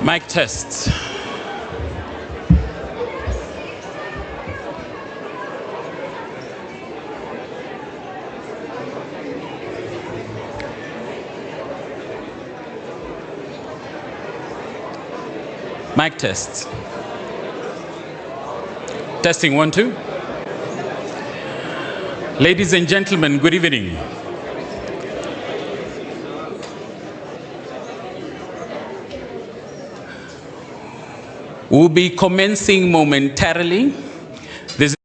Mic tests. Mic tests. Testing 1, 2. Ladies and gentlemen, good evening. We'll be commencing momentarily. This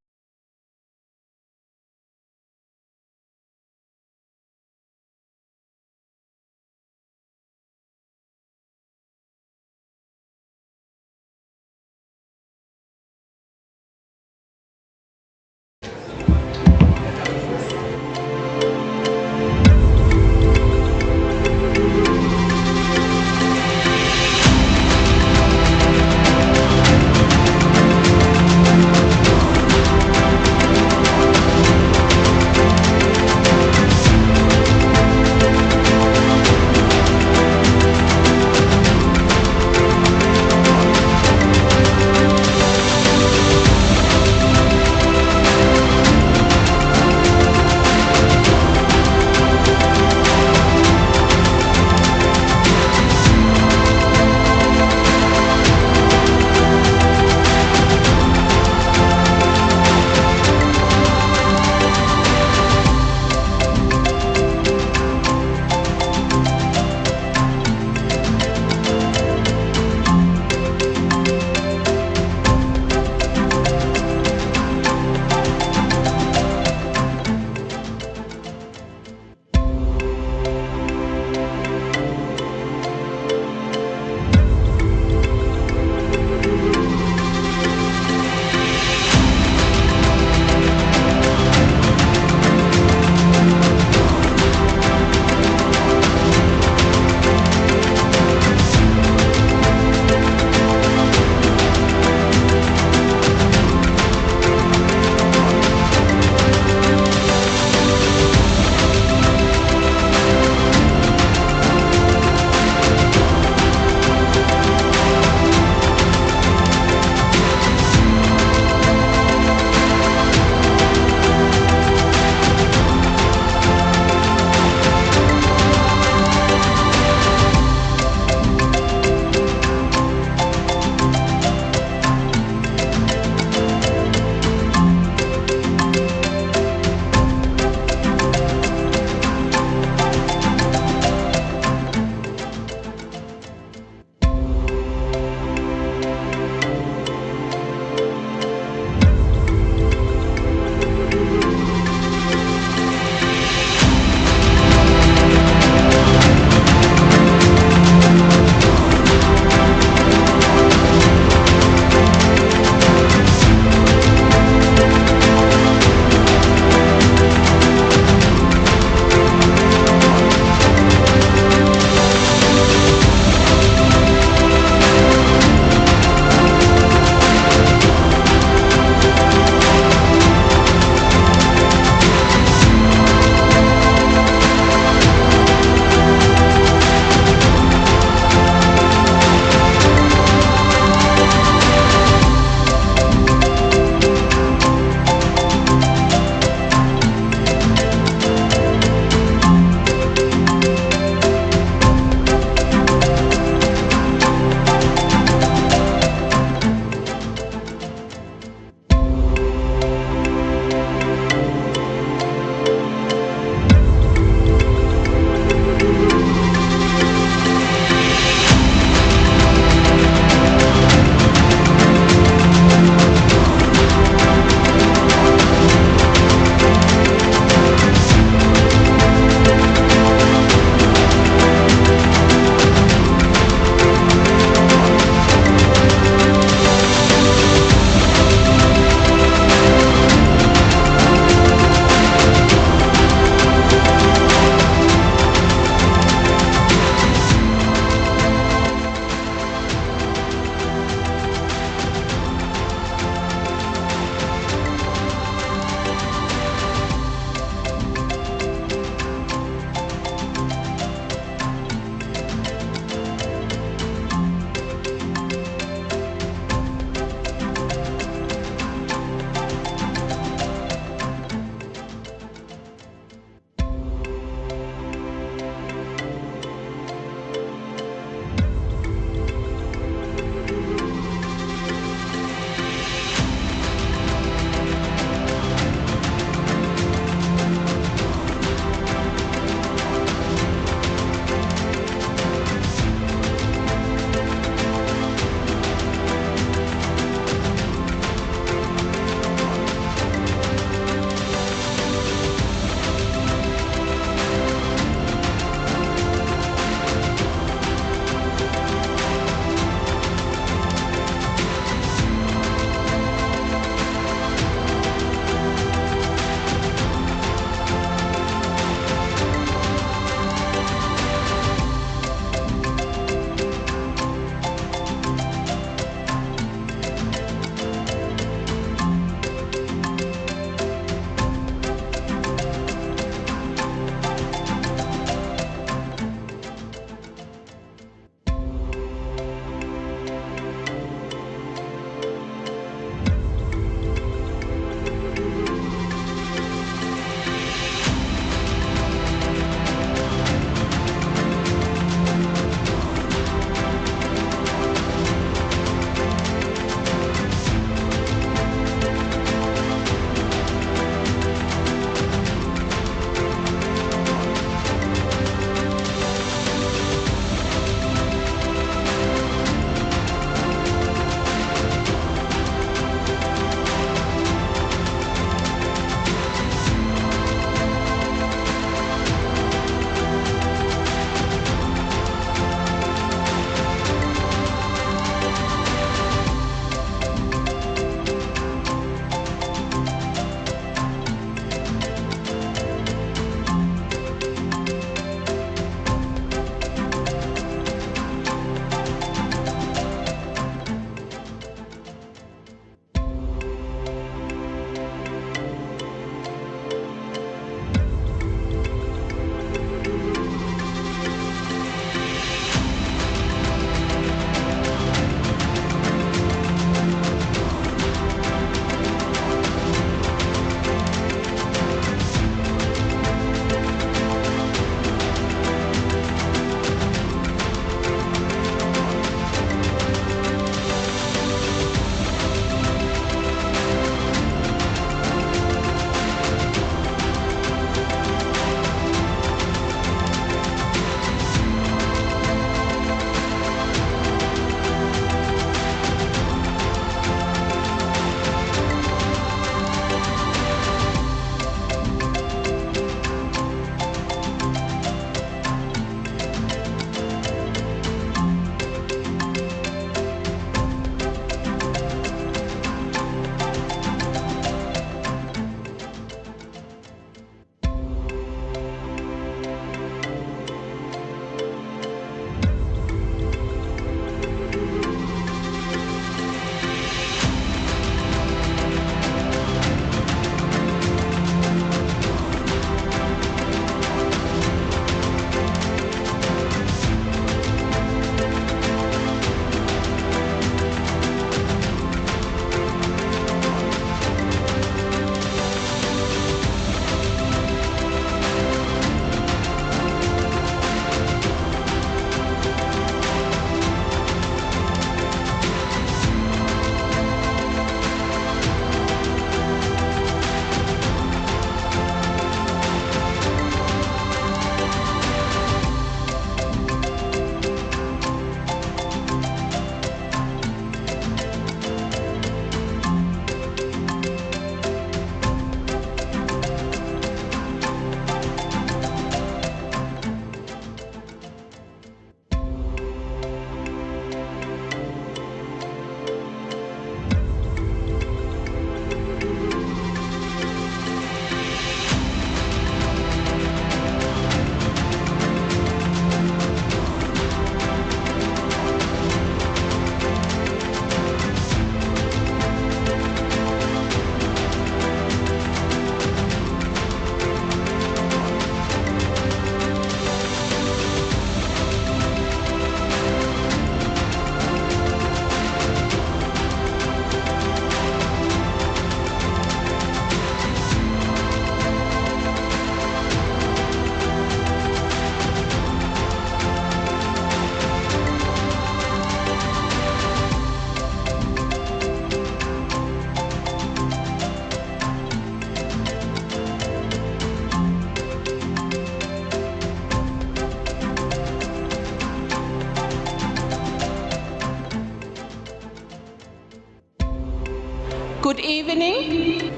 Good evening.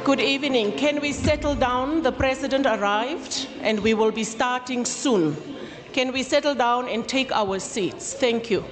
Good evening. Can we settle down? The President arrived and we will be starting soon. Can we settle down and take our seats? Thank you.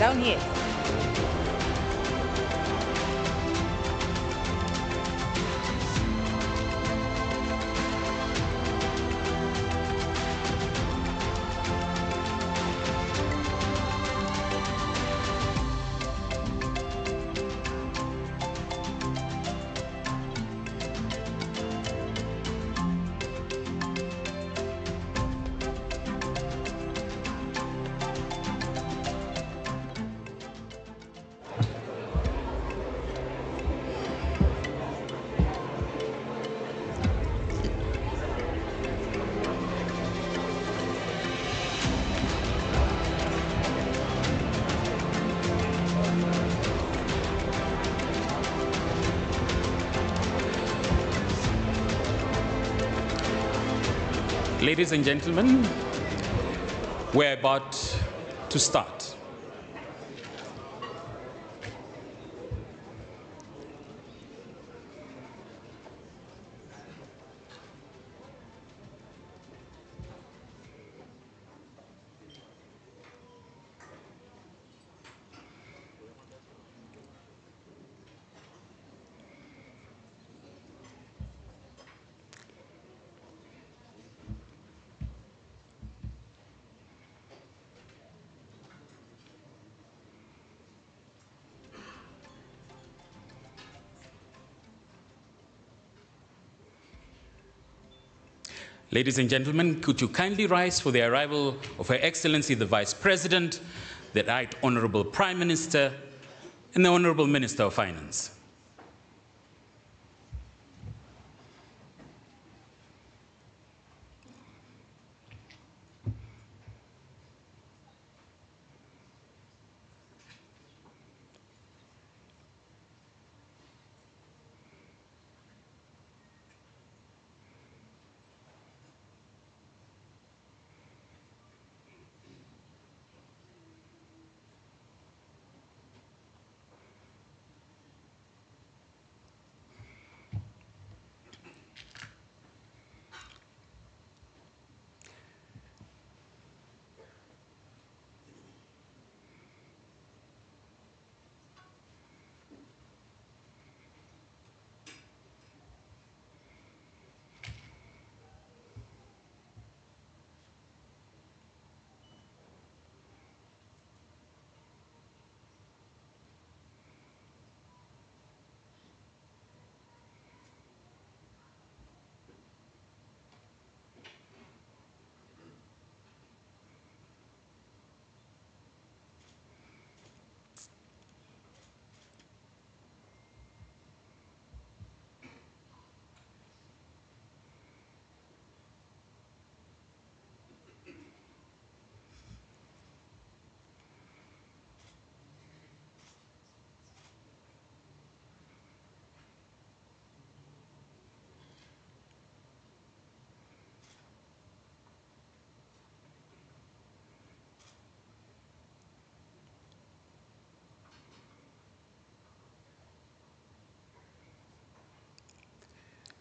Down here. Ladies and gentlemen, we're about to start. Ladies and gentlemen, could you kindly rise for the arrival of Her Excellency the Vice President, the Right Honorable Prime Minister, and the Honorable Minister of Finance.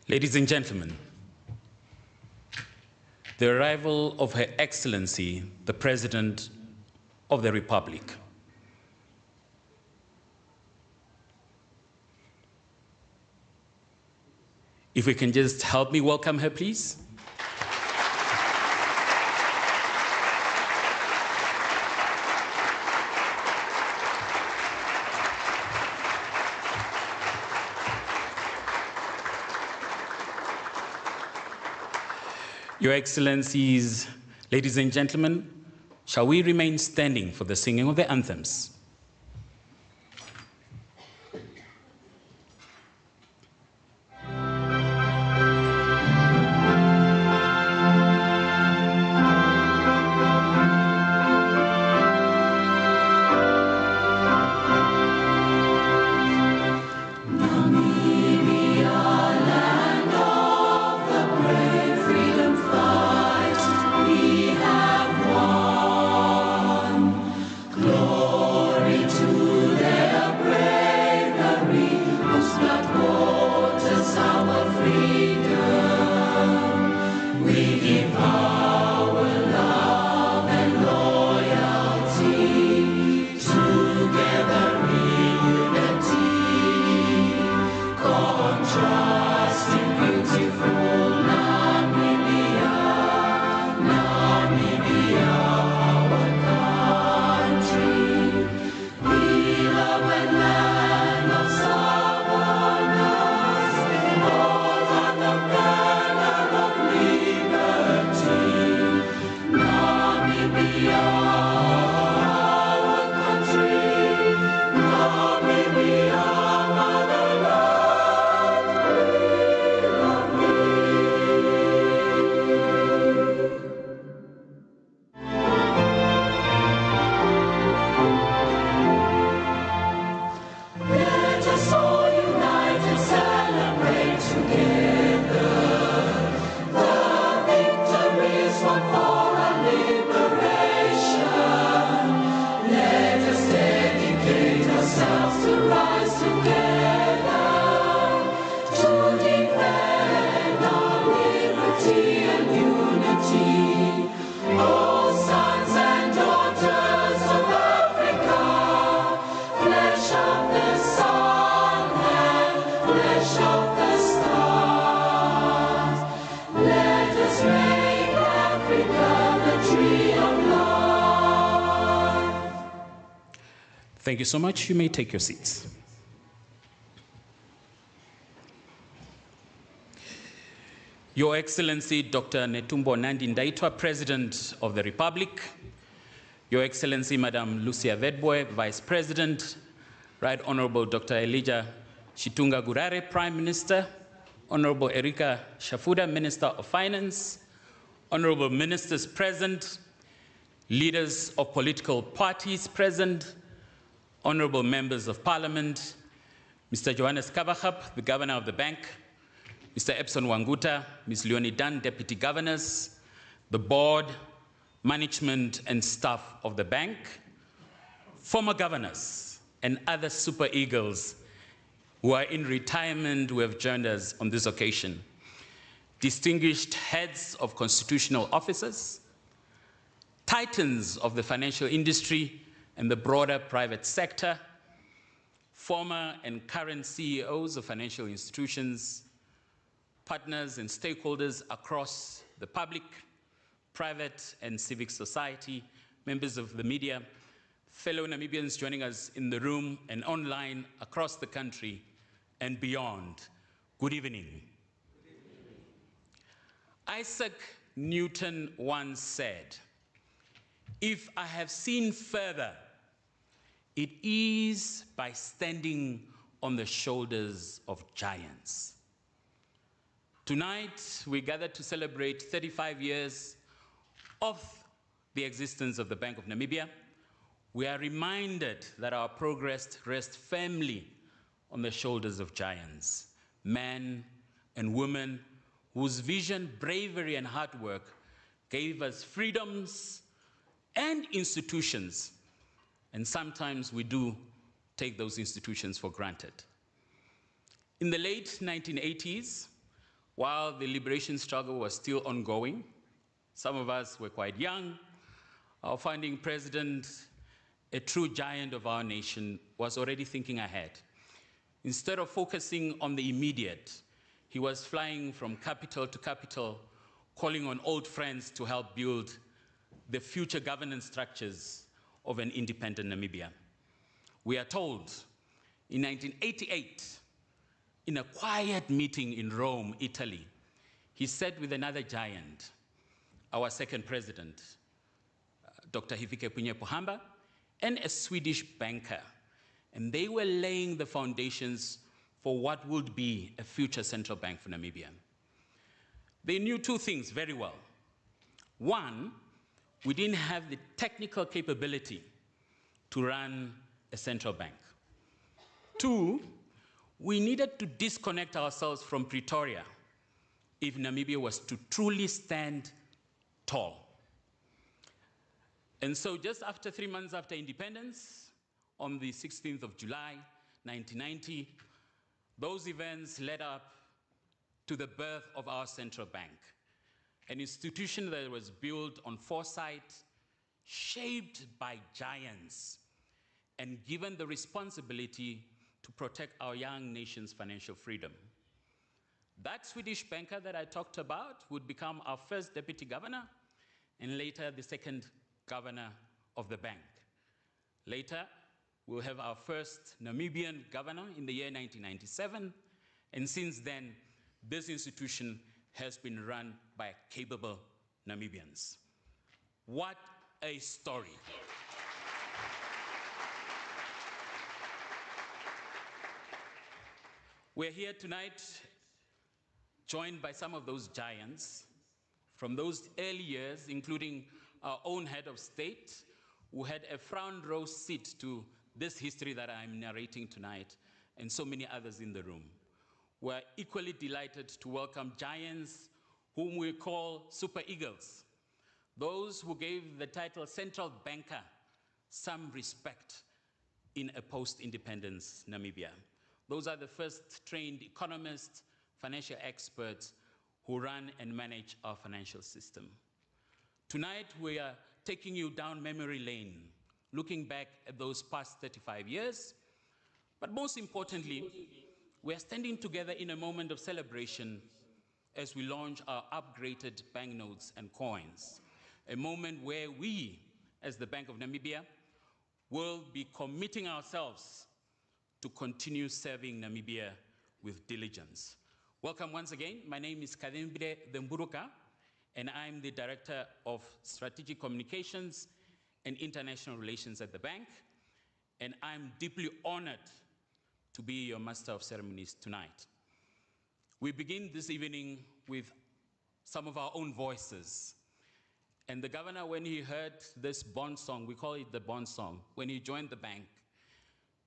Ladies and gentlemen, the arrival of Her Excellency, the President of the Republic. If we can just help me welcome her, please. Your Excellencies, ladies and gentlemen, shall we remain standing for the singing of the anthems? Glory Thank you so much. You may take your seats. Your Excellency, Dr. Netumbo Nandi-Ndaitwah, President of the Republic, Your Excellency, Madam Lucia Vedboe, Vice President, Right Honorable Dr. Elijah Shitunga Gurare, Prime Minister, Honorable Erika Shafuda, Minister of Finance, Honorable Ministers present, leaders of political parties present, Honorable Members of Parliament, Mr. Johannes Kabachab, the Governor of the Bank, Mr. Epson Wanguta, Ms. Leonie Dunn, Deputy Governors, the Board, Management and staff of the Bank, former governors, and other super eagles who are in retirement who have joined us on this occasion, distinguished heads of constitutional offices, titans of the financial industry and the broader private sector, former and current CEOs of financial institutions, partners and stakeholders across the public, private and civic society, members of the media, fellow Namibians joining us in the room and online across the country and beyond. Good evening. Isaac Newton once said, "If I have seen further, it is by standing on the shoulders of giants." Tonight, we gather to celebrate 35 years of the existence of the Bank of Namibia. We are reminded that our progress rests firmly on the shoulders of giants, men and women whose vision, bravery, and hard work gave us freedoms and institutions. And sometimes we do take those institutions for granted. In the late 1980s, while the liberation struggle was still ongoing, some of us were quite young, our founding president, a true giant of our nation, was already thinking ahead. Instead of focusing on the immediate, he was flying from capital to capital, calling on old friends to help build the future governance structures of an independent Namibia. We are told in 1988, in a quiet meeting in Rome, Italy, he sat with another giant, our second president, Dr. Hifikepunye Pohamba, and a Swedish banker. And they were laying the foundations for what would be a future central bank for Namibia. They knew two things very well. One, we didn't have the technical capability to run a central bank. Two, we needed to disconnect ourselves from Pretoria if Namibia was to truly stand tall. And so just after 3 months after independence, on the 16th of July, 1990, those events led up to the birth of our central bank, an institution that was built on foresight, shaped by giants, and given the responsibility to protect our young nation's financial freedom. That Swedish banker that I talked about would become our first deputy governor, and later the second governor of the bank. Later, we'll have our first Namibian governor in the year 1997, and since then, this institution has been run by capable Namibians. What a story. We're here tonight joined by some of those giants from those early years, including our own head of state, who had a front row seat to this history that I'm narrating tonight, and so many others in the room. We're equally delighted to welcome giants whom we call super eagles, those who gave the title central banker some respect in a post-independence Namibia. Those are the first trained economists, financial experts who run and manage our financial system. Tonight, we are taking you down memory lane, looking back at those past 35 years, but most importantly, we are standing together in a moment of celebration as we launch our upgraded banknotes and coins, a moment where we, as the Bank of Namibia, will be committing ourselves to continue serving Namibia with diligence. Welcome once again. My name is Kadembire Demburuka, and I'm the Director of Strategic Communications and International Relations at the bank, and I'm deeply honored to be your Master of Ceremonies tonight. We begin this evening with some of our own voices. And the governor, when he heard this bond song, we call it the bond song, when he joined the bank,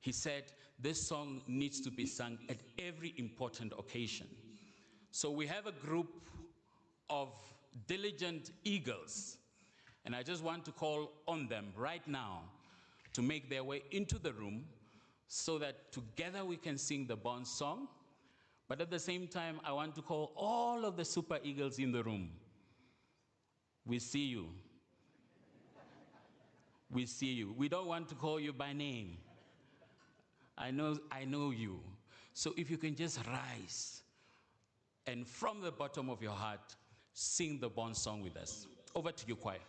he said, this song needs to be sung at every important occasion. So we have a group of diligent eagles, and I just want to call on them right now to make their way into the room so that together we can sing the bond song. But at the same time, I want to call all of the super eagles in the room. We see you. We see you. We don't want to call you by name. I know you. So if you can just rise and from the bottom of your heart, sing the bond song with us. Over to you, choir.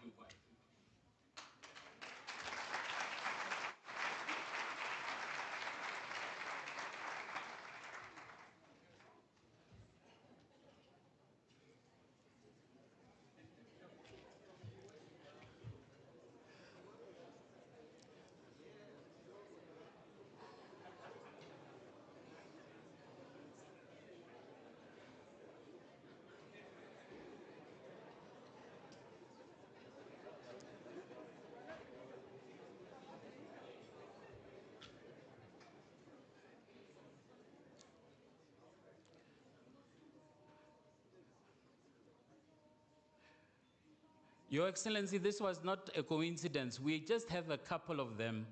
Your Excellency, this was not a coincidence. We just have a couple of them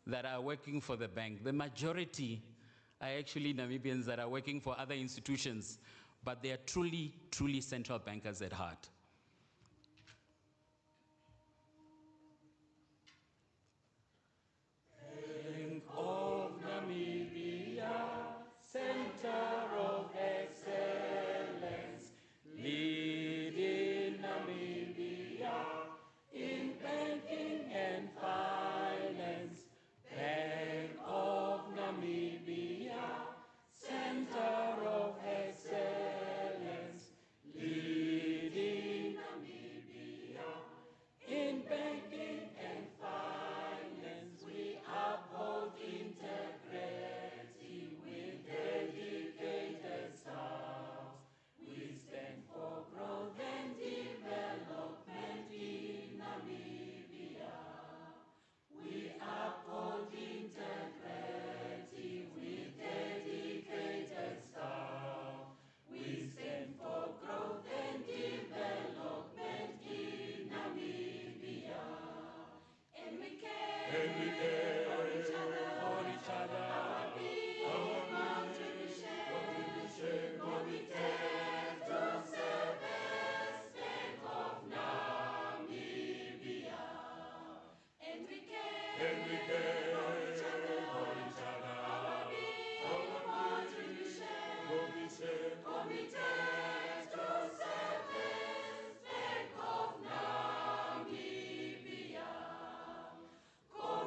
that are working for the bank. The majority are actually Namibians that are working for other institutions, but they are truly, truly central bankers at heart. Bank of Namibia, center of excellence, leading Namibia in banking and finance. Bank of Namibia, center of excellence, leading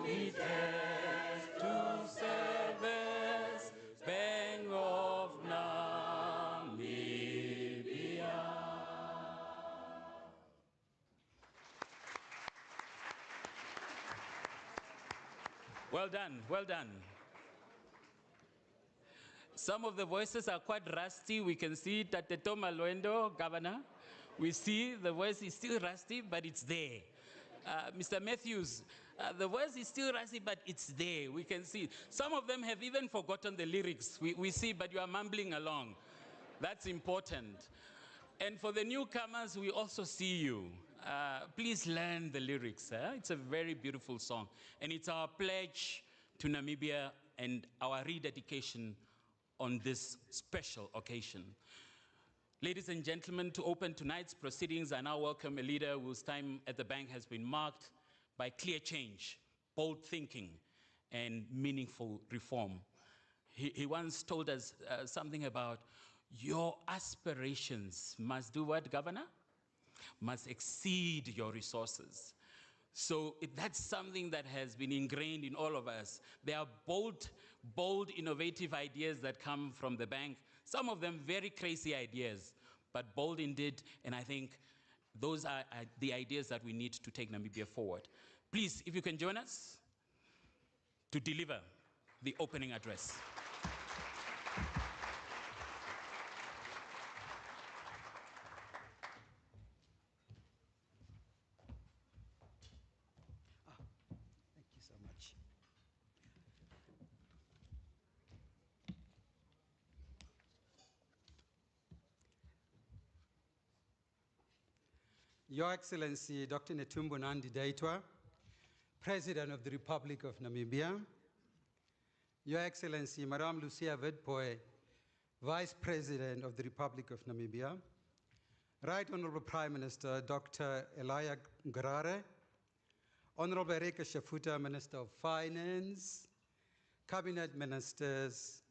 we dare to serve as Bank of Namibia. Well done, well done. Some of the voices are quite rusty. We can see Tatetoma Luendo, Governor. We see the voice is still rusty, but it's there. Mr. Matthews, the voice is still rusty, but it's there. We can see. Some of them have even forgotten the lyrics. We see, but you are mumbling along. That's important. And for the newcomers, we also see you. Please learn the lyrics. It's a very beautiful song. And it's our pledge to Namibia and our rededication on this special occasion. Ladies and gentlemen, to open tonight's proceedings, I now welcome a leader whose time at the bank has been marked by clear change, bold thinking, and meaningful reform. He once told us something about your aspirations must do what, Governor? Must exceed your resources. So that's something that has been ingrained in all of us. There are bold, innovative ideas that come from the bank. Some of them very crazy ideas, but bold indeed. And I think those are the ideas that we need to take Namibia forward. Please, if you can join us to deliver the opening address. Your Excellency, Dr. Netumbo Nandi-Ndaitwah, President of the Republic of Namibia, Your Excellency, Madame Lucia Witbooi, Vice President of the Republic of Namibia, Right Honorable Prime Minister, Dr. Elia Garare, Honorable Reka Shafuta, Minister of Finance, Cabinet Ministers,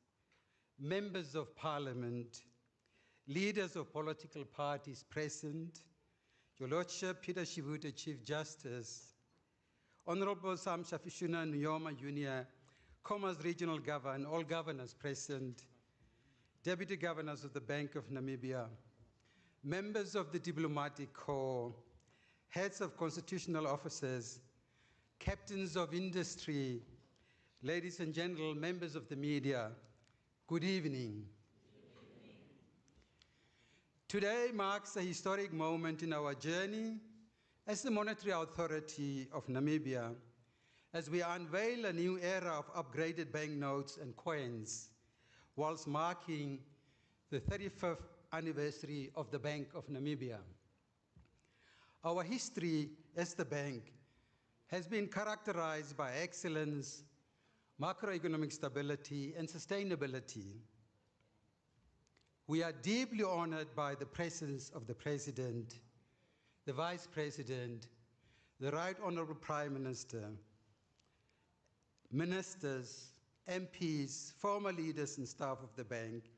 Members of Parliament, leaders of political parties present, Your Lordship, Peter Shivuta, Chief Justice, Honorable Sam Shafishuna Nyoma Jr., Commerce Regional Governor, and all governors present, Deputy Governors of the Bank of Namibia, members of the Diplomatic Corps, heads of constitutional offices, captains of industry, ladies and gentlemen, members of the media, good evening. Today marks a historic moment in our journey as the Monetary Authority of Namibia, as we unveil a new era of upgraded banknotes and coins, whilst marking the 35th anniversary of the Bank of Namibia. Our history as the bank has been characterized by excellence, macroeconomic stability, and sustainability. We are deeply honored by the presence of the President, the Vice President, the Right Honorable Prime Minister, ministers, MPs, former leaders and staff of the bank,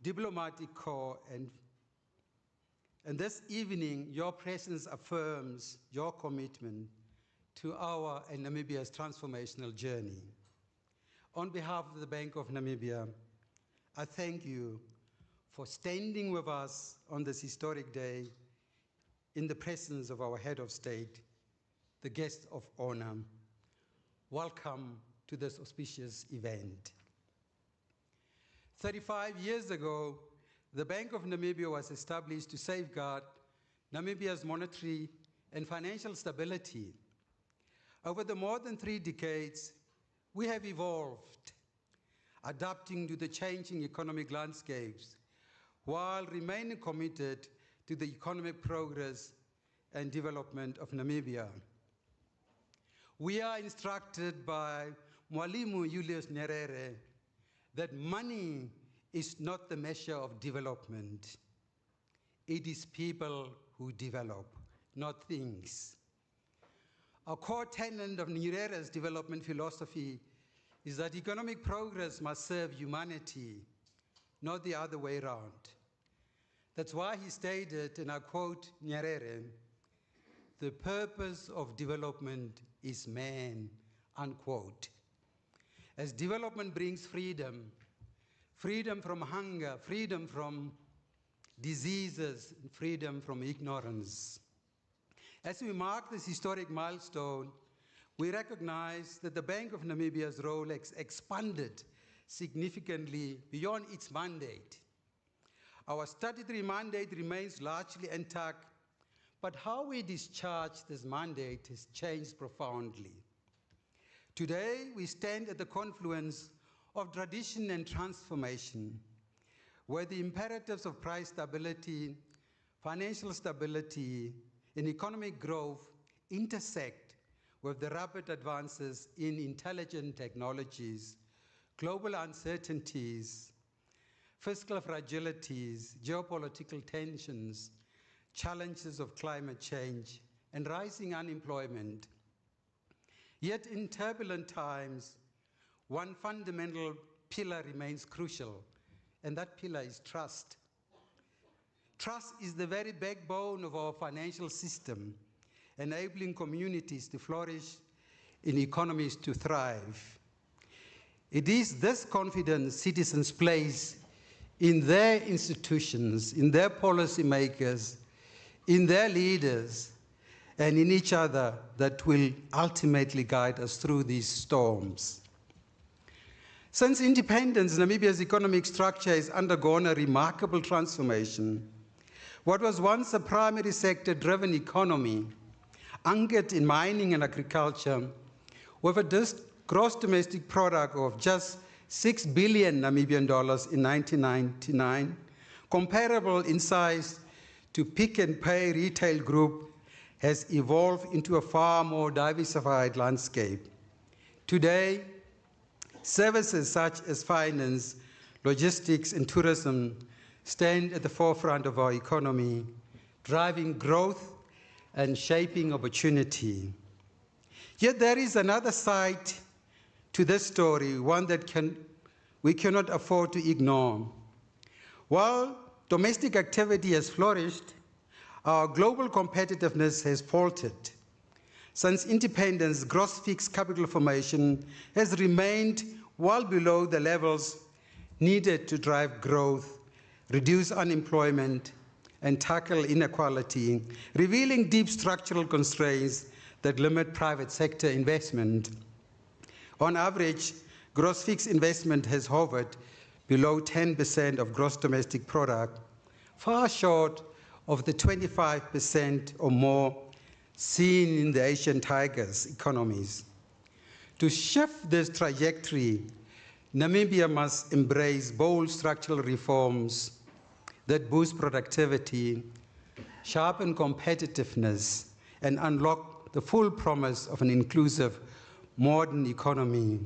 Diplomatic Corps, and this evening, your presence affirms your commitment to our and Namibia's transformational journey. On behalf of the Bank of Namibia, I thank you for standing with us on this historic day in the presence of our head of state, the guest of honor. Welcome to this auspicious event. 35 years ago, the Bank of Namibia was established to safeguard Namibia's monetary and financial stability. Over the more than 3 decades, we have evolved, adapting to the changing economic landscapes, while remaining committed to the economic progress and development of Namibia. We are instructed by Mwalimu Julius Nyerere that money is not the measure of development. It is people who develop, not things. A core tenet of Nyerere's development philosophy is that economic progress must serve humanity, not the other way around. That's why he stated, and I quote Nyerere, the purpose of development is man, unquote. As development brings freedom, freedom from hunger, freedom from diseases, freedom from ignorance. As we mark this historic milestone, we recognize that the Bank of Namibia's role expanded significantly beyond its mandate. Our statutory mandate remains largely intact, but how we discharge this mandate has changed profoundly. Today, we stand at the confluence of tradition and transformation, where the imperatives of price stability, financial stability, and economic growth intersect with the rapid advances in intelligent technologies, global uncertainties, fiscal fragilities, geopolitical tensions, challenges of climate change, and rising unemployment. Yet in turbulent times, one fundamental pillar remains crucial, and that pillar is trust. Trust is the very backbone of our financial system, enabling communities to flourish and economies to thrive. It is this confidence citizens place in their institutions, in their policymakers, in their leaders, and in each other that will ultimately guide us through these storms. Since independence, Namibia's economic structure has undergone a remarkable transformation. What was once a primary sector-driven economy, anchored in mining and agriculture, with a gross domestic product of just 6 billion Namibian dollars in 1999, comparable in size to Pick and Pay retail group, has evolved into a far more diversified landscape. Today, services such as finance, logistics, and tourism stand at the forefront of our economy, driving growth and shaping opportunity. Yet there is another side to this story, one that we cannot afford to ignore. While domestic activity has flourished, our global competitiveness has faltered. Since independence, gross fixed capital formation has remained well below the levels needed to drive growth, reduce unemployment, and tackle inequality, revealing deep structural constraints that limit private sector investment. On average, gross fixed investment has hovered below 10% of gross domestic product, far short of the 25% or more seen in the Asian tigers' economies. To shift this trajectory, Namibia must embrace bold structural reforms that boost productivity, sharpen competitiveness, and unlock the full promise of an inclusive, modern economy.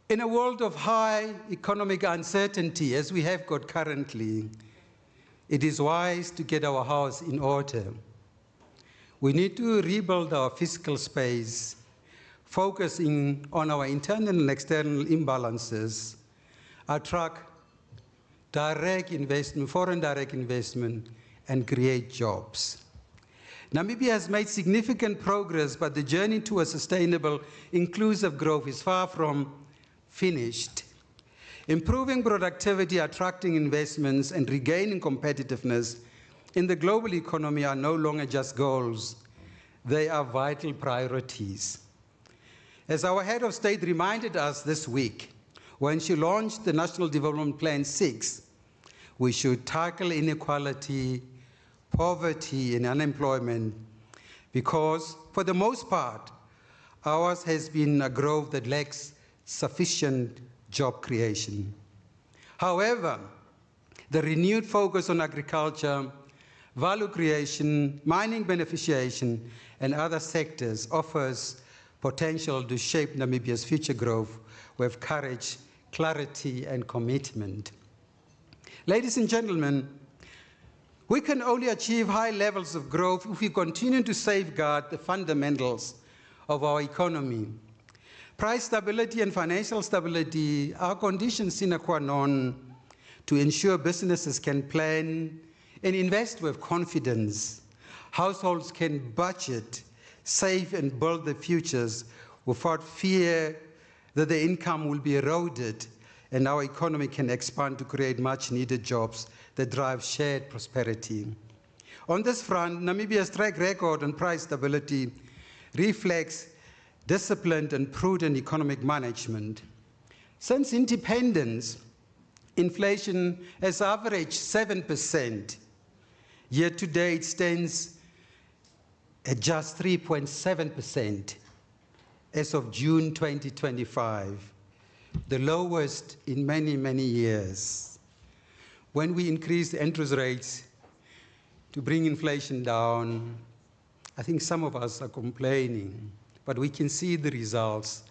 In a world of high economic uncertainty, as we have got currently, it is wise to get our house in order. We need to rebuild our fiscal space, focusing on our internal and external imbalances, attract direct investment, foreign direct investment, and create jobs. Namibia has made significant progress, but the journey to a sustainable, inclusive growth is far from finished. Improving productivity, attracting investments, and regaining competitiveness in the global economy are no longer just goals. They are vital priorities. As our head of state reminded us this week, when she launched the National Development Plan 6, we should tackle inequality, poverty, and unemployment, because for the most part, ours has been a growth that lacks sufficient job creation. However, the renewed focus on agriculture, value creation, mining beneficiation, and other sectors offers potential to shape Namibia's future growth with courage, clarity, and commitment. Ladies and gentlemen, we can only achieve high levels of growth if we continue to safeguard the fundamentals of our economy. Price stability and financial stability are conditions sine qua non to ensure businesses can plan and invest with confidence, households can budget, save, and build their futures without fear that their income will be eroded and our economy can expand to create much-needed jobs that drive shared prosperity. On this front, Namibia's track record on price stability reflects disciplined and prudent economic management. Since independence, inflation has averaged 7%. Year to date stands at just 3.7% as of June 2025, the lowest in many, many years. When we increased interest rates to bring inflation down, I think some of us are complaining, but we can see the results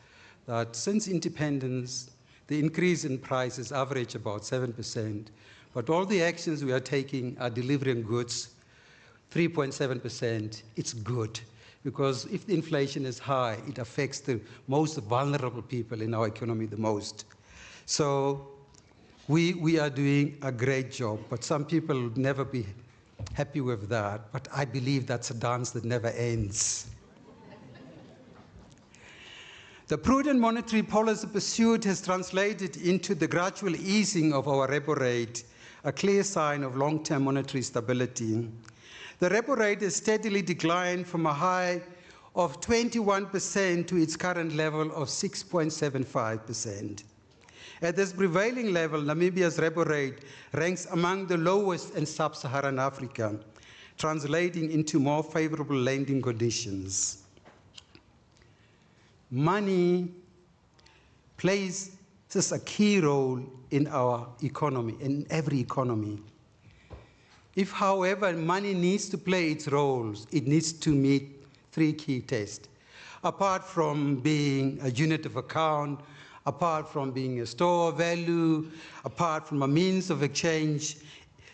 that since independence, the increase in prices average about 7%, but all the actions we are taking are delivering goods, 3.7%, it's good. Because if the inflation is high, it affects the most vulnerable people in our economy the most. So we are doing a great job, but some people will never be happy with that. But I believe that's a dance that never ends. The prudent monetary policy pursued has translated into the gradual easing of our repo rate, a clear sign of long-term monetary stability. The repo rate has steadily declined from a high of 21% to its current level of 6.75%. At this prevailing level, Namibia's repo rate ranks among the lowest in sub-Saharan Africa, translating into more favorable lending conditions. Money plays a key role in our economy, in every economy. If, however, money needs to play its roles, it needs to meet three key tests. Apart from being a unit of account, apart from being a store of value, apart from a means of exchange,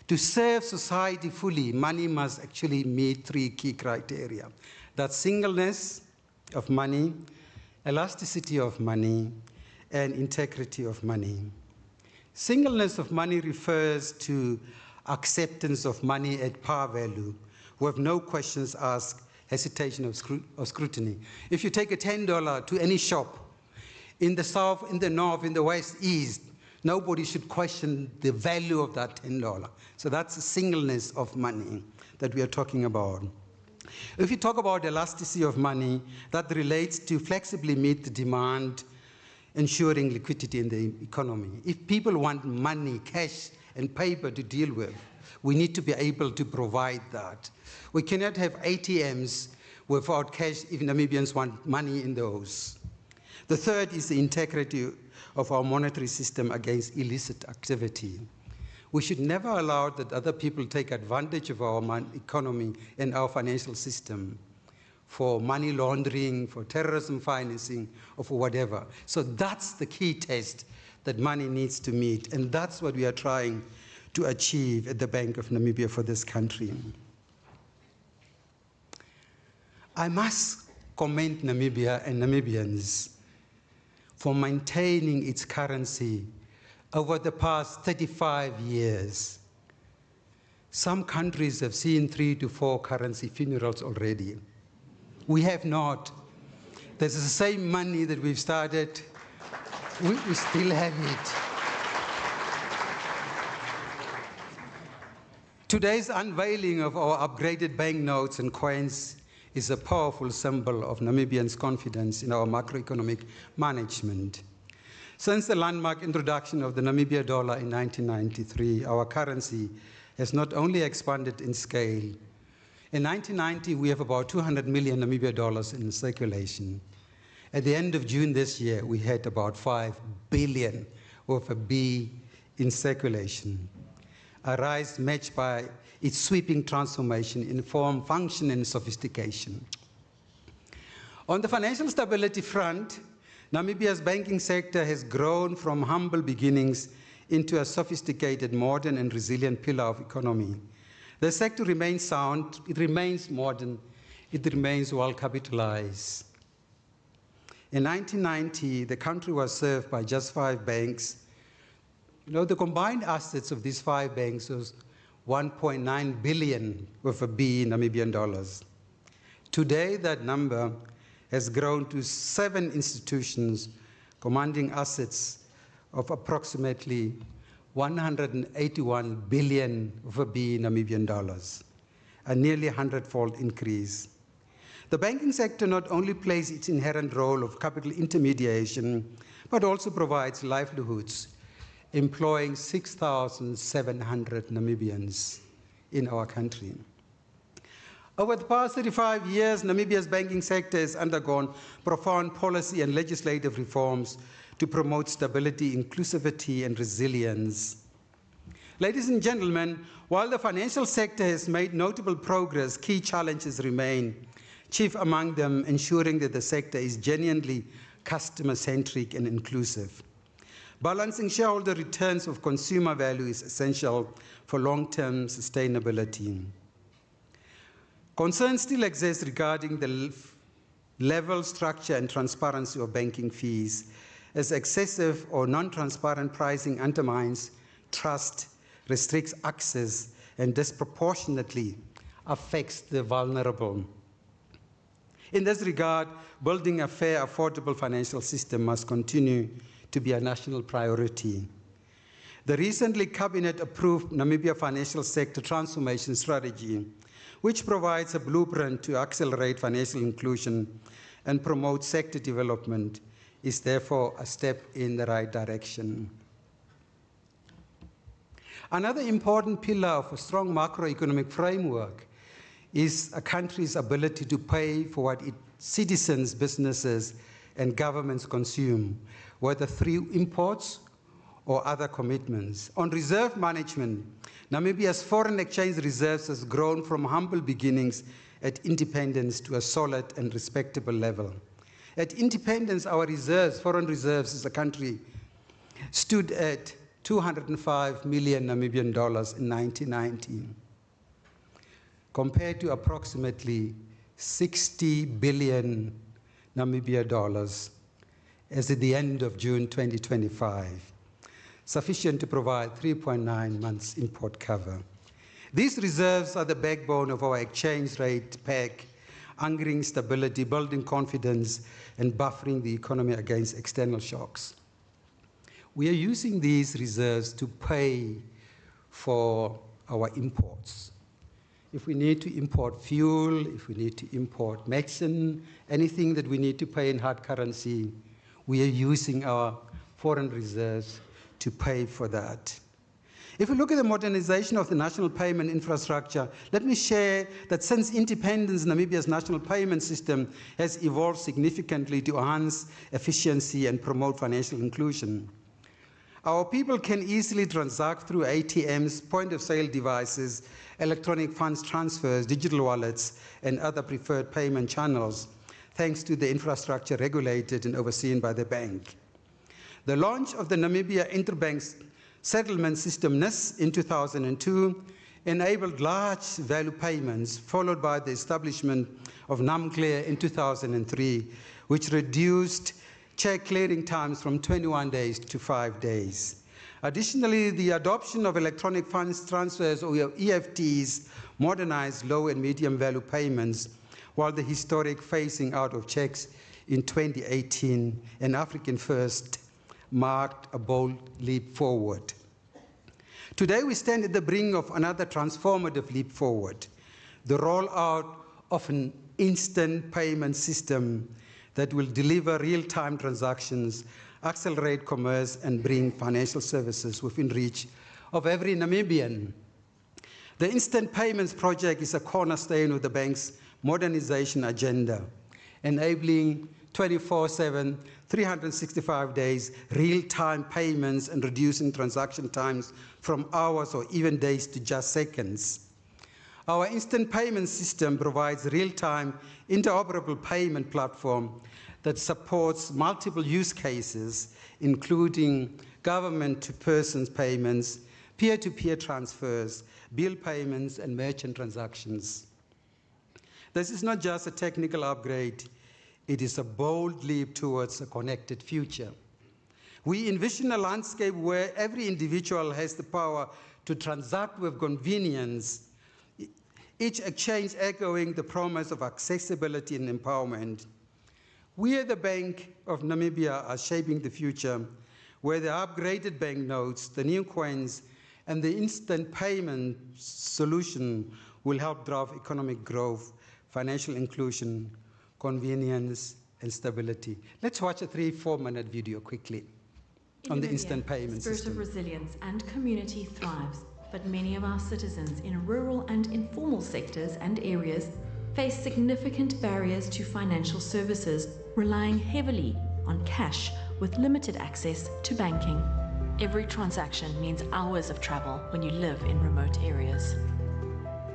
to serve society fully, money must actually meet three key criteria. That's singleness of money, elasticity of money, and integrity of money. Singleness of money refers to acceptance of money at par value, with no questions asked, hesitation or scrutiny. If you take a $10 to any shop, in the south, in the north, in the west, east, nobody should question the value of that $10. So that's the singleness of money that we are talking about. If you talk about elasticity of money, that relates to flexibly meet the demand, ensuring liquidity in the economy. If people want money, cash, and paper to deal with, we need to be able to provide that. We cannot have ATMs without cash if Namibians want money in those. The third is the integrity of our monetary system against illicit activity. We should never allow that other people take advantage of our economy and our financial system for money laundering, for terrorism financing, or for whatever. So that's the key test that money needs to meet, and that's what we are trying to achieve at the Bank of Namibia for this country. I must commend Namibia and Namibians for maintaining its currency over the past 35 years. Some countries have seen 3 to 4 currency funerals already. We have not. This is the same money that we've started. We still have it. Today's unveiling of our upgraded banknotes and coins is a powerful symbol of Namibians' confidence in our macroeconomic management. Since the landmark introduction of the Namibia dollar in 1993, our currency has not only expanded in scale. In 1990, we have about 200 million Namibia dollars in circulation. At the end of June this year, we had about 5 billion, with a B, in circulation. A rise matched by its sweeping transformation in form, function, and sophistication. On the financial stability front, Namibia's banking sector has grown from humble beginnings into a sophisticated, modern, and resilient pillar of economy. The sector remains sound, it remains modern, it remains well capitalized. In 1990, the country was served by just 5 banks. You know, the combined assets of these 5 banks was 1.9 billion with a B Namibian dollars. Today, that number has grown to 7 institutions commanding assets of approximately 181 billion with a B Namibian dollars, a nearly 100-fold increase. The banking sector not only plays its inherent role of capital intermediation, but also provides livelihoods, employing 6,700 Namibians in our country. Over the past 35 years, Namibia's banking sector has undergone profound policy and legislative reforms to promote stability, inclusivity, and resilience. Ladies and gentlemen, while the financial sector has made notable progress, key challenges remain, chief among them ensuring that the sector is genuinely customer-centric and inclusive. Balancing shareholder returns with consumer value is essential for long-term sustainability. Concerns still exist regarding the level, structure, and transparency of banking fees, as excessive or non-transparent pricing undermines trust, restricts access, and disproportionately affects the vulnerable. In this regard, building a fair, affordable financial system must continue to be a national priority. The recently cabinet-approved Namibia Financial Sector Transformation Strategy, which provides a blueprint to accelerate financial inclusion and promote sector development, is therefore a step in the right direction. Another important pillar of a strong macroeconomic framework is a country's ability to pay for what its citizens, businesses, and governments consume, whether through imports or other commitments. On reserve management, Namibia's foreign exchange reserves has grown from humble beginnings at independence to a solid and respectable level. At independence, our reserves, foreign reserves as a country, stood at 205 million Namibian dollars in 1990, compared to approximately 60 billion Namibia dollars as at the end of June 2025, sufficient to provide 3.9 months import cover. These reserves are the backbone of our exchange rate peg, anchoring stability, building confidence, and buffering the economy against external shocks. We are using these reserves to pay for our imports. If we need to import fuel, if we need to import medicine, anything that we need to pay in hard currency, we are using our foreign reserves to pay for that. If we look at the modernization of the national payment infrastructure, let me share that since independence, Namibia's national payment system has evolved significantly to enhance efficiency and promote financial inclusion. Our people can easily transact through ATMs, point-of-sale devices, electronic funds transfers, digital wallets, and other preferred payment channels, thanks to the infrastructure regulated and overseen by the bank. The launch of the Namibia Interbank Settlement System NIS in 2002 enabled large value payments, followed by the establishment of NamClear in 2003, which reduced check clearing times from 21 days to 5 days. Additionally, the adoption of electronic funds transfers, or EFTs, modernized low and medium value payments, while the historic phasing out of checks in 2018, an African first, marked a bold leap forward. Today, we stand at the brink of another transformative leap forward, the rollout of an instant payment system that will deliver real-time transactions, accelerate commerce, and bring financial services within reach of every Namibian. The Instant Payments Project is a cornerstone of the bank's modernization agenda, enabling 24/7, 365 days, real-time payments and reducing transaction times from hours or even days to just seconds. Our instant payment system provides real-time interoperable payment platform that supports multiple use cases, including government-to-persons payments, peer-to-peer transfers, bill payments, and merchant transactions. This is not just a technical upgrade, it is a bold leap towards a connected future. We envision a landscape where every individual has the power to transact with convenience, each exchange echoing the promise of accessibility and empowerment. We at the Bank of Namibia are shaping the future where the upgraded banknotes, the new coins, and the instant payment solution will help drive economic growth, financial inclusion, convenience, and stability. Let's watch a 3-4-minute video quickly on the instant payment system. The spirit of resilience and community thrives, but many of our citizens in rural and informal sectors and areas face significant barriers to financial services, relying heavily on cash with limited access to banking. Every transaction means hours of travel when you live in remote areas.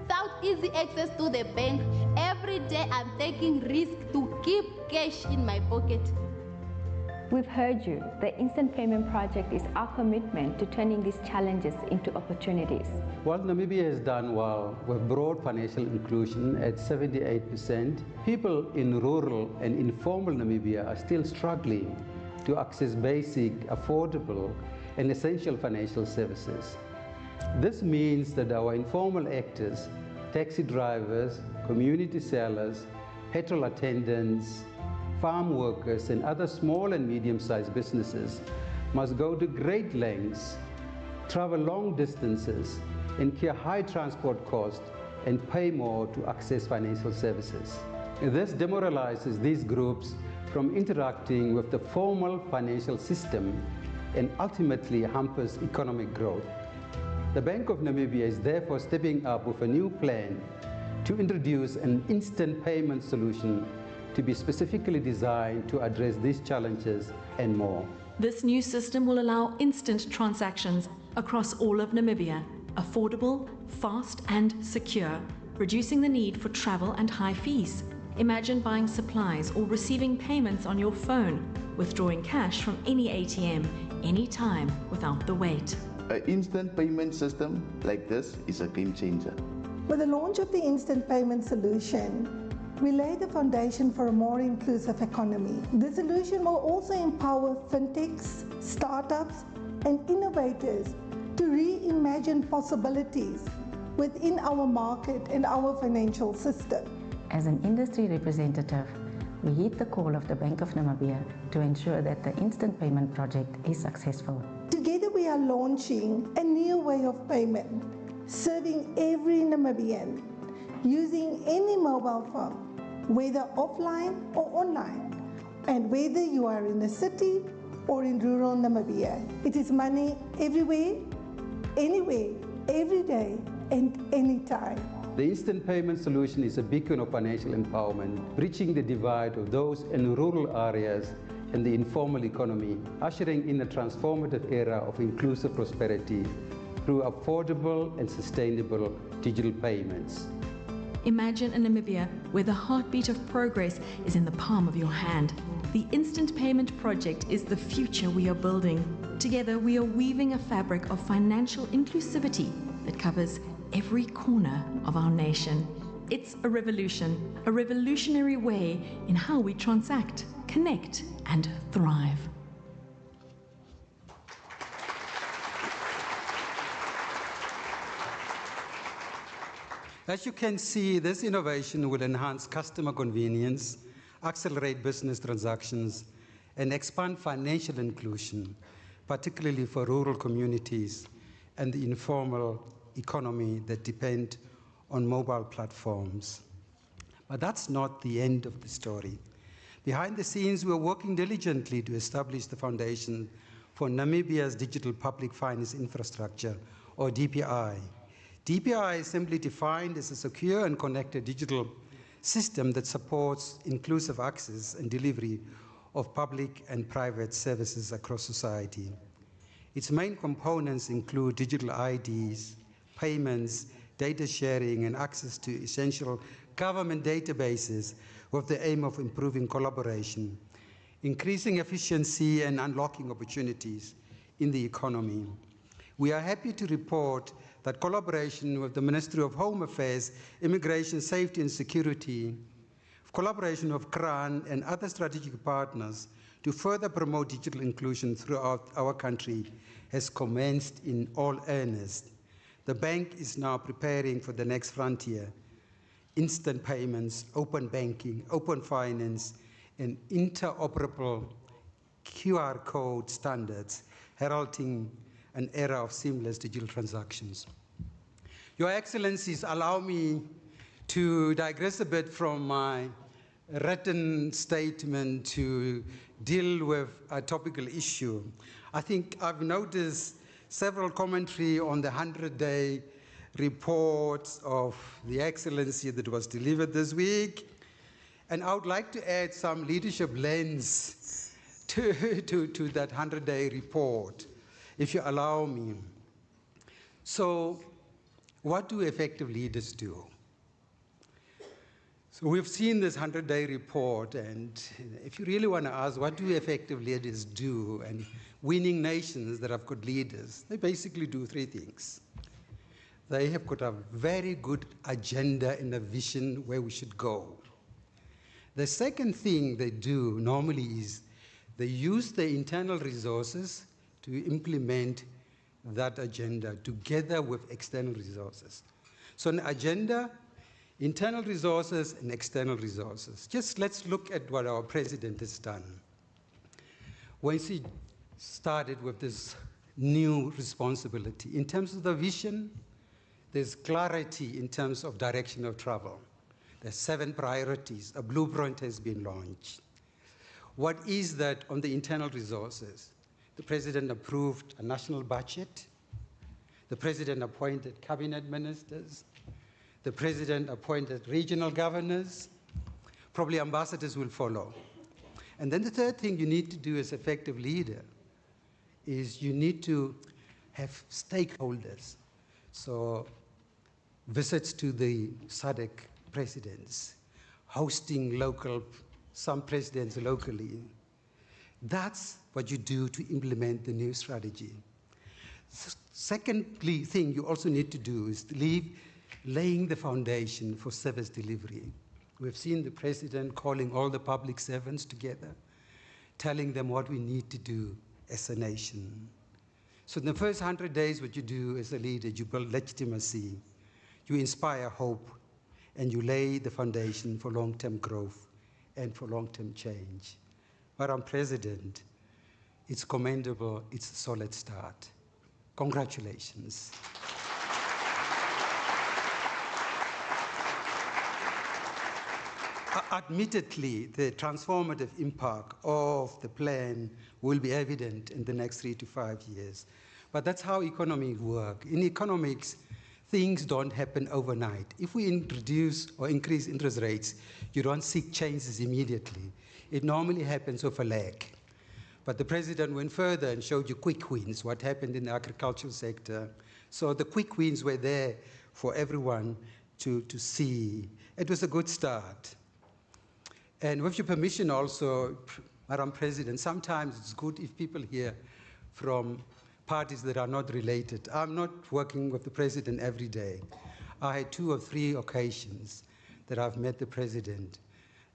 Without easy access to the bank, every day I'm taking risk to keep cash in my pocket. We've heard you. The Instant Payment Project is our commitment to turning these challenges into opportunities. What Namibia has done well with broad financial inclusion at 78%, people in rural and informal Namibia are still struggling to access basic, affordable, and essential financial services. This means that our informal actors, taxi drivers, community sellers, petrol attendants, farm workers, and other small and medium-sized businesses must go to great lengths, travel long distances, incur high transport costs, and pay more to access financial services. This demoralizes these groups from interacting with the formal financial system and ultimately hampers economic growth. The Bank of Namibia is therefore stepping up with a new plan to introduce an instant payment solution to be specifically designed to address these challenges and more. This new system will allow instant transactions across all of Namibia, affordable, fast, and secure, reducing the need for travel and high fees. Imagine buying supplies or receiving payments on your phone, withdrawing cash from any ATM, anytime, without the wait. An instant payment system like this is a game changer. With the launch of the instant payment solution, we lay the foundation for a more inclusive economy. The solution will also empower fintechs, startups, and innovators to reimagine possibilities within our market and our financial system. As an industry representative, we heed the call of the Bank of Namibia to ensure that the Instant Payment Project is successful. Together we are launching a new way of payment, serving every Namibian, using any mobile phone, whether offline or online, and whether you are in the city or in rural Namibia. It is money everywhere, anywhere, every day, and anytime. The instant payment solution is a beacon of financial empowerment, bridging the divide of those in rural areas and the informal economy, ushering in a transformative era of inclusive prosperity through affordable and sustainable digital payments. Imagine a Namibia where the heartbeat of progress is in the palm of your hand. The Instant Payment Project is the future we are building. Together, we are weaving a fabric of financial inclusivity that covers every corner of our nation. It's a revolution, a revolutionary way in how we transact, connect, and thrive. As you can see, this innovation will enhance customer convenience, accelerate business transactions, and expand financial inclusion, particularly for rural communities and the informal economy that depend on mobile platforms. But that's not the end of the story. Behind the scenes, we're working diligently to establish the foundation for Namibia's digital public finance infrastructure, or DPI. DPI is simply defined as a secure and connected digital system that supports inclusive access and delivery of public and private services across society. Its main components include digital IDs, payments, data sharing, and access to essential government databases with the aim of improving collaboration, increasing efficiency, and unlocking opportunities in the economy. We are happy to report that collaboration with the Ministry of Home Affairs, Immigration, Safety and Security, collaboration with CRAN and other strategic partners to further promote digital inclusion throughout our country has commenced in all earnest. The bank is now preparing for the next frontier: instant payments, open banking, open finance, and interoperable QR code standards, heralding an era of seamless digital transactions. Your Excellencies, allow me to digress a bit from my written statement to deal with a topical issue. I think I've noticed several commentary on the 100-day report of the Excellency that was delivered this week. And I would like to add some leadership lens to that 100-day report, if you allow me. So, what do effective leaders do? So we've seen this 100-day report, and if you really want to ask, what do effective leaders do? And winning nations that have good leaders, they basically do three things. They have got a very good agenda and a vision where we should go. The second thing they do normally is they use the internal resources to implement that agenda together with external resources. So an agenda, internal resources, and external resources. Just let's look at what our president has done. When he started with this new responsibility, in terms of the vision, there's clarity in terms of direction of travel. There's 7 priorities. A blueprint has been launched. What is that on the internal resources? The president approved a national budget. The president appointed cabinet ministers. The president appointed regional governors. Probably ambassadors will follow. And then the third thing you need to do as effective leader is you need to have stakeholders. So visits to the SADC presidents, hosting some presidents locally. That's what you do to implement the new strategy. Secondly, thing you also need to do is laying the foundation for service delivery. We've seen the president calling all the public servants together, telling them what we need to do as a nation. So in the first 100 days, what you do as a leader, you build legitimacy, you inspire hope, and you lay the foundation for long-term growth and for long-term change. Madam President, it's commendable, it's a solid start. Congratulations. Admittedly, the transformative impact of the plan will be evident in the next 3 to 5 years. But that's how economics work. In economics, things don't happen overnight. If we introduce or increase interest rates, you don't seek changes immediately. It normally happens with a lag. But the president went further and showed you quick wins, what happened in the agricultural sector. So the quick wins were there for everyone to see. It was a good start. And with your permission also, Madam President, sometimes it's good if people hear from parties that are not related. I'm not working with the president every day. I had 2 or 3 occasions that I've met the president.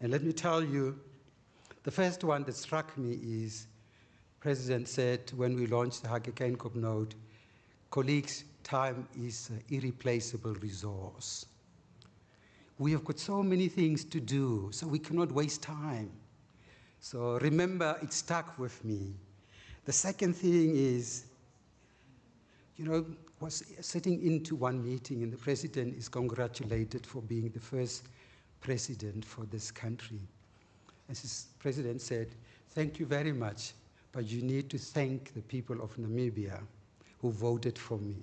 And let me tell you, the first one that struck me is, the president said when we launched the Keynote, colleagues, time is an irreplaceable resource. We have got so many things to do, so we cannot waste time. So remember, it stuck with me. The second thing is, was sitting into one meeting and the president is congratulated for being the first president for this country. And the president said, thank you very much, but you need to thank the people of Namibia who voted for me.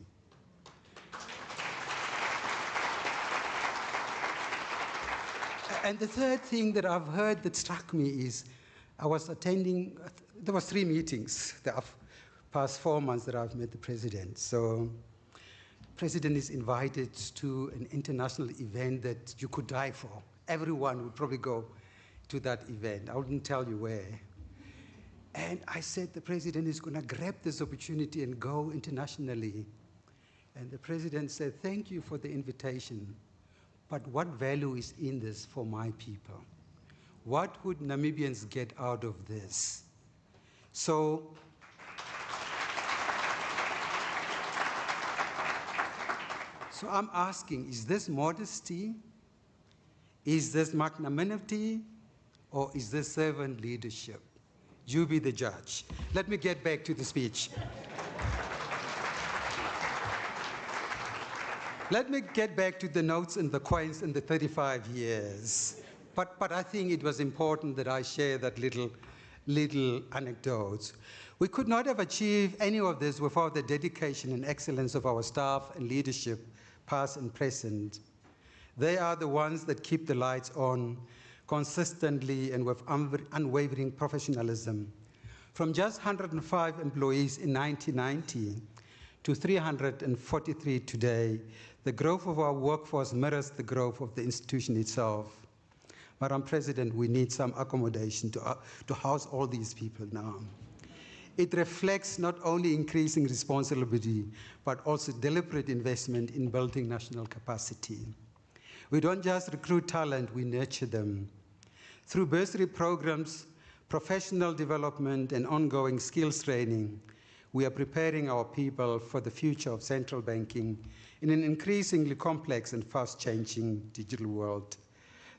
And the third thing that I've heard that struck me is, I was attending, there was 3 meetings the past 4 months that I've met the president. So the president is invited to an international event that you could die for. Everyone would probably go to that event. I wouldn't tell you where. And I said the president is going to grab this opportunity and go internationally. And the president said, thank you for the invitation, but what value is in this for my people? What would Namibians get out of this? So I'm asking, is this modesty? Is this magnanimity? Or is this servant leadership? You be the judge. Let me get back to the speech. Let me get back to the notes and the coins in the 35 years. But I think it was important that I share that little anecdotes. We could not have achieved any of this without the dedication and excellence of our staff and leadership, past and present. They are the ones that keep the lights on consistently and with unwavering professionalism. From just 105 employees in 1990 to 343 today, the growth of our workforce mirrors the growth of the institution itself. Madam President, we need some accommodation to house all these people now. It reflects not only increasing responsibility, but also deliberate investment in building national capacity. We don't just recruit talent, we nurture them. Through bursary programs, professional development, and ongoing skills training, we are preparing our people for the future of central banking in an increasingly complex and fast-changing digital world.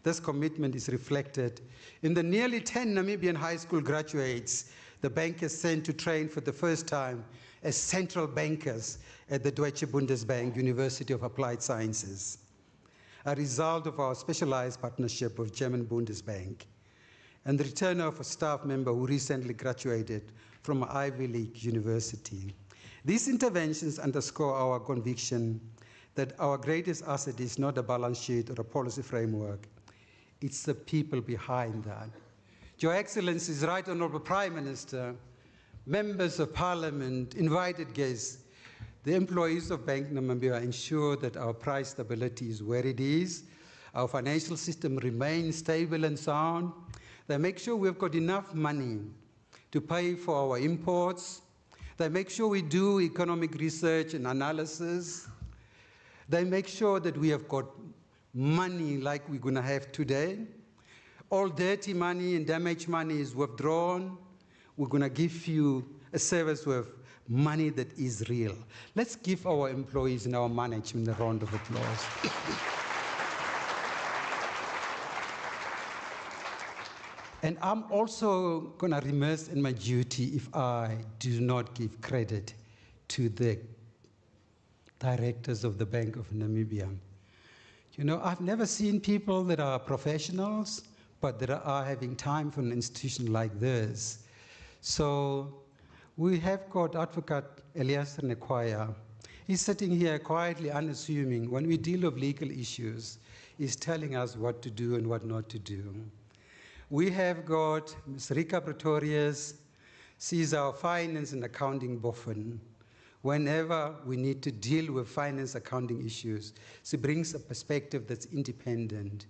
This commitment is reflected in the nearly 10 Namibian high school graduates the bank has sent to train for the first time as central bankers at the Deutsche Bundesbank University of Applied Sciences, a result of our specialized partnership with German Bundesbank, and the return of a staff member who recently graduated from an Ivy League university. These interventions underscore our conviction that our greatest asset is not a balance sheet or a policy framework, it's the people behind that. Your Excellencies, Right Honorable Prime Minister, members of Parliament, invited guests, the employees of Bank Namibia ensure that our price stability is where it is, our financial system remains stable and sound. They make sure we've got enough money to pay for our imports. They make sure we do economic research and analysis. They make sure that we have got money like we're going to have today. All dirty money and damaged money is withdrawn. We're going to give you a service with money that is real. Let's give our employees and our management a round of applause. And I'm also going to remiss in my duty if I do not give credit to the directors of the Bank of Namibia. You know, I've never seen people that are professionals, but that are having time for an institution like this. So we have got Advocate Elias Nekwaya. He's sitting here quietly unassuming. When we deal with legal issues, he's telling us what to do and what not to do. We have got Ms. Rika Pretorius. She's our finance and accounting boffin. Whenever we need to deal with finance accounting issues, she brings a perspective that's independent.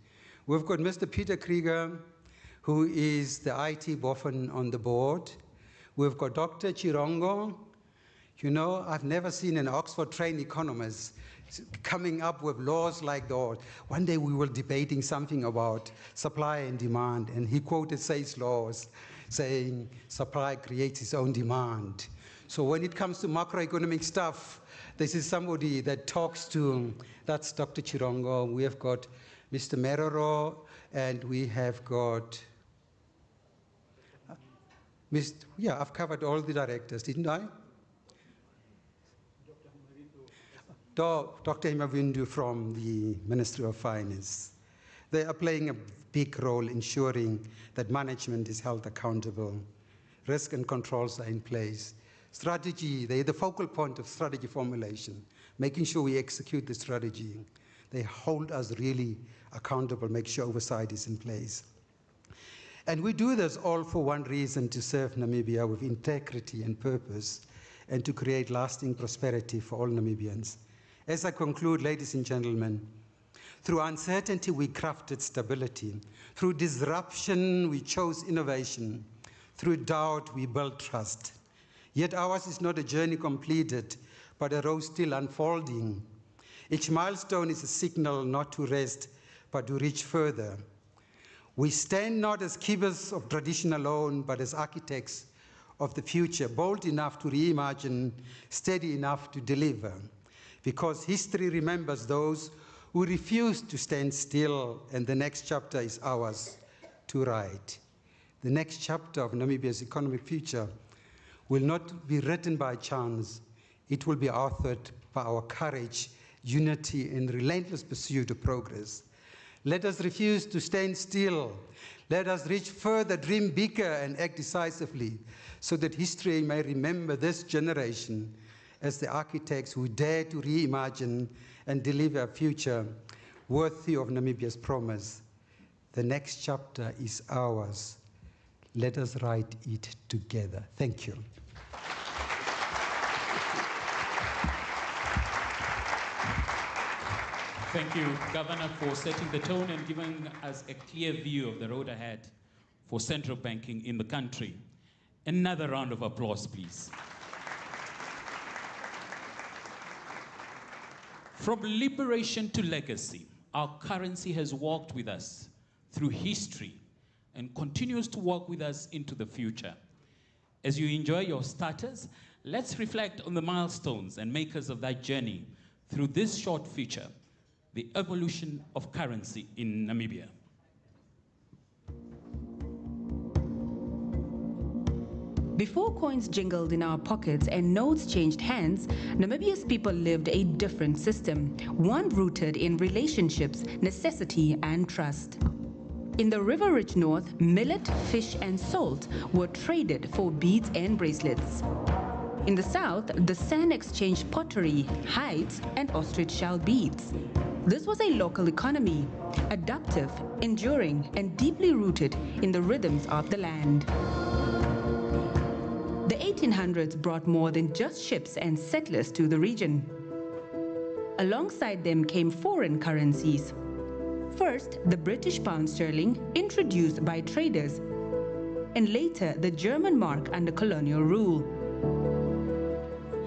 We've got Mr. Peter Krieger, who is the IT boffin on the board. We've got Dr. Chirongo. You know, I've never seen an Oxford-trained economist coming up with laws like that. One day we were debating something about supply and demand, and he quoted Say's laws, saying supply creates its own demand. So when it comes to macroeconomic stuff, this is somebody that talks to, that's Dr. Chirongo. We have got Mr. Meroro, and we have got, yeah, I've covered all the directors, didn't I? Dr. Himavindu from the Ministry of Finance. They are playing a big role ensuring that management is held accountable. Risk and controls are in place. Strategy, they're the focal point of strategy formulation, making sure we execute the strategy. They hold us really accountable, make sure oversight is in place. And we do this all for one reason, to serve Namibia with integrity and purpose, and to create lasting prosperity for all Namibians. As I conclude, ladies and gentlemen, through uncertainty, we crafted stability. Through disruption, we chose innovation. Through doubt, we built trust. Yet ours is not a journey completed, but a road still unfolding. Each milestone is a signal not to rest, but to reach further. We stand not as keepers of tradition alone, but as architects of the future, bold enough to reimagine, steady enough to deliver. Because history remembers those who refuse to stand still, and the next chapter is ours to write. The next chapter of Namibia's economic future will not be written by chance. It will be authored by our courage, unity, and relentless pursuit of progress. Let us refuse to stand still. Let us reach further, dream bigger, and act decisively, so that history may remember this generation as the architects who dare to reimagine and deliver a future worthy of Namibia's promise. The next chapter is ours. Let us write it together. Thank you. Thank you, Governor, for setting the tone and giving us a clear view of the road ahead for central banking in the country. Another round of applause, please. From liberation to legacy, our currency has walked with us through history and continues to walk with us into the future. As you enjoy your starters, let's reflect on the milestones and makers of that journey through this short feature, the evolution of currency in Namibia. Before coins jingled in our pockets and notes changed hands, Namibia's people lived a different system, one rooted in relationships, necessity, and trust. In the river-rich north, millet, fish, and salt were traded for beads and bracelets. In the south, the San exchanged pottery, hides, and ostrich shell beads. This was a local economy, adaptive, enduring, and deeply rooted in the rhythms of the land. The 1800s brought more than just ships and settlers to the region. Alongside them came foreign currencies. First, the British pound sterling, introduced by traders, and later the German mark under colonial rule.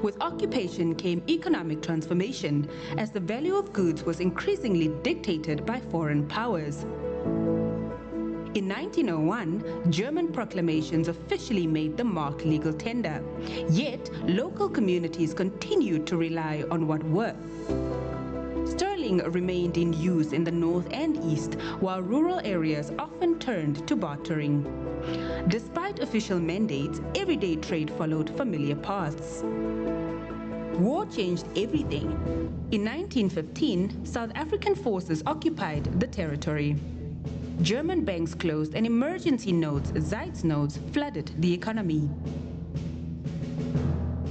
With occupation came economic transformation, as the value of goods was increasingly dictated by foreign powers. In 1901, German proclamations officially made the mark legal tender, yet local communities continued to rely on what worked. Sterling remained in use in the north and east, while rural areas often turned to bartering. Despite official mandates, everyday trade followed familiar paths. War changed everything. In 1915, South African forces occupied the territory. German banks closed and emergency notes, Zeitz-notes, flooded the economy.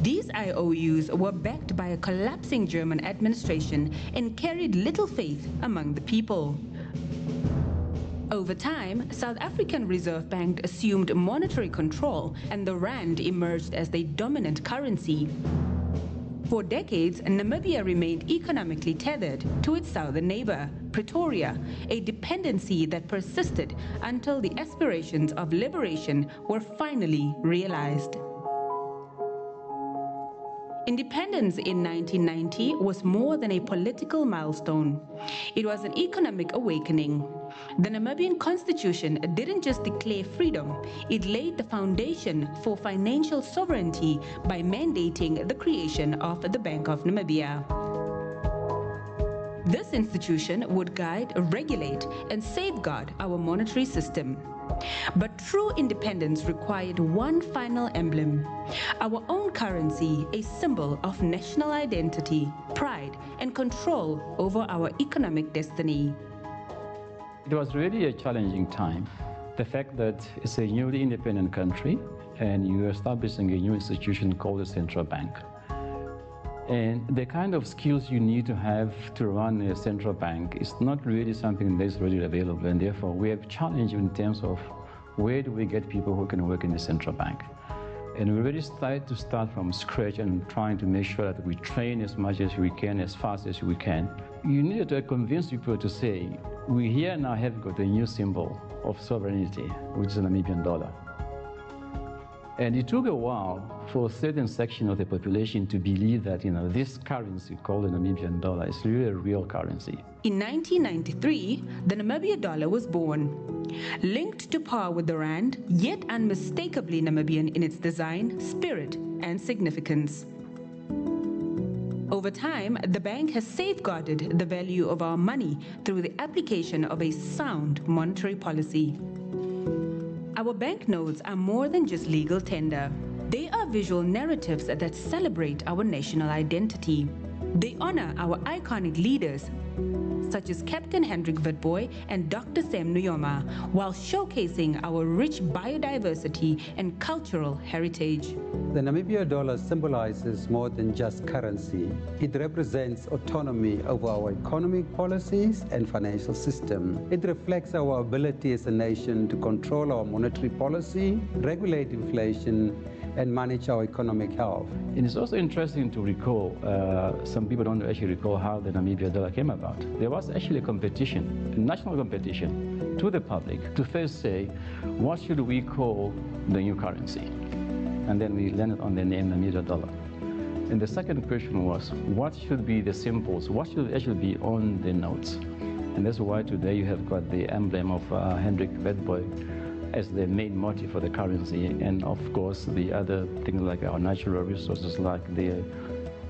These IOUs were backed by a collapsing German administration and carried little faith among the people. Over time, South African Reserve Bank assumed monetary control and the rand emerged as the dominant currency. For decades, Namibia remained economically tethered to its southern neighbor, Pretoria, a dependency that persisted until the aspirations of liberation were finally realized. Independence in 1990 was more than a political milestone. It was an economic awakening. The Namibian constitution didn't just declare freedom, it laid the foundation for financial sovereignty by mandating the creation of the Bank of Namibia. This institution would guide, regulate, and safeguard our monetary system. But true independence required one final emblem: our own currency, a symbol of national identity, pride, and control over our economic destiny. It was really a challenging time. The fact that it's a newly independent country and you're establishing a new institution called the central bank. And the kind of skills you need to have to run a central bank is not really something that's readily available, and therefore we have challenged in terms of where do we get people who can work in the central bank. And we really started to start from scratch and trying to make sure that we train as much as we can, as fast as we can. You needed to convince people to say, we here now have got a new symbol of sovereignty, which is the Namibian dollar. And it took a while for a certain section of the population to believe that, this currency called the Namibian dollar is really a real currency. In 1993, the Namibia dollar was born. Linked to par with the rand, yet unmistakably Namibian in its design, spirit, and significance. Over time, the bank has safeguarded the value of our money through the application of a sound monetary policy. Our banknotes are more than just legal tender. They are visual narratives that celebrate our national identity. They honor our iconic leaders, such as Captain Hendrik Witbooi and Dr. Sam Nujoma, while showcasing our rich biodiversity and cultural heritage. The Namibia dollar symbolizes more than just currency. It represents autonomy over our economic policies and financial system. It reflects our ability as a nation to control our monetary policy, regulate inflation, and manage our economic health. And it's also interesting to recall, some people don't actually recall how the Namibia dollar came about. There was actually a competition, a national competition to the public to first say, what should we call the new currency? And then we landed on the name Namibia dollar. And the second question was, what should be the symbols? What should actually be on the notes? And that's why today you have got the emblem of Hendrik Witbooi as the main motif for the currency, and of course the other things like our natural resources, like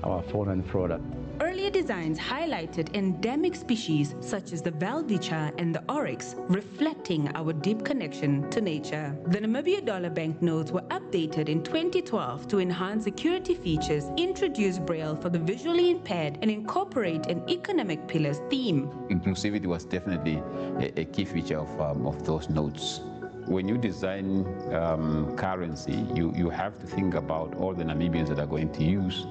our fauna and flora. Earlier designs highlighted endemic species such as the Welwitschia and the oryx, reflecting our deep connection to nature. The Namibia dollar banknotes were updated in 2012 to enhance security features, introduce Braille for the visually impaired, and incorporate an economic pillars theme. Inclusivity was definitely a key feature of those notes. When you design currency, you have to think about all the Namibians that are going to use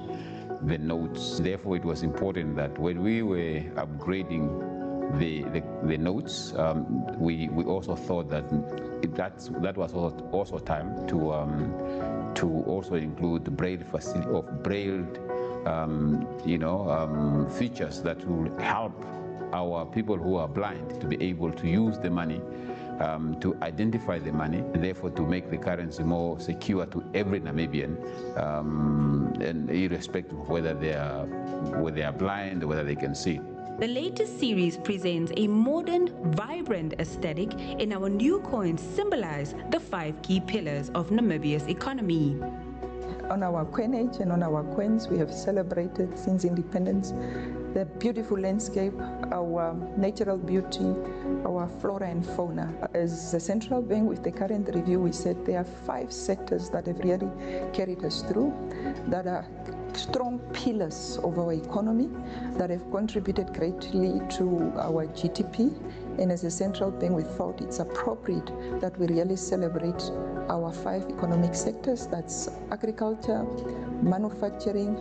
the notes. Therefore, it was important that when we were upgrading the notes, we also thought that that was also time to also include the Braille facility of Braille, features that will help our people who are blind to be able to use the money, to identify the money, and therefore to make the currency more secure to every Namibian, and irrespective of whether they are blind or whether they can see. The latest series presents a modern, vibrant aesthetic, and our new coins symbolize the 5 key pillars of Namibia's economy. On our coinage and on our coins, we have celebrated since independence the beautiful landscape, our natural beauty, our flora and fauna. As the central bank, with the current review, we said there are 5 sectors that have really carried us through, that are strong pillars of our economy, that have contributed greatly to our GDP. And as a central bank, we thought it's appropriate that we really celebrate our 5 economic sectors. That's agriculture, manufacturing,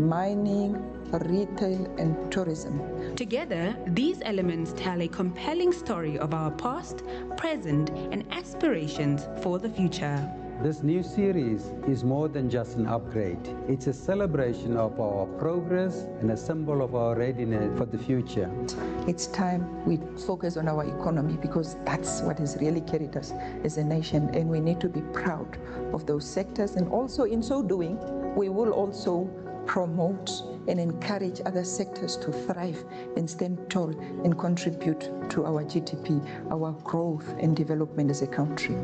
mining, retail, and tourism. Together, these elements tell a compelling story of our past, present, and aspirations for the future. This new series is more than just an upgrade. It's a celebration of our progress and a symbol of our readiness for the future. It's time we focus on our economy, because that's what has really carried us as a nation, and we need to be proud of those sectors. And also in so doing, we will also promote and encourage other sectors to thrive and stand tall and contribute to our GDP, our growth and development as a country.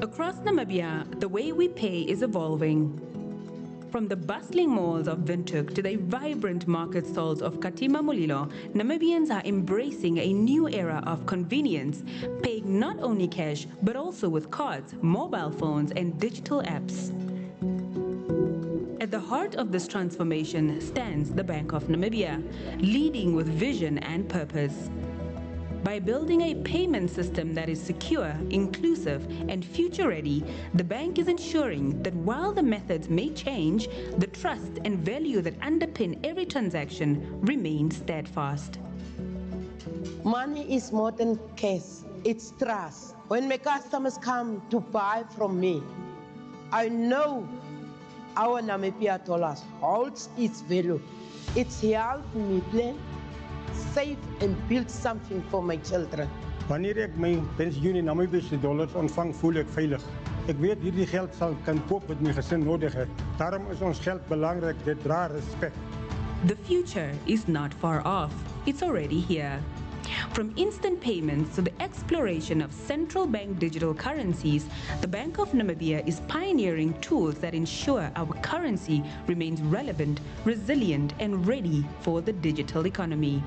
Across Namibia, the way we pay is evolving. From the bustling malls of Windhoek to the vibrant market stalls of Katima Mulilo, Namibians are embracing a new era of convenience, paying not only cash, but also with cards, mobile phones, and digital apps. At the heart of this transformation stands the Bank of Namibia, leading with vision and purpose. By building a payment system that is secure, inclusive, and future-ready, the bank is ensuring that while the methods may change, the trust and value that underpin every transaction remain steadfast. Money is more than cash, it's trust. When my customers come to buy from me, I know our Namibia dollars holds its value. It's helped me plan, save and build something for my children. Wanneer ek my pensioen in Namibiese dollars ontvang, voel ek veilig. Ek weet hierdie geld sal kan koop wat my gesin nodig het. Daarom is ons geld belangrik, dit dra respek. The future is not far off. It's already here. From instant payments to the exploration of central bank digital currencies, the Bank of Namibia is pioneering tools that ensure our currency remains relevant, resilient, and ready for the digital economy.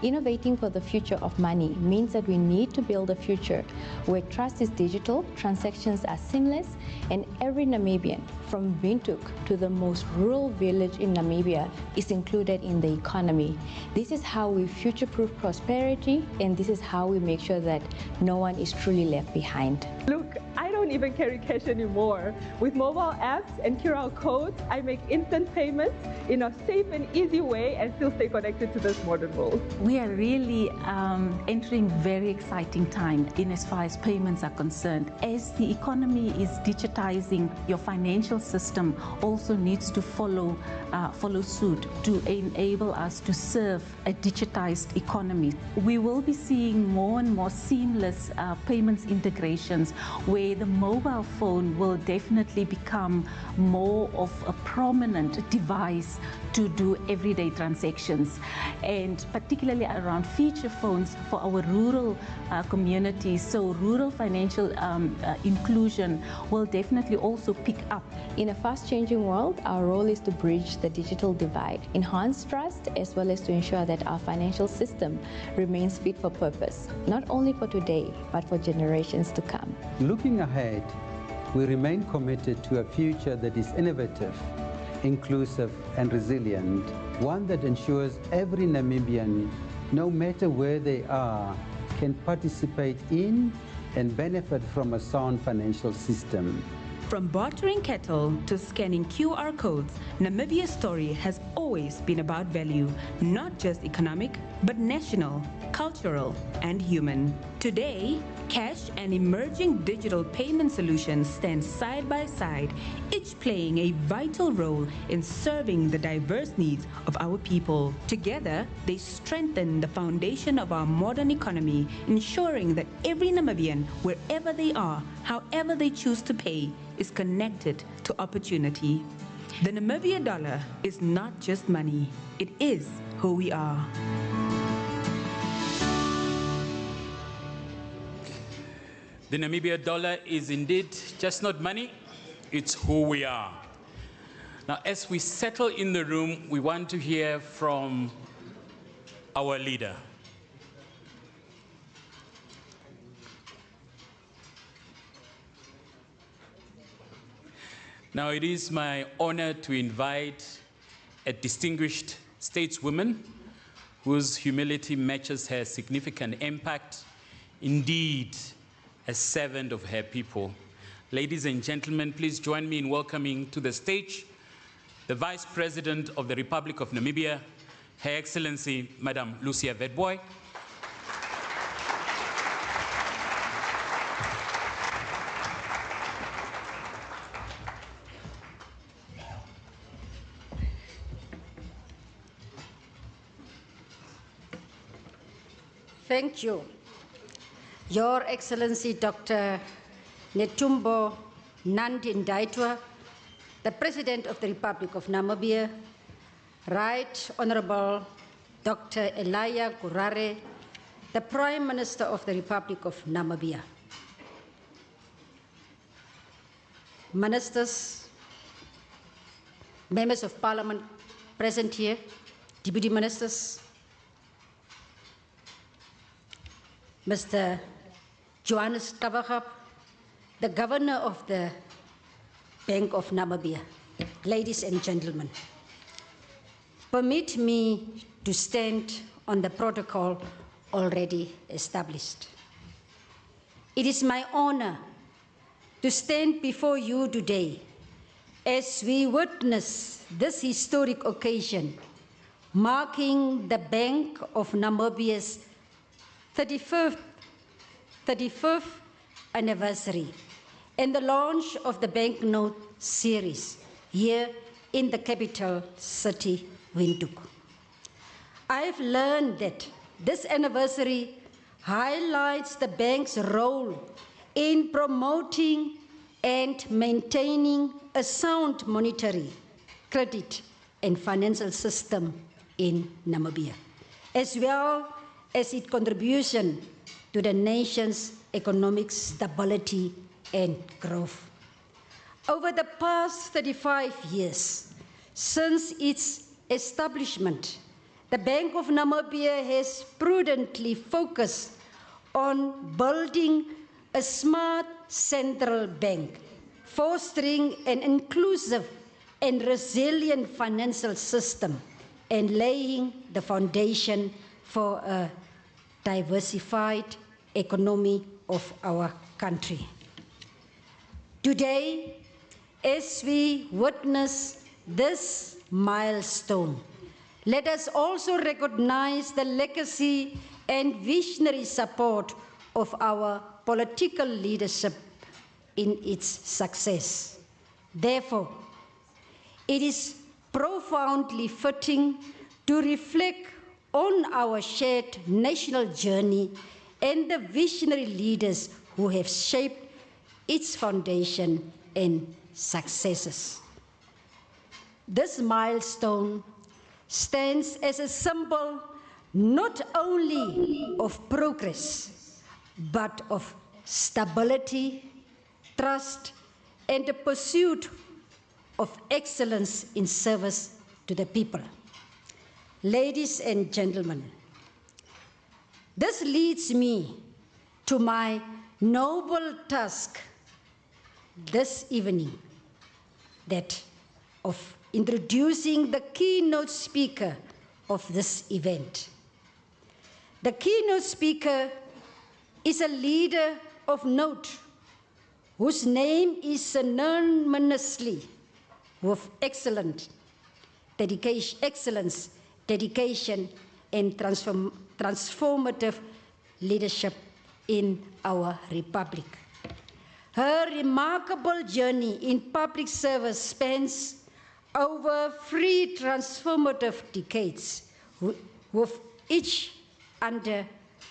Innovating for the future of money means that we need to build a future where trust is digital, transactions are seamless, and every Namibian, from Windhoek to the most rural village in Namibia, is included in the economy. This is how we future-proof prosperity, and this is how we make sure that no one is truly left behind. Look, I don't even carry cash anymore. With mobile apps and QR codes, I make instant payments in a safe and easy way and still stay connected to this modern world. We are really entering very exciting time in as far as payments are concerned. As the economy is digitizing, your financial system also needs to follow suit to enable us to serve a digitized economy. We will be seeing more and more seamless payments integrations where the mobile phone will definitely become more of a prominent device to do everyday transactions, and particularly around feature phones for our rural communities. So rural financial inclusion will definitely also pick up. In a fast-changing world, our role is to bridge the digital divide, enhance trust, as well as to ensure that our financial system remains fit for purpose, not only for today, but for generations to come. Looking ahead, we remain committed to a future that is innovative, inclusive and resilient, one that ensures every Namibian, no matter where they are, can participate in and benefit from a sound financial system. From bartering cattle to scanning QR codes, Namibia's story has always been about value, not just economic, but national, cultural, and human. Today, cash and emerging digital payment solutions stand side by side, each playing a vital role in serving the diverse needs of our people. Together, they strengthen the foundation of our modern economy, ensuring that every Namibian, wherever they are, however they choose to pay, is connected to opportunity. The Namibia dollar is not just money, it is who we are. The Namibia dollar is indeed just not money, it's who we are. Now, as we settle in the room, we want to hear from our leader. Now, it is my honor to invite a distinguished stateswoman whose humility matches her significant impact, indeed, a servant of her people. Ladies and gentlemen, please join me in welcoming to the stage the Vice President of the Republic of Namibia, Her Excellency, Madam Lucia Witbooi. Thank you. Your Excellency Dr. Netumbo Nandi-Ndaitwah, the President of the Republic of Namibia, Right Honorable Dr. Elia Gurare, the Prime Minister of the Republic of Namibia, Ministers, Members of Parliament present here, Deputy Ministers, Mr. Johannes Tabachab, the Governor of the Bank of Namibia, ladies and gentlemen, permit me to stand on the protocol already established. It is my honor to stand before you today as we witness this historic occasion marking the Bank of Namibia's 35th anniversary and the launch of the banknote series here in the capital city, Windhoek. I've learned that this anniversary highlights the bank's role in promoting and maintaining a sound monetary, credit, and financial system in Namibia, as well as its contribution to the nation's economic stability and growth. Over the past 35 years, since its establishment, the Bank of Namibia has prudently focused on building a smart central bank, fostering an inclusive and resilient financial system, and laying the foundation for a diversified economy of our country. Today, as we witness this milestone, let us also recognize the legacy and visionary support of our political leadership in its success. Therefore, it is profoundly fitting to reflect on our shared national journey and the visionary leaders who have shaped its foundation and successes. This milestone stands as a symbol not only of progress, but of stability, trust, and the pursuit of excellence in service to the people. Ladies and gentlemen, this leads me to my noble task this evening, that of introducing the keynote speaker of this event. The keynote speaker is a leader of note whose name is synonymously with excellence, dedication, and transformative leadership in our republic. Her remarkable journey in public service spans over 3 transformative decades, with each under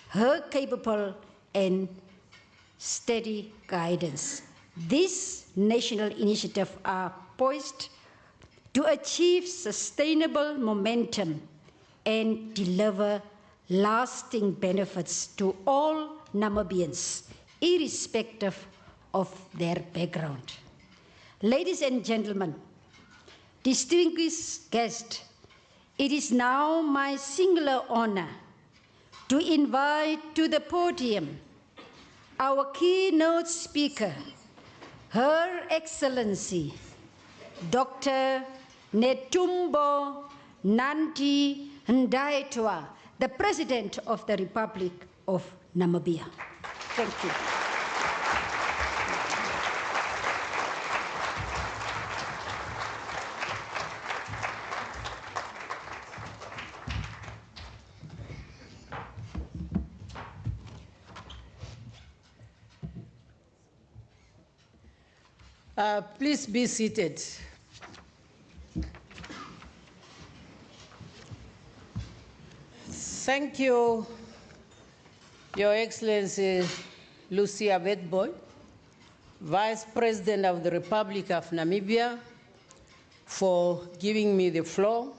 her capable and steady guidance. These national initiatives are poised to achieve sustainable momentum and deliver lasting benefits to all Namibians, irrespective of their background. Ladies and gentlemen, distinguished guests, it is now my singular honor to invite to the podium our keynote speaker, Her Excellency, Dr. Netumbo Nandi-Ndaitwah, the President of the Republic of Namibia. Thank you. Please be seated. Thank you, Your Excellency Lucia Witbooi, Vice President of the Republic of Namibia, for giving me the floor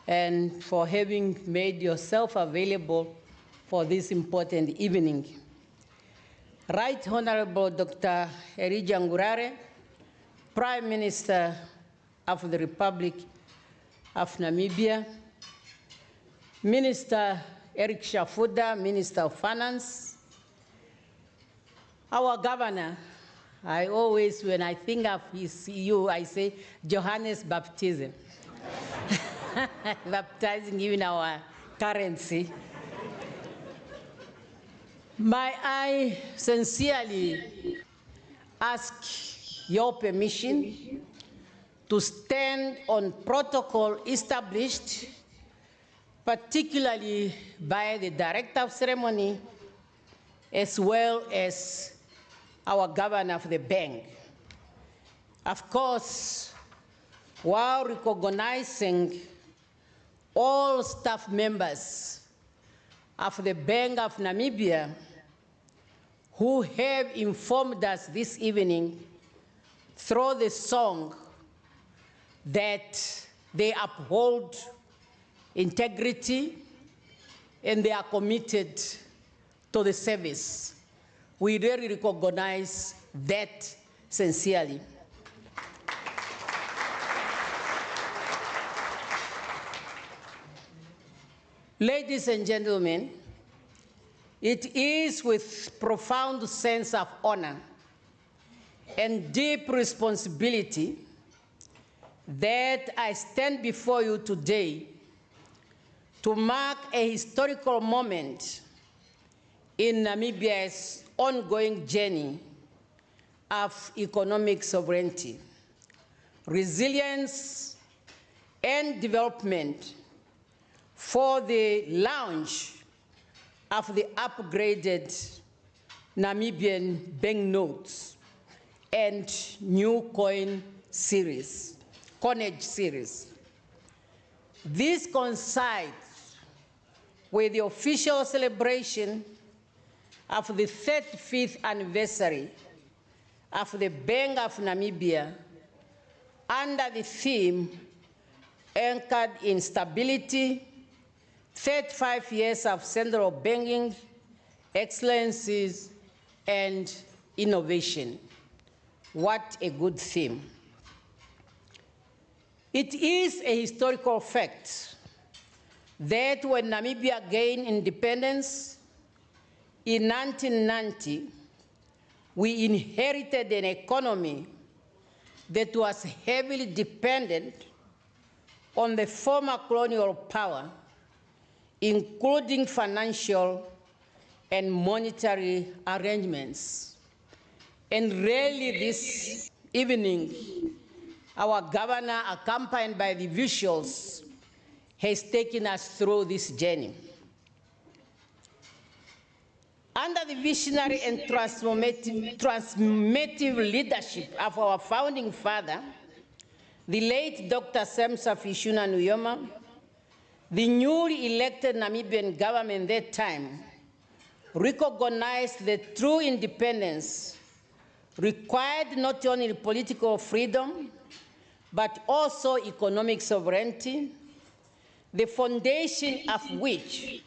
and for having made yourself available for this important evening. Right Honorable Dr. Erija Ngurare, Prime Minister of the Republic of Namibia, Minister Eric Shafuda, Minister of Finance, our Governor. I always, when I think of you, I say Johannes baptism. Baptizing even our currency. May I sincerely ask your permission to stand on protocol established, particularly by the Director of Ceremony, as well as our Governor of the Bank. Of course, while recognizing all staff members of the Bank of Namibia who have informed us this evening through the song that they uphold integrity and they are committed to the service. We really recognize that sincerely. Ladies and gentlemen, it is with profound sense of honor and deep responsibility that I stand before you today to mark a historical moment in Namibia's ongoing journey of economic sovereignty, resilience, and development for the launch of the upgraded Namibian Banknotes and new coin series, Coinage series. This coincides with the official celebration of the 35th anniversary of the Bank of Namibia under the theme anchored in stability, 35 years of central banking, excellencies, and innovation. What a good theme. It is a historical fact that when Namibia gained independence in 1990, we inherited an economy that was heavily dependent on the former colonial power, including financial and monetary arrangements. And really this evening, our governor, accompanied by the visuals, has taken us through this journey. Under the visionary and transformative leadership of our founding father, the late Dr. Semsa Fishuna Nujoma, the newly elected Namibian government at that time recognized that true independence required not only political freedom, but also economic sovereignty, the foundation of which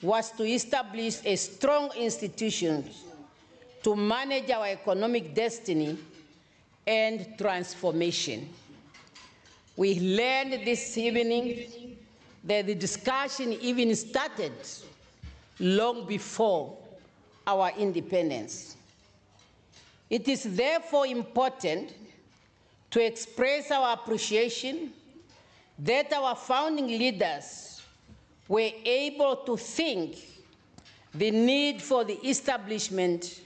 was to establish a strong institution to manage our economic destiny and transformation. We learned this evening that the discussion even started long before our independence. It is therefore important to express our appreciation that our founding leaders were able to think the need for the establishment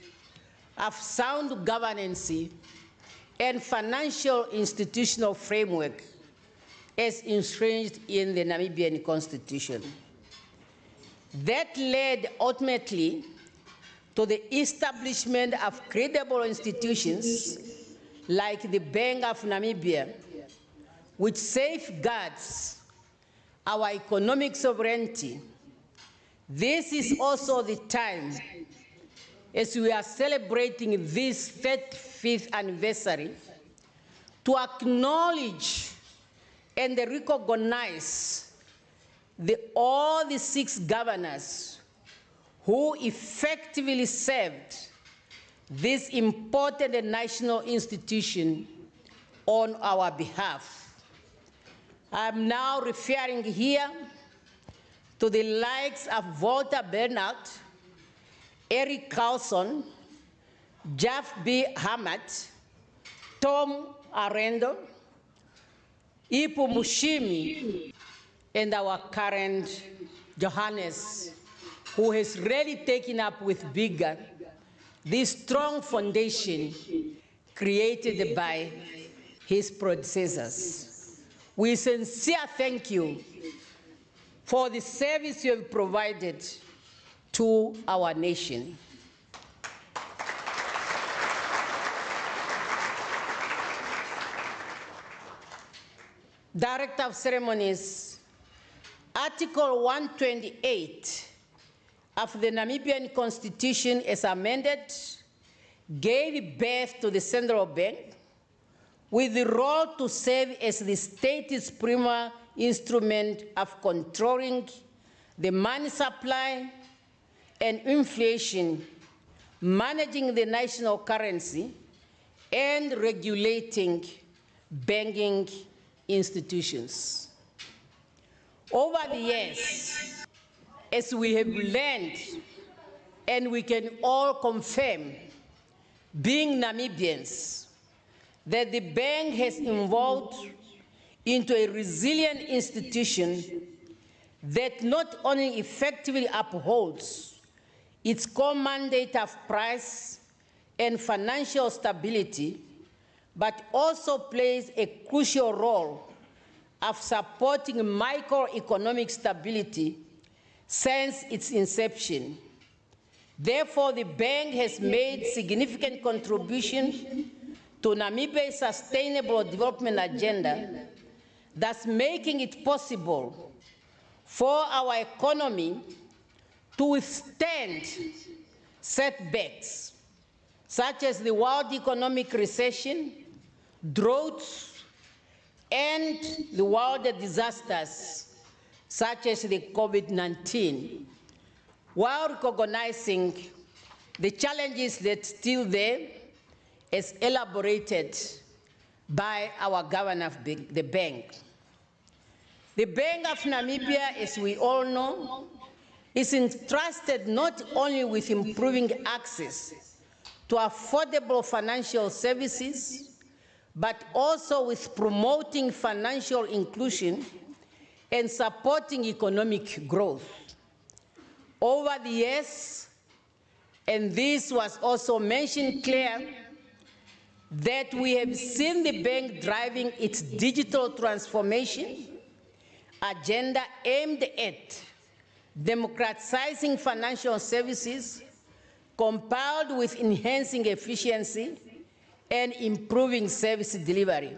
of sound governance and financial institutional framework as entrenched in the Namibian Constitution. That led ultimately to the establishment of credible institutions like the Bank of Namibia, which safeguards our economic sovereignty. This is also the time, as we are celebrating this 35th anniversary, to acknowledge and recognize all the 6 governors who effectively served this important national institution on our behalf. I'm now referring here to the likes of Walter Bernhardt, Eric Carlson, Jeff B. Hamad, Tom Arendo, Ipu Mushimi, and our current Johannes, who has really taken up with vigor this strong foundation created by his predecessors. We sincerely thank you for the service you have provided to our nation. Director of Ceremonies, Article 128 of the Namibian Constitution as amended gave birth to the Central Bank with the role to serve as the state's primary instrument of controlling the money supply and inflation, managing the national currency, and regulating banking institutions. Over the years, as we have learned, and we can all confirm, being Namibians, that the bank has evolved into a resilient institution that not only effectively upholds its core mandate of price and financial stability, but also plays a crucial role of supporting microeconomic stability since its inception. Therefore, the bank has made significant contributions to Namibia's sustainable development agenda, thus making it possible for our economy to withstand setbacks such as the world economic recession, droughts, and the world disasters such as the COVID-19, while recognizing the challenges that are still there as elaborated by our governor of the bank. The Bank of Namibia, as we all know, is entrusted not only with improving access to affordable financial services, but also with promoting financial inclusion and supporting economic growth. Over the years, and this was also mentioned clear, that we have seen the bank driving its digital transformation agenda aimed at democratizing financial services, compiled with enhancing efficiency and improving service delivery.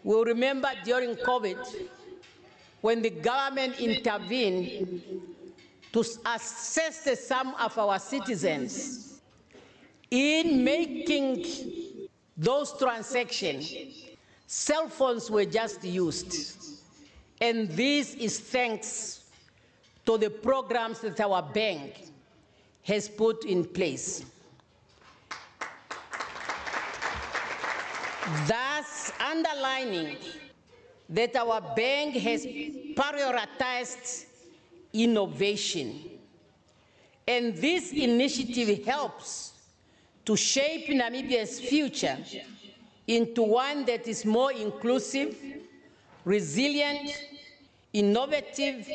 We'll remember during COVID, when the government intervened to assess the sum of our citizens in making those transactions, cell phones were just used. And this is thanks to the programs that our bank has put in place. Thus underlining that our bank has prioritized innovation. And this initiative helps to shape Namibia's future into one that is more inclusive, resilient, innovative,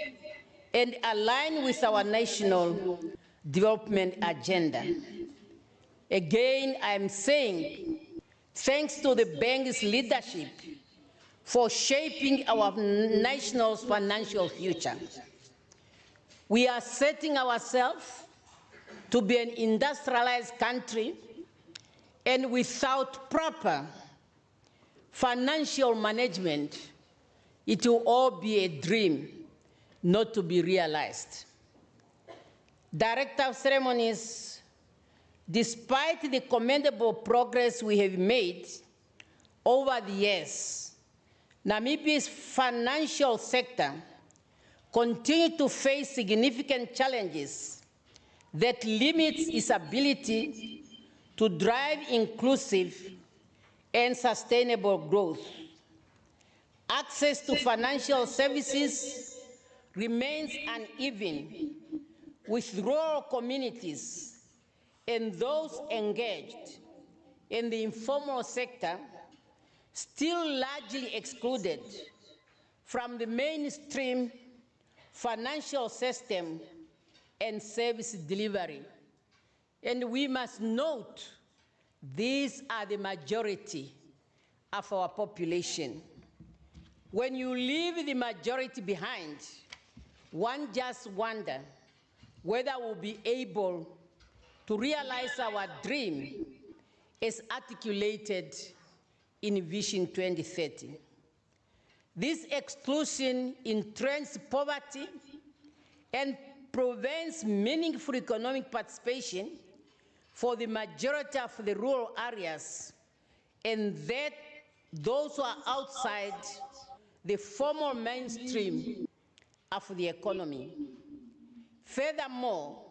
and aligned with our national development agenda. Again, I'm saying thanks to the bank's leadership for shaping our nation's financial future. We are setting ourselves to be an industrialized country, and without proper financial management, it will all be a dream not to be realized. Director of Ceremonies, despite the commendable progress we have made over the years, Namibia's financial sector continues to face significant challenges that limit its ability to drive inclusive and sustainable growth. Access to financial services remains uneven, with rural communities and those engaged in the informal sector still largely excluded from the mainstream financial system and service delivery. And we must note, these are the majority of our population. When you leave the majority behind, one just wonders whether we'll be able to realize our dream as articulated in Vision 2030. This exclusion entrenches poverty and prevents meaningful economic participation for the majority of the rural areas, and that those who are outside the formal mainstream of the economy. Furthermore,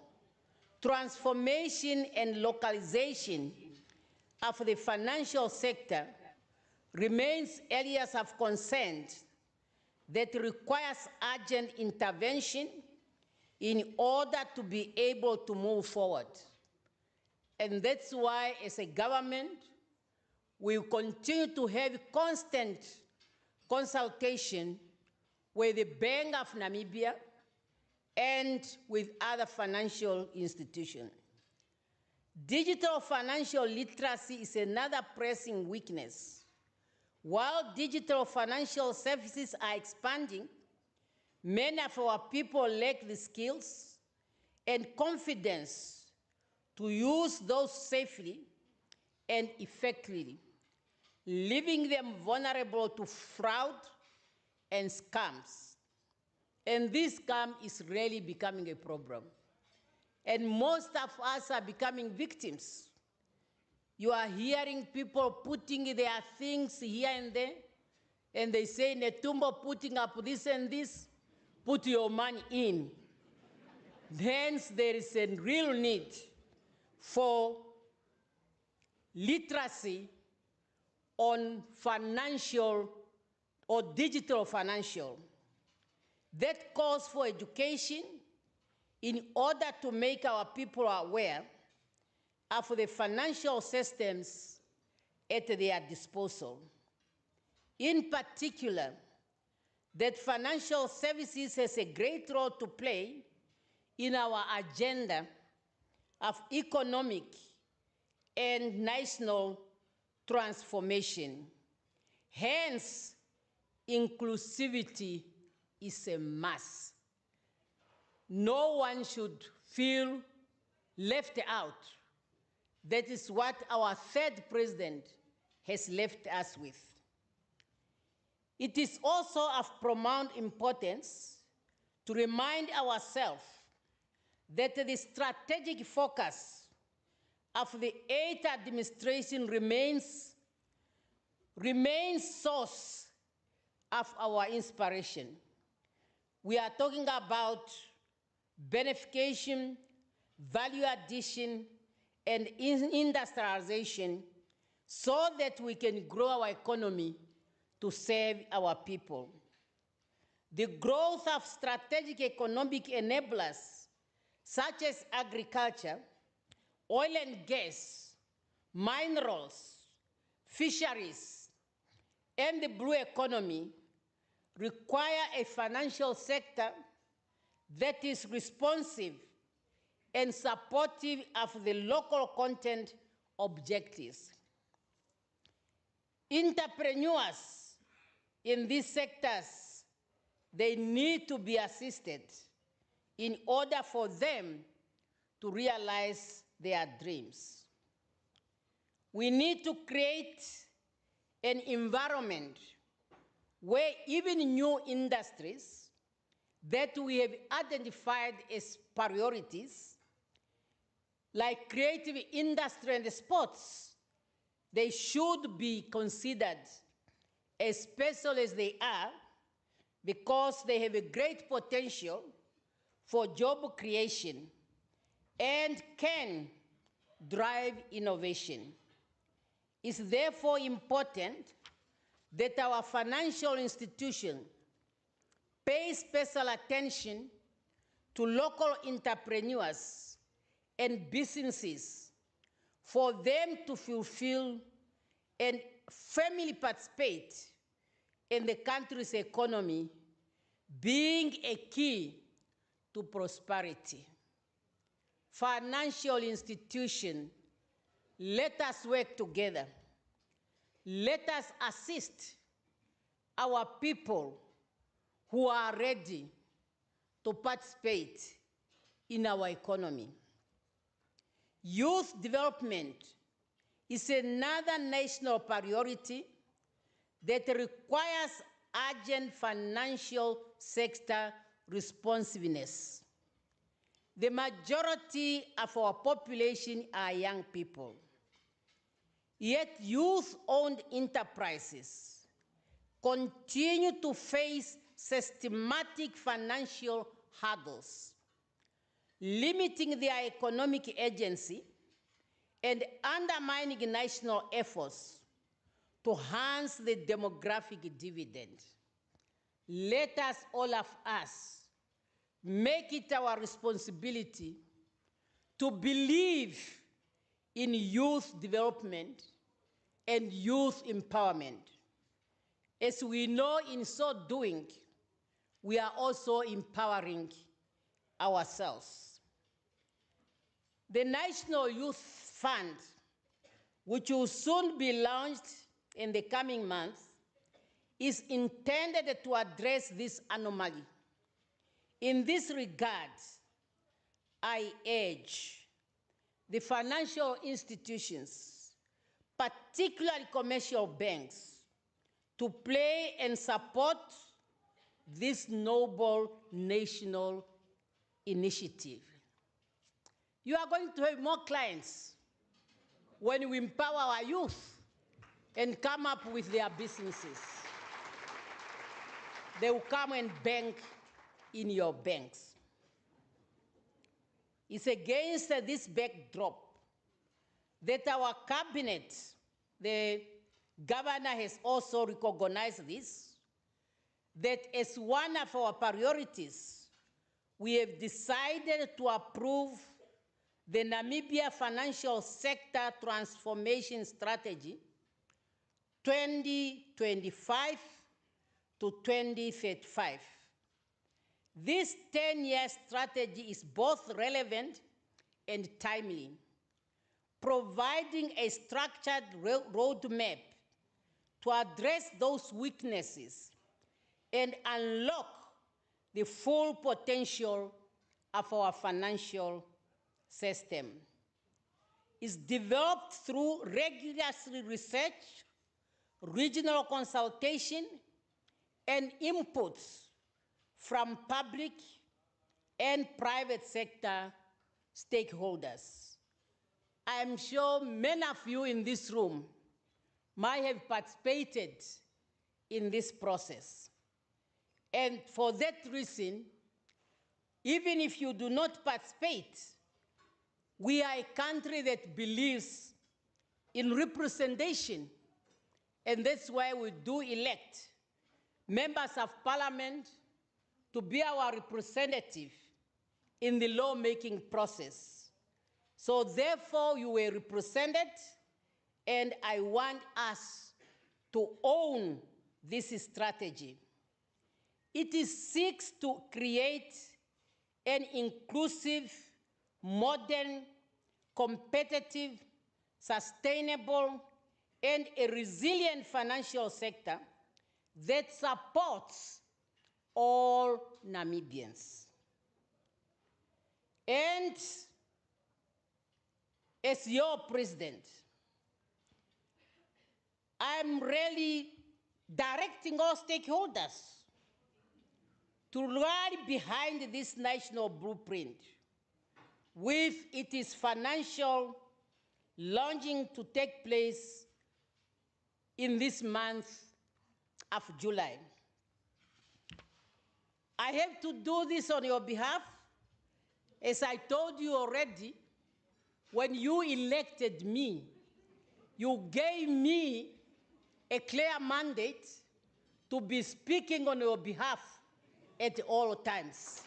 transformation and localization of the financial sector remains areas of concern that requires urgent intervention in order to be able to move forward. And that's why, as a government, we will continue to have constant consultation with the Bank of Namibia and with other financial institutions. Digital financial literacy is another pressing weakness. While digital financial services are expanding, many of our people lack the skills and confidence to use those safely and effectively, leaving them vulnerable to fraud and scams. And this scam is really becoming a problem. And most of us are becoming victims. You are hearing people putting their things here and there, and they say, Netumbo putting up this and this, put your money in. Hence, there is a real need for literacy on financial or digital financial. That calls for education in order to make our people aware of the financial systems at their disposal. In particular, that financial services has a great role to play in our agenda of economic and national transformation. Hence, inclusivity is a must. No one should feel left out. That is what our third president has left us with. It is also of profound importance to remind ourselves that the strategic focus of the 8th administration remains source of our inspiration. We are talking about benefication, value addition, and industrialization so that we can grow our economy to serve our people. The growth of strategic economic enablers such as agriculture, oil and gas, minerals, fisheries, and the blue economy require a financial sector that is responsive and supportive of the local content objectives. Entrepreneurs in these sectors, they need to be assisted in order for them to realize their dreams. We need to create an environment where even new industries that we have identified as priorities, like creative industry and sports, they should be considered as special as they are because they have a great potential for job creation and can drive innovation. It's therefore important that our financial institution pay special attention to local entrepreneurs and businesses for them to fulfill and firmly participate in the country's economy, being a key to prosperity. Financial institutions, let us work together. Let us assist our people who are ready to participate in our economy. Youth development is another national priority that requires urgent financial sector responsiveness. the majority of our population are young people. Yet youth-owned enterprises continue to face systematic financial hurdles, limiting their economic agency and undermining national efforts to harness the demographic dividend. Let us, all of us, make it our responsibility to believe in youth development and youth empowerment. As we know, in so doing, we are also empowering ourselves. The National Youth Fund, which will soon be launched in the coming months, is intended to address this anomaly. In this regard, I urge the financial institutions, particularly commercial banks, to play and support this noble national initiative. You are going to have more clients when we empower our youth and come up with their businesses. They will come and bank in your banks. It's against this backdrop that our cabinet, the governor has also recognized this, that as one of our priorities, we have decided to approve the Namibia Financial Sector Transformation Strategy 2025 to 2035. This 10-year strategy is both relevant and timely, providing a structured roadmap to address those weaknesses and unlock the full potential of our financial system. It's developed through regulatory research, regional consultation, and inputs from public and private sector stakeholders. I'm sure many of you in this room might have participated in this process. And for that reason, even if you do not participate, we are a country that believes in representation, and that's why we do elect members of parliament to be our representative in the lawmaking process. So therefore, you were represented, and I want us to own this strategy. It seeks to create an inclusive, modern, competitive, sustainable, and a resilient financial sector that supports all Namibians. And as your president, I'm really directing all stakeholders to rally behind this national blueprint with its financial launching to take place in this month of July. I have to do this on your behalf. As I told you already, when you elected me, you gave me a clear mandate to be speaking on your behalf at all times.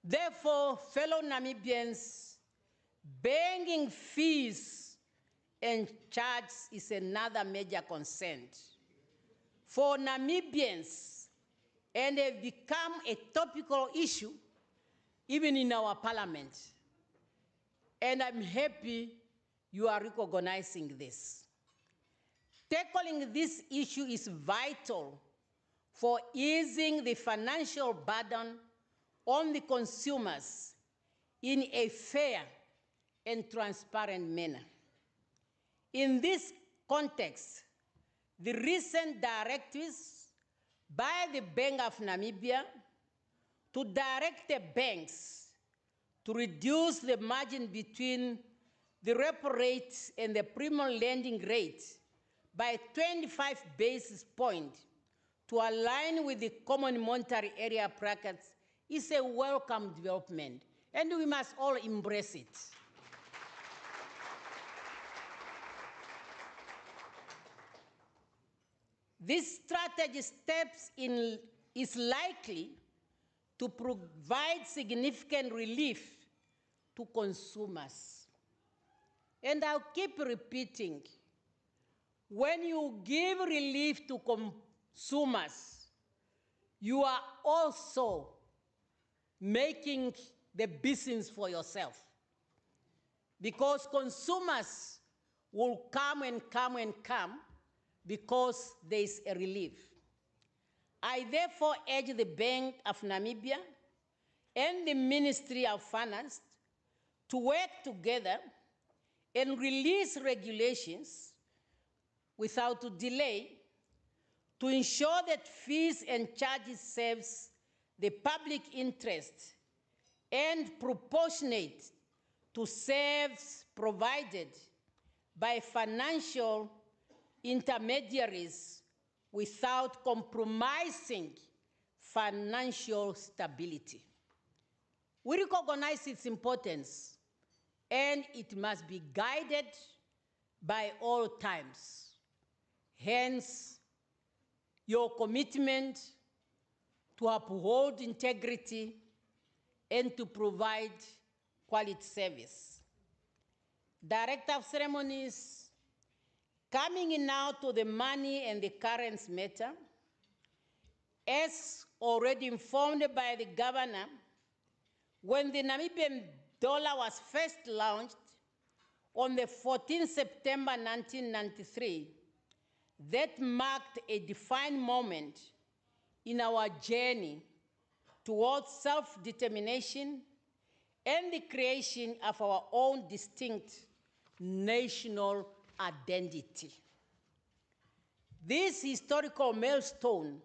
Therefore, fellow Namibians, banking fees and charges is another major concern for Namibians, and have become a topical issue even in our parliament. And I'm happy you are recognizing this. Tackling this issue is vital for easing the financial burden on the consumers in a fair and transparent manner. In this context, the recent directives by the Bank of Namibia to direct the banks to reduce the margin between the repo rate and the premium lending rate by 25 basis points to align with the common monetary area brackets is a welcome development, and we must all embrace it. This strategy is likely to provide significant relief to consumers. And I'll keep repeating, when you give relief to consumers, you are also making the business for yourself. Because consumers will come and come and come because there is a relief. I therefore urge the Bank of Namibia and the Ministry of Finance to work together and release regulations without delay to ensure that fees and charges serves the public interest and proportionate to services provided by financial intermediaries without compromising financial stability. We recognize its importance, and it must be guided by all times. Hence, your commitment to uphold integrity and to provide quality service. Director of Ceremonies, coming in now to the money and the currency matter, as already informed by the governor, when the Namibian dollar was first launched on the 14th September 1993, that marked a defining moment in our journey towards self-determination and the creation of our own distinct national identity. This historical milestone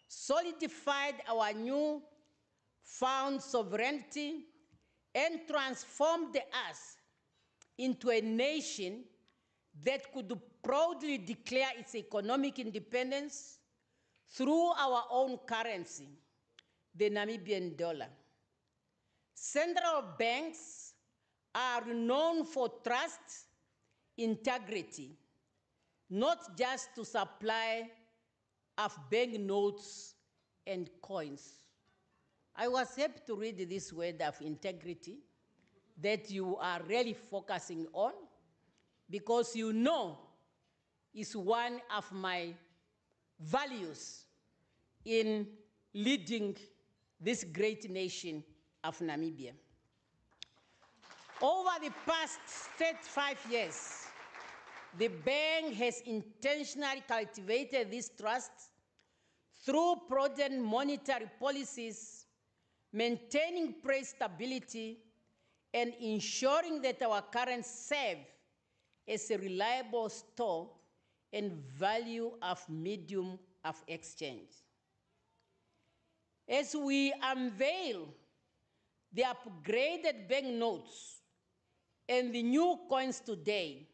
solidified our new found sovereignty and transformed us into a nation that could proudly declare its economic independence through our own currency, the Namibian dollar. Central banks are known for trust, integrity, not just to supply of banknotes and coins. I was happy to read this word of integrity that you are really focusing on, because you know it's one of my values in leading this great nation of Namibia. Over the past 35 years, the bank has intentionally cultivated this trust through prudent monetary policies, maintaining price stability, and ensuring that our currency serves as a reliable store and value of medium of exchange. As we unveil the upgraded banknotes and the new coins today,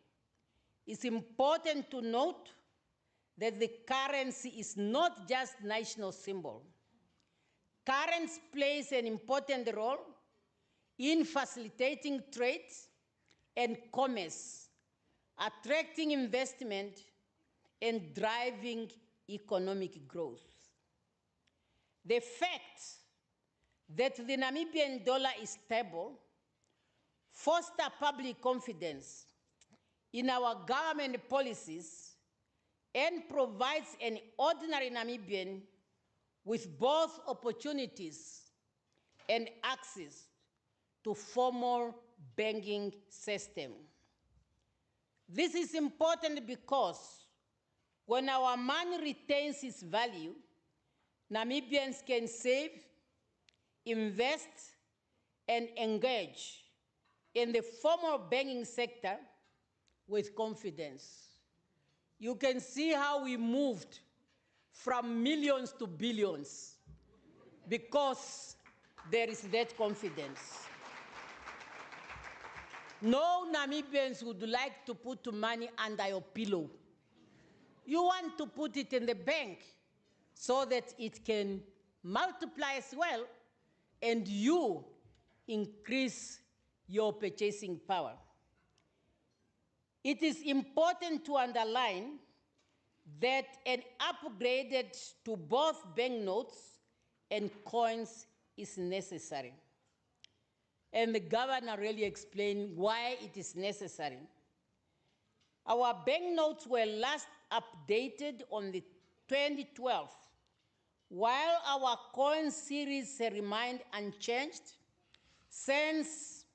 it's important to note that the currency is not just a national symbol. Currency plays an important role in facilitating trade and commerce, attracting investment, and driving economic growth. The fact that the Namibian dollar is stable fosters public confidence in our government policies and provides an ordinary Namibian with both opportunities and access to formal banking system. This is important because when our money retains its value, Namibians can save, invest, and engage in the formal banking sector with confidence. You can see how we moved from millions to billions because there is that confidence. No Namibians would like to put money under your pillow. You want to put it in the bank so that it can multiply as well and you increase your purchasing power. It is important to underline that an upgrade to both banknotes and coins is necessary. And the governor really explained why it is necessary. Our banknotes were last updated on the 2012, while our coin series remained unchanged since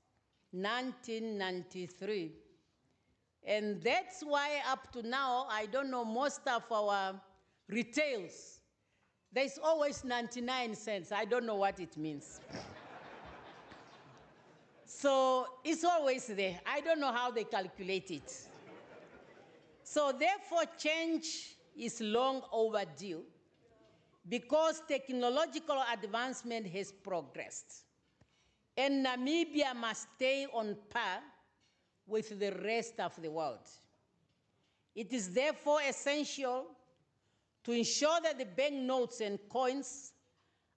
1993. And that's why up to now, I don't know, most of our retails, there's always 99 cents. I don't know what it means. So it's always there. I don't know how they calculate it. So therefore, change is long overdue because technological advancement has progressed. And Namibia must stay on par with the rest of the world. It is therefore essential to ensure that the banknotes and coins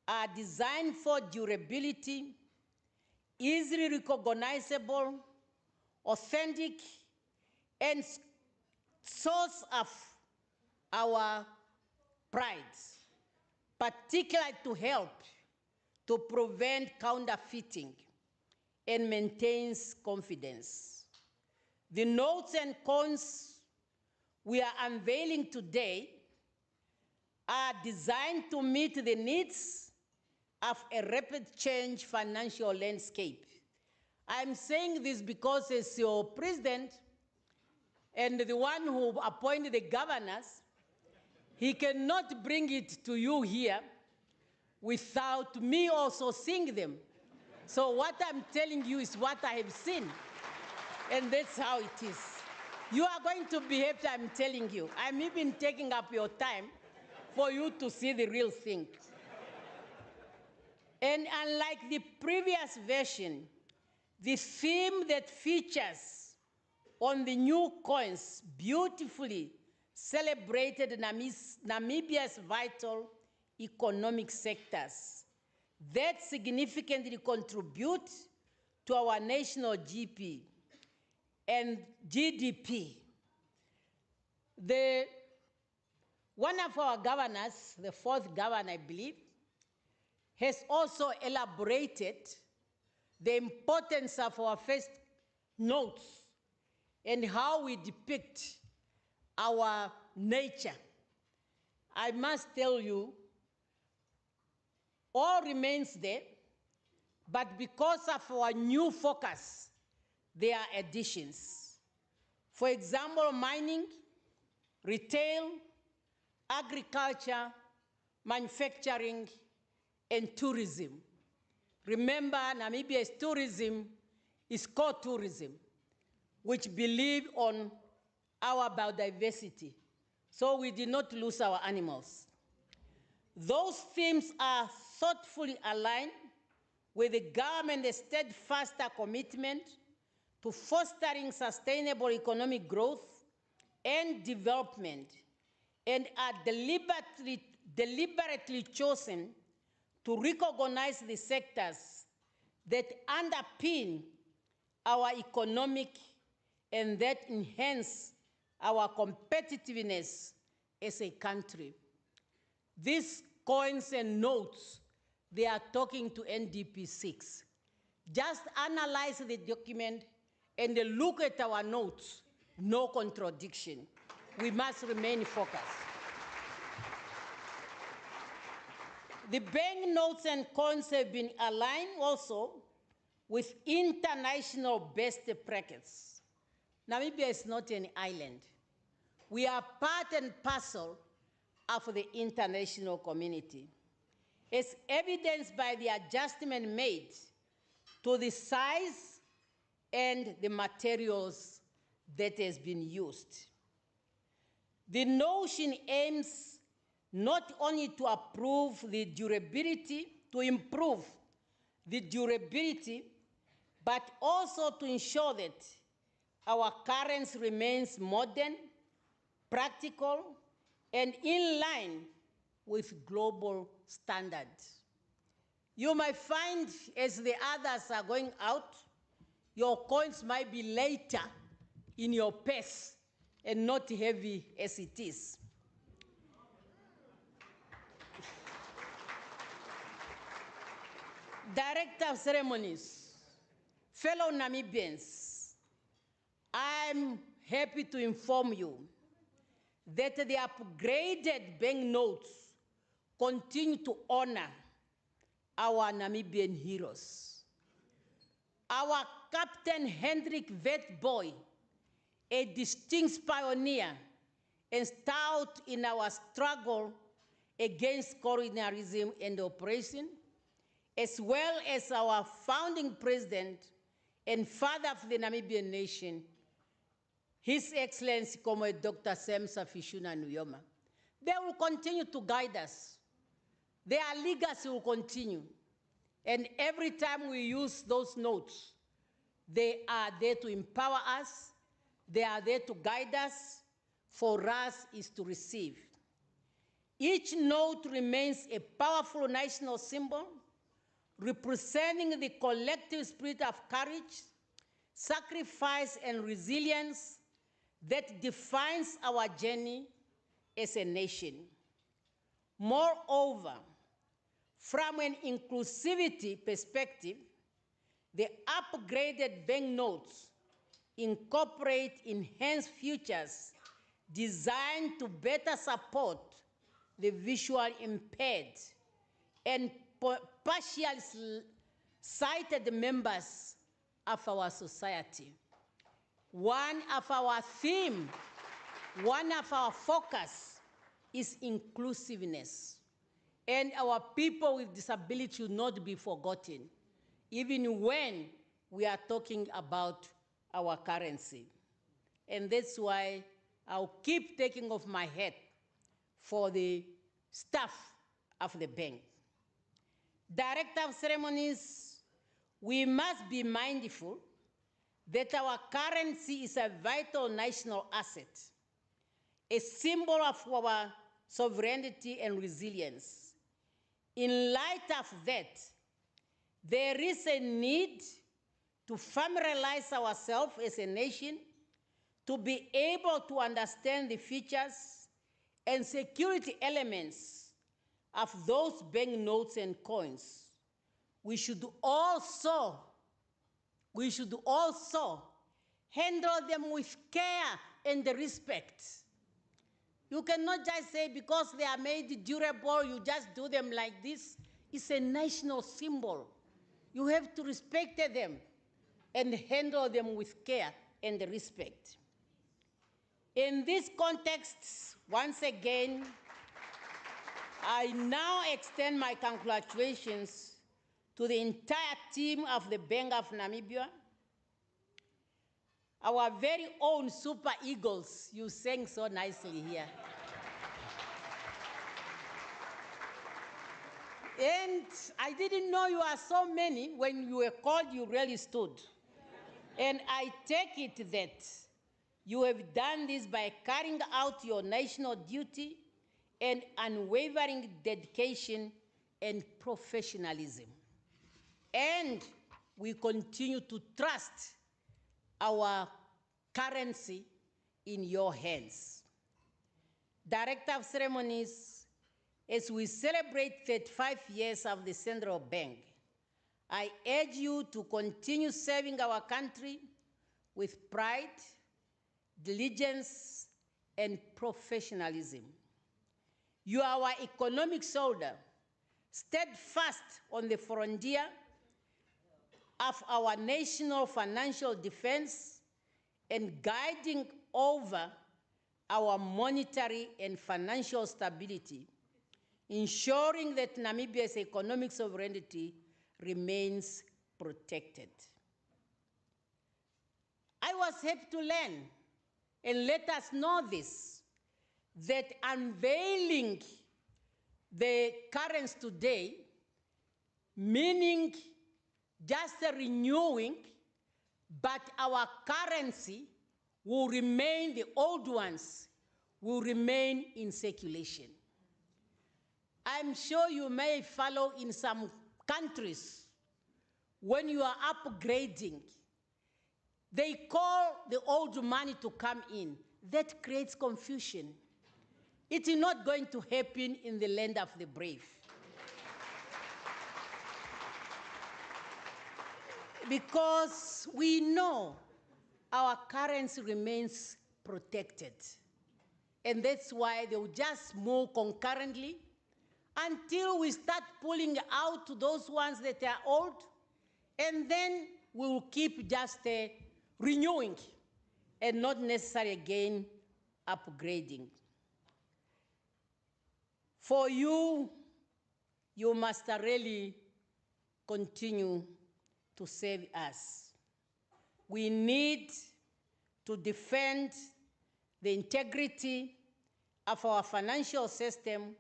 are designed for durability, easily recognizable, authentic, and source of our pride, particularly to help to prevent counterfeiting and maintains confidence. The notes and coins we are unveiling today are designed to meet the needs of a rapid change financial landscape. I'm saying this because as your president and the one who appointed the governors, he cannot bring it to you here without me also seeing them. So what I'm telling you is what I have seen. And that's how it is. You are going to behave, I'm telling you. I'm even taking up your time for you to see the real thing. And unlike the previous version, the theme that features on the new coins beautifully celebrated Namibia's vital economic sectors that significantly contribute to our national GDP. And GDP. One of our governors, the fourth governor, I believe, has also elaborated the importance of our first notes and how we depict our nature. I must tell you, all remains there, but because of our new focus, there are additions. For example, mining, retail, agriculture, manufacturing, and tourism. Remember, Namibia's tourism is core tourism, which believe on our biodiversity. So we did not lose our animals. Those themes are thoughtfully aligned with the government's steadfast commitment to fostering sustainable economic growth and development, and are deliberately chosen to recognize the sectors that underpin our economic and that enhance our competitiveness as a country. These coins and notes, they are talking to NDP 6. Just analyze the document and look at our notes, no contradiction. We must remain focused. The banknotes and coins have been aligned also with international best practices. Namibia is not an island. We are part and parcel of the international community. As evidenced by the adjustment made to the size and the materials that has been used. The notion aims not only to improve the durability, but also to ensure that our currency remains modern, practical, and in line with global standards. You might find, as the others are going out, your coins might be lighter in your purse and not heavy as it is. Director of Ceremonies, fellow Namibians, I'm happy to inform you that the upgraded banknotes continue to honor our Namibian heroes. Our Captain Hendrik Witbooi, a distinct pioneer and stout in our struggle against colonialism and oppression, as well as our founding president and father of the Namibian nation, His Excellency Comrade Dr. Sam Safishuna Nujoma. They will continue to guide us. Their legacy will continue. And every time we use those notes, they are there to empower us, they are there to guide us. For us is to receive. Each note remains a powerful national symbol representing the collective spirit of courage, sacrifice, and resilience that defines our journey as a nation. Moreover, from an inclusivity perspective, the upgraded banknotes incorporate enhanced features designed to better support the visually impaired and partially sighted members of our society. One of our themes, one of our focus is inclusiveness. And our people with disability should not be forgotten, even when we are talking about our currency. And that's why I'll keep taking off my hat for the staff of the bank. Director of Ceremonies, we must be mindful that our currency is a vital national asset, a symbol of our sovereignty and resilience. In light of that, there is a need to familiarize ourselves as a nation to be able to understand the features and security elements of those banknotes and coins. We should also handle them with care and respect. You cannot just say because they are made durable, you just do them like this. It's a national symbol. You have to respect them and handle them with care and respect. In this context, once again, I now extend my congratulations to the entire team of the Bank of Namibia, our very own Super Eagles. You sang so nicely here. And I didn't know you are so many. When you were called, you really stood. And I take it that you have done this by carrying out your national duty and unwavering dedication and professionalism. And we continue to trust our currency in your hands. Director of Ceremonies, as we celebrate 35 years of the Central Bank, I urge you to continue serving our country with pride, diligence, and professionalism. You are our economic shoulder, steadfast on the frontier of our national financial defense and guiding over our monetary and financial stability, ensuring that Namibia's economic sovereignty remains protected. I was happy to learn and let us know this, that unveiling the currency today, meaning just a renewing, but our currency will remain, the old ones will remain in circulation. I'm sure you may follow in some countries, when you are upgrading, they call the old money to come in. That creates confusion. It is not going to happen in the land of the brave. Because we know our currency remains protected. And that's why they will just move concurrently until we start pulling out those ones that are old, and then we will keep just renewing and not necessarily again upgrading. For you, you must really continue to save us. We need to defend the integrity of our financial system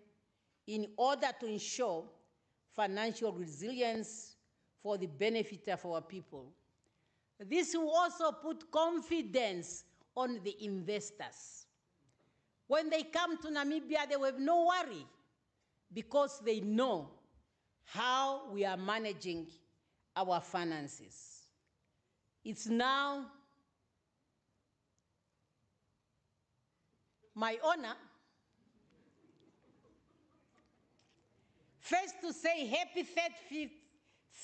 in order to ensure financial resilience for the benefit of our people. This will also put confidence on the investors. When they come to Namibia, they will have no worry because they know how we are managing our finances. It's now my honor first to say happy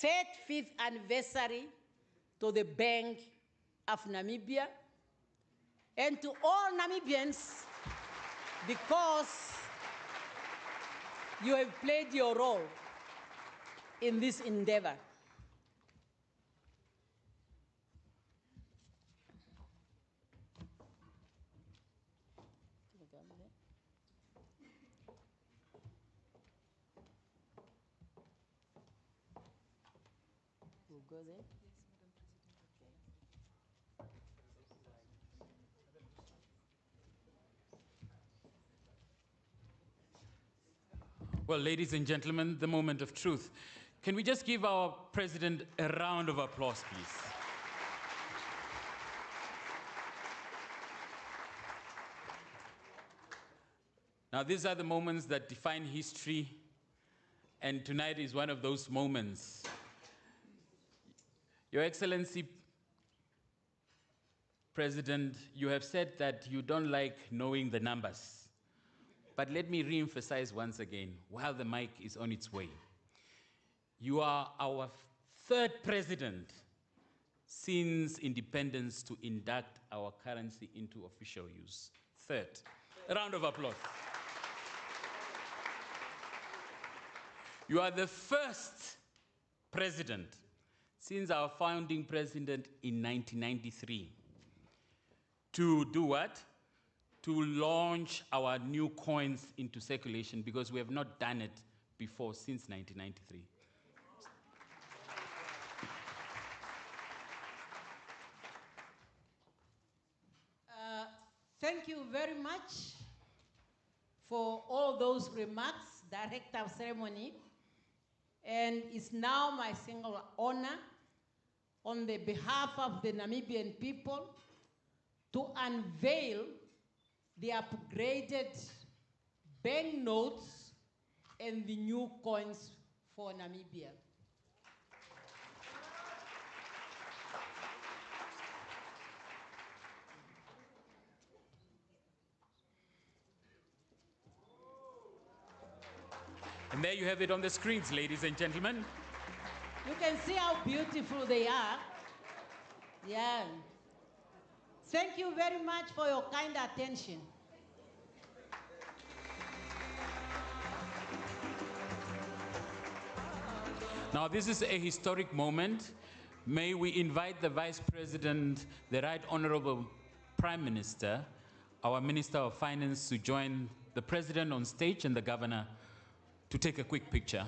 35th anniversary to the Bank of Namibia and to all Namibians, because you have played your role in this endeavor. We'll go there. Well, ladies and gentlemen, the moment of truth. Can we just give our president a round of applause, please? Now, these are the moments that define history, and tonight is one of those moments. Your Excellency, President, you have said that you don't like knowing the numbers. But let me re-emphasize once again, while the mic is on its way. You are our third president since independence to induct our currency into official use. Third. A round of applause. You are the first president since our founding president in 1993 to do what? To launch our new coins into circulation, because we have not done it before since 1993. Thank you very much for all those remarks, Director of Ceremony. And it's now my single honor on the behalf of the Namibian people to unveil the upgraded banknotes and the new coins for Namibia. And there you have it on the screens, ladies and gentlemen. You can see how beautiful they are. Yeah. Thank you very much for your kind attention. Now, this is a historic moment. May we invite the Vice President, the Right Honorable Prime Minister, our Minister of Finance, to join the President on stage and the Governor to take a quick picture.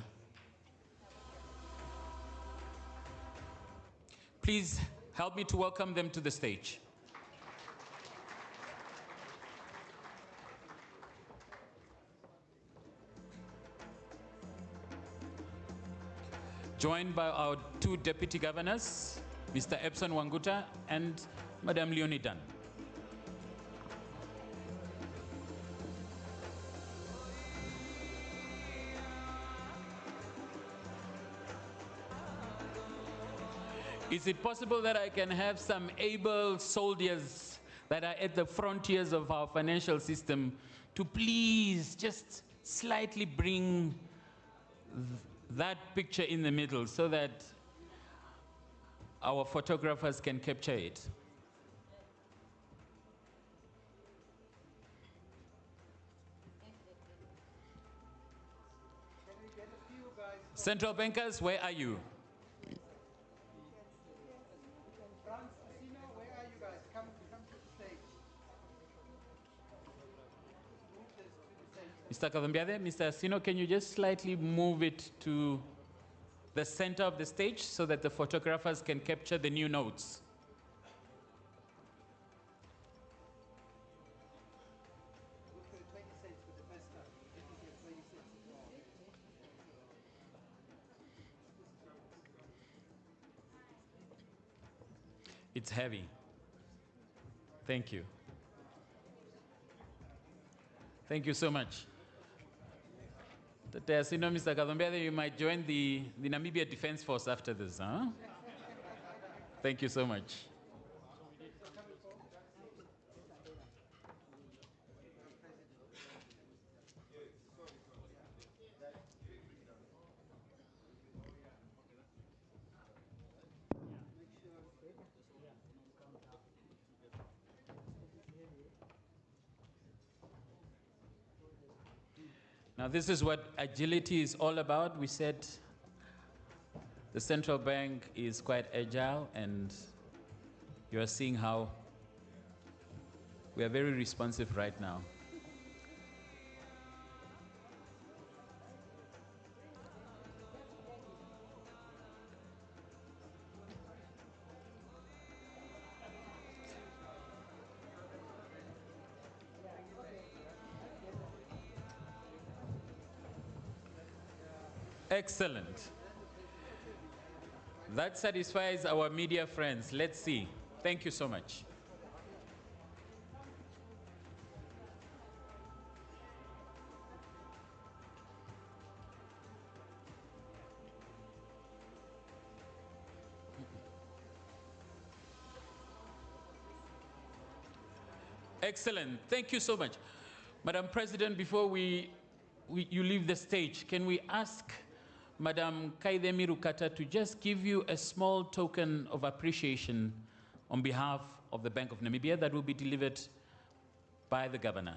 Please help me to welcome them to the stage. joined by our two deputy governors, Mr. Epson Wanguta and Madam Leonie Dunn. Is it possible that I can have some able soldiers that are at the frontiers of our financial system to please just slightly bring that picture in the middle so that our photographers can capture it? Central bankers, where are you? Where are you guys? Come to the stage. Mr. Kazambiade, Mr. Asino, can you just slightly move it to the center of the stage so that the photographers can capture the new notes? It's heavy. Thank you. Thank you so much. Mr. Kazambiade, you might join the Namibia Defense Force after this, huh? Thank you so much. Now, this is what agility is all about. We said the central bank is quite agile, and you are seeing how we are very responsive right now. Excellent. That satisfies our media friends. Let's see. Thank you so much. Excellent. Thank you so much. Madam President, before you leave the stage, can we ask Madam Kaidemi Rukata to just give you a small token of appreciation on behalf of the Bank of Namibia that will be delivered by the governor.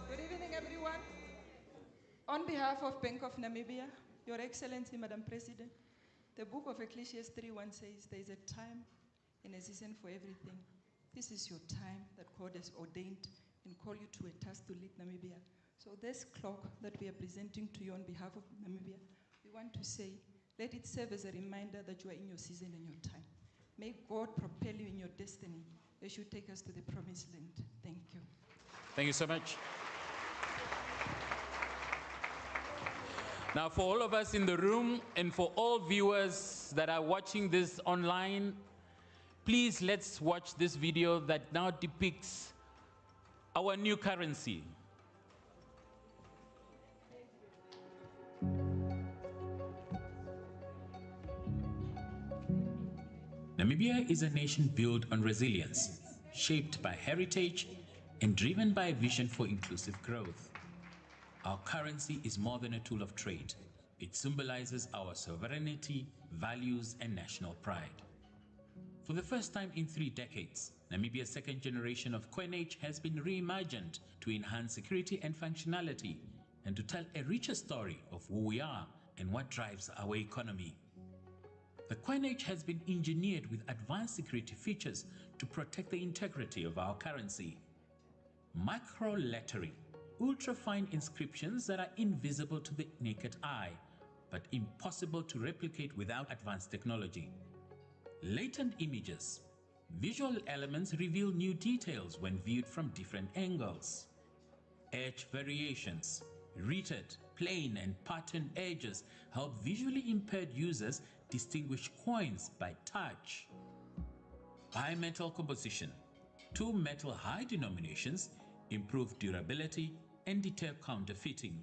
Good evening, everyone. On behalf of Bank of Namibia, Your Excellency, Madam President, the book of Ecclesiastes 3:1 says, there is a time and a season for everything. This is your time that God has ordained and called you to a task to lead Namibia. So this clock that we are presenting to you on behalf of Namibia, we want to say, let it serve as a reminder that you are in your season and your time. May God propel you in your destiny as you take us to the promised land. Thank you. Thank you so much. Now, for all of us in the room and for all viewers that are watching this online, please let's watch this video that now depicts our new currency. Namibia is a nation built on resilience, shaped by heritage and driven by a vision for inclusive growth. Our currency is more than a tool of trade. It symbolizes our sovereignty, values, and national pride. For the first time in 3 decades, Namibia's second generation of coinage has been reimagined to enhance security and functionality and to tell a richer story of who we are and what drives our economy. The Coinage has been engineered with advanced security features to protect the integrity of our currency. Micro-lettering, ultra-fine inscriptions that are invisible to the naked eye, but impossible to replicate without advanced technology. Latent images, visual elements reveal new details when viewed from different angles. Edge variations, reted, plain, and patterned edges help visually impaired users distinguish coins by touch. Bimetal composition, two metal high denominations improve durability and deter counterfeiting.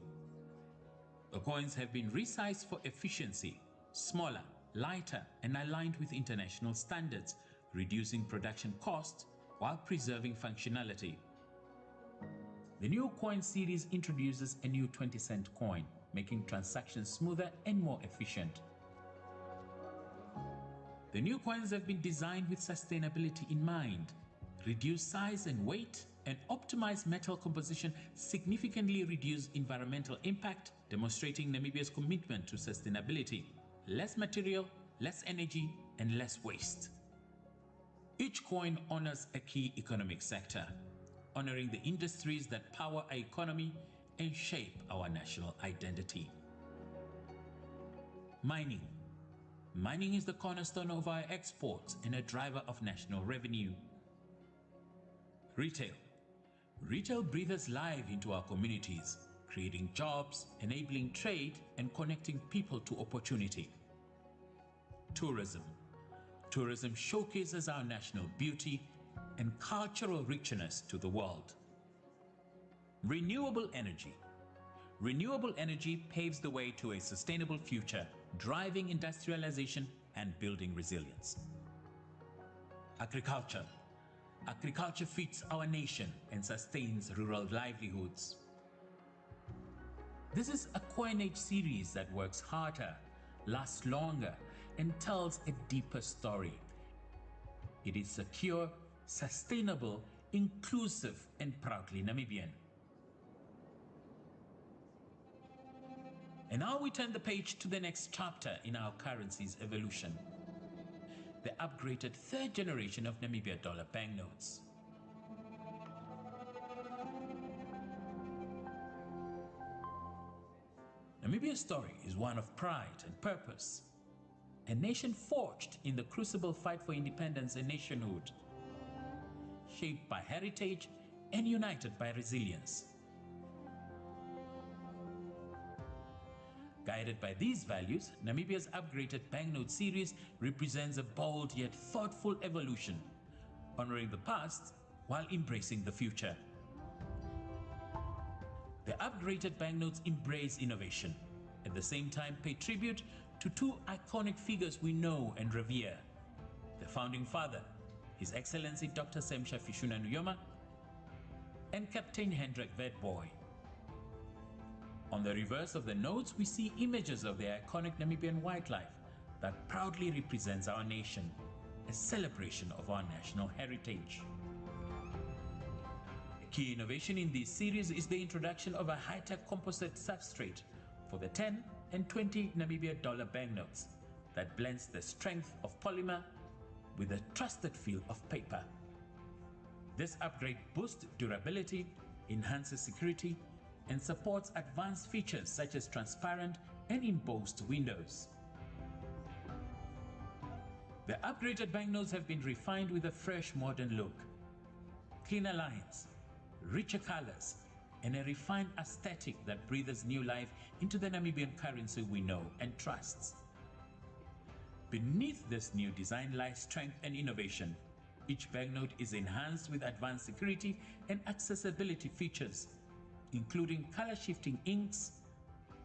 The coins have been resized for efficiency, smaller, lighter, and aligned with international standards, reducing production costs while preserving functionality. The new coin series introduces a new 20-cent coin, making transactions smoother and more efficient. The new coins have been designed with sustainability in mind. Reduce size and weight and optimize metal composition significantly reduce environmental impact, demonstrating Namibia's commitment to sustainability. Less material, less energy, and less waste. Each coin honors a key economic sector, honoring the industries that power our economy and shape our national identity. Mining. Mining is the cornerstone of our exports and a driver of national revenue. Retail. Retail breathes life into our communities, creating jobs, enabling trade, and connecting people to opportunity. Tourism. Tourism showcases our national beauty and cultural richness to the world. Renewable energy. Renewable energy paves the way to a sustainable future, driving industrialization and building resilience. Agriculture. Agriculture feeds our nation and sustains rural livelihoods. This is a Coinage series that works harder, lasts longer, and tells a deeper story. It is secure, sustainable, inclusive, and proudly Namibian. And now we turn the page to the next chapter in our currency's evolution. The upgraded third generation of Namibia dollar banknotes. Namibia's story is one of pride and purpose. A nation forged in the crucible fight for independence and nationhood. Shaped by heritage and united by resilience. Guided by these values, Namibia's upgraded banknote series represents a bold yet thoughtful evolution, honoring the past while embracing the future. The upgraded banknotes embrace innovation, at the same time pay tribute to two iconic figures we know and revere. The founding father, His Excellency Dr. Semsha Fishuna Nujoma, and Captain Hendrik Witbooi. On the reverse of the notes, we see images of the iconic Namibian wildlife that proudly represents our nation, a celebration of our national heritage. A key innovation in this series is the introduction of a high-tech composite substrate for the 10 and 20 Namibia dollar banknotes that blends the strength of polymer with the trusted feel of paper. This upgrade boosts durability, enhances security, and supports advanced features such as transparent and embossed windows. The upgraded banknotes have been refined with a fresh modern look, cleaner lines, richer colors, and a refined aesthetic that breathes new life into the Namibian currency we know and trust. Beneath this new design lies strength and innovation. Each banknote is enhanced with advanced security and accessibility features, including color-shifting inks,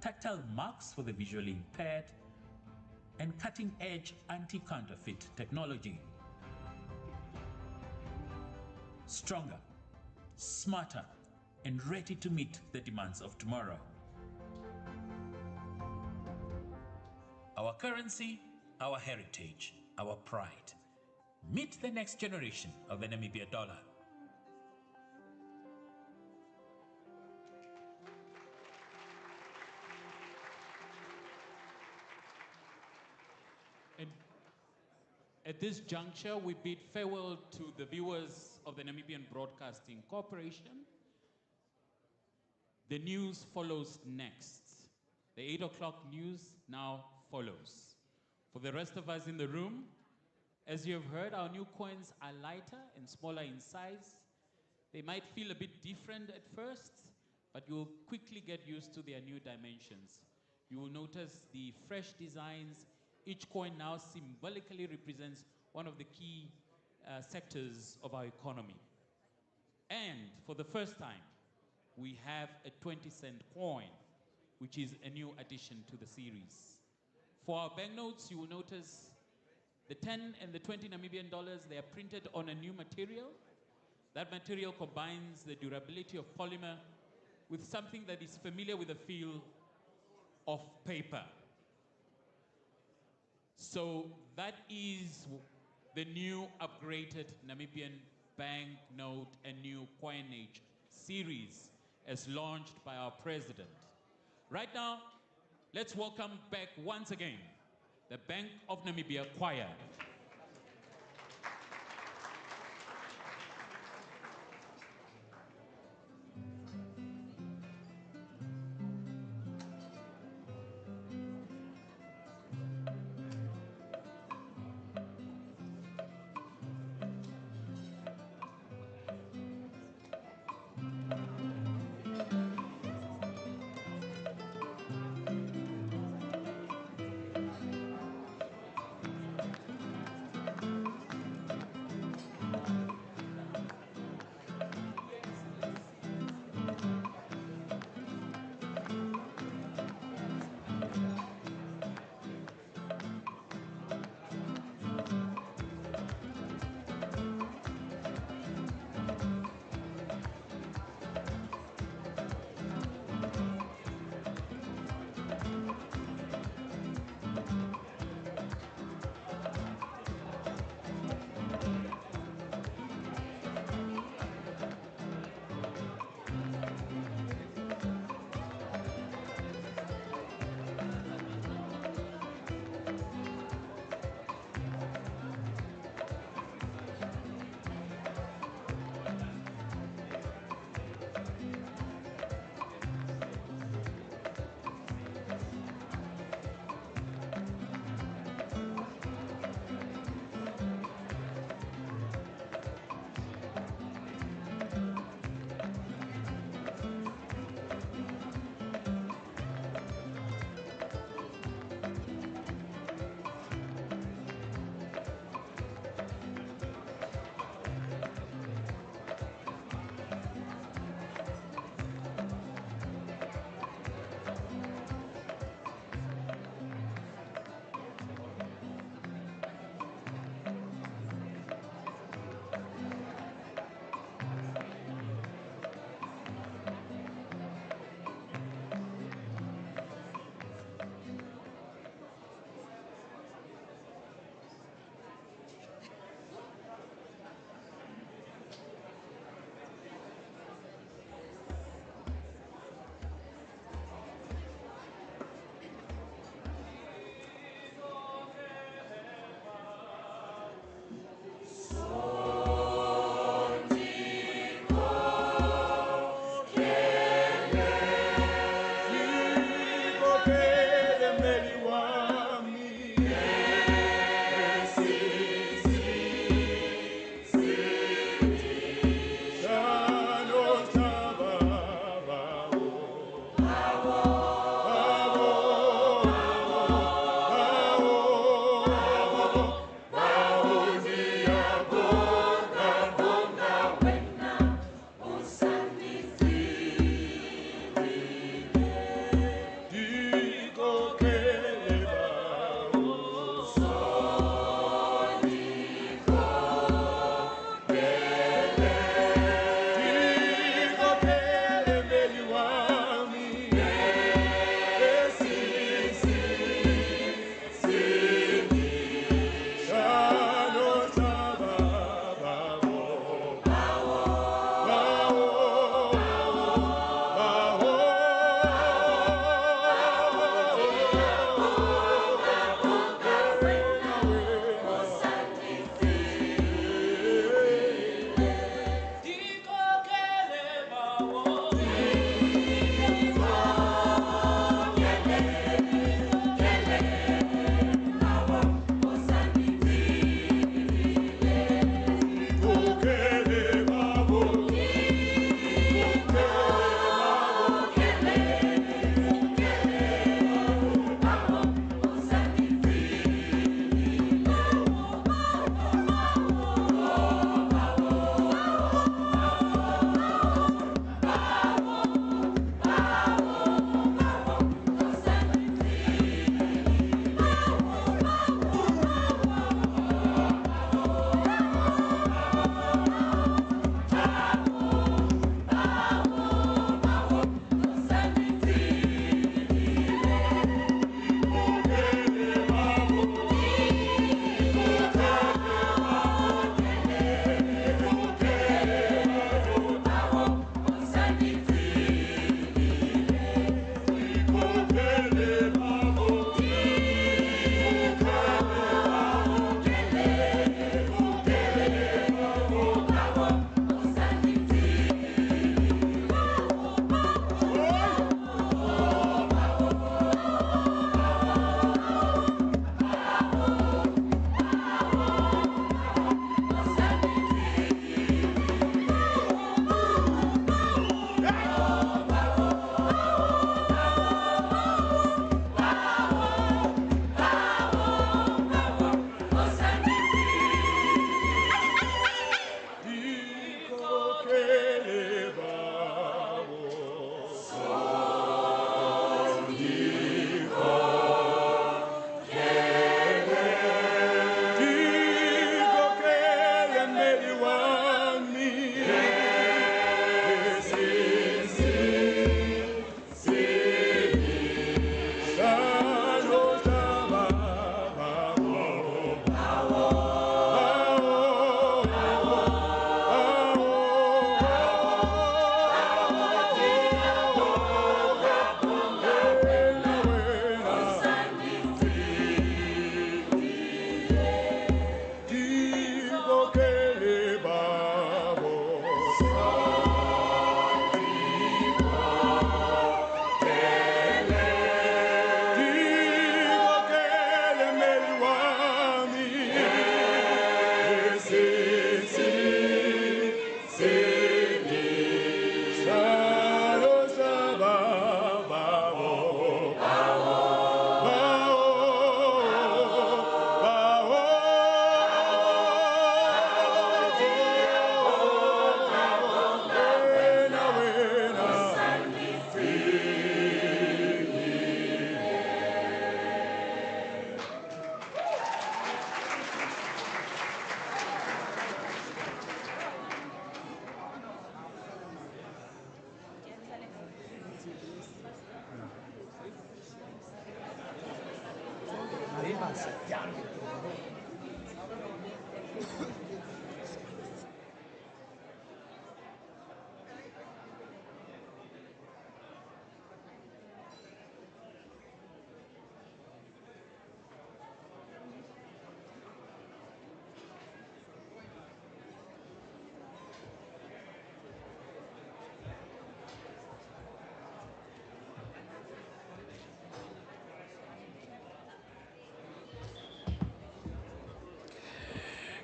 tactile marks for the visually impaired, and cutting-edge anti-counterfeit technology. Stronger, smarter, and ready to meet the demands of tomorrow. Our currency, our heritage, our pride. Meet the next generation of the Namibia dollar. And At this juncture, we bid farewell to the viewers of the Namibian Broadcasting Corporation. The news follows next. The 8 o'clock news now follows. For the rest of us in the room, as you have heard, our new coins are lighter and smaller in size. They might feel a bit different at first, but you'll quickly get used to their new dimensions. You will notice the fresh designs. Each coin now symbolically represents one of the key sectors of our economy. And for the first time, we have a 20-cent coin, which is a new addition to the series. For our banknotes, you will notice the 10 and the 20 Namibian dollars, they are printed on a new material. That material combines the durability of polymer with something that is familiar with the feel of paper. So that is the new upgraded Namibian banknote and new coinage series as launched by our president. Right now, let's welcome back once again the Bank of Namibia Choir.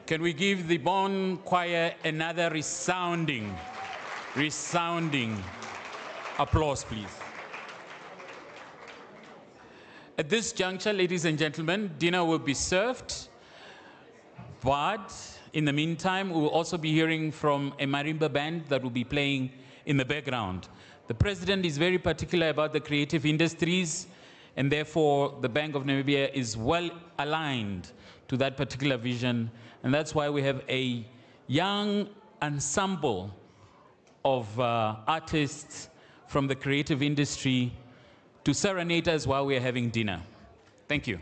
Can we give the Bonn Choir another resounding applause, please? At this juncture, ladies and gentlemen, dinner will be served, but in the meantime, we will also be hearing from a marimba band that will be playing in the background. The President is very particular about the creative industries, and therefore the Bank of Namibia is well aligned to that particular vision, and that's why we have a young ensemble of artists from the creative industry to serenade us while we're having dinner. Thank you.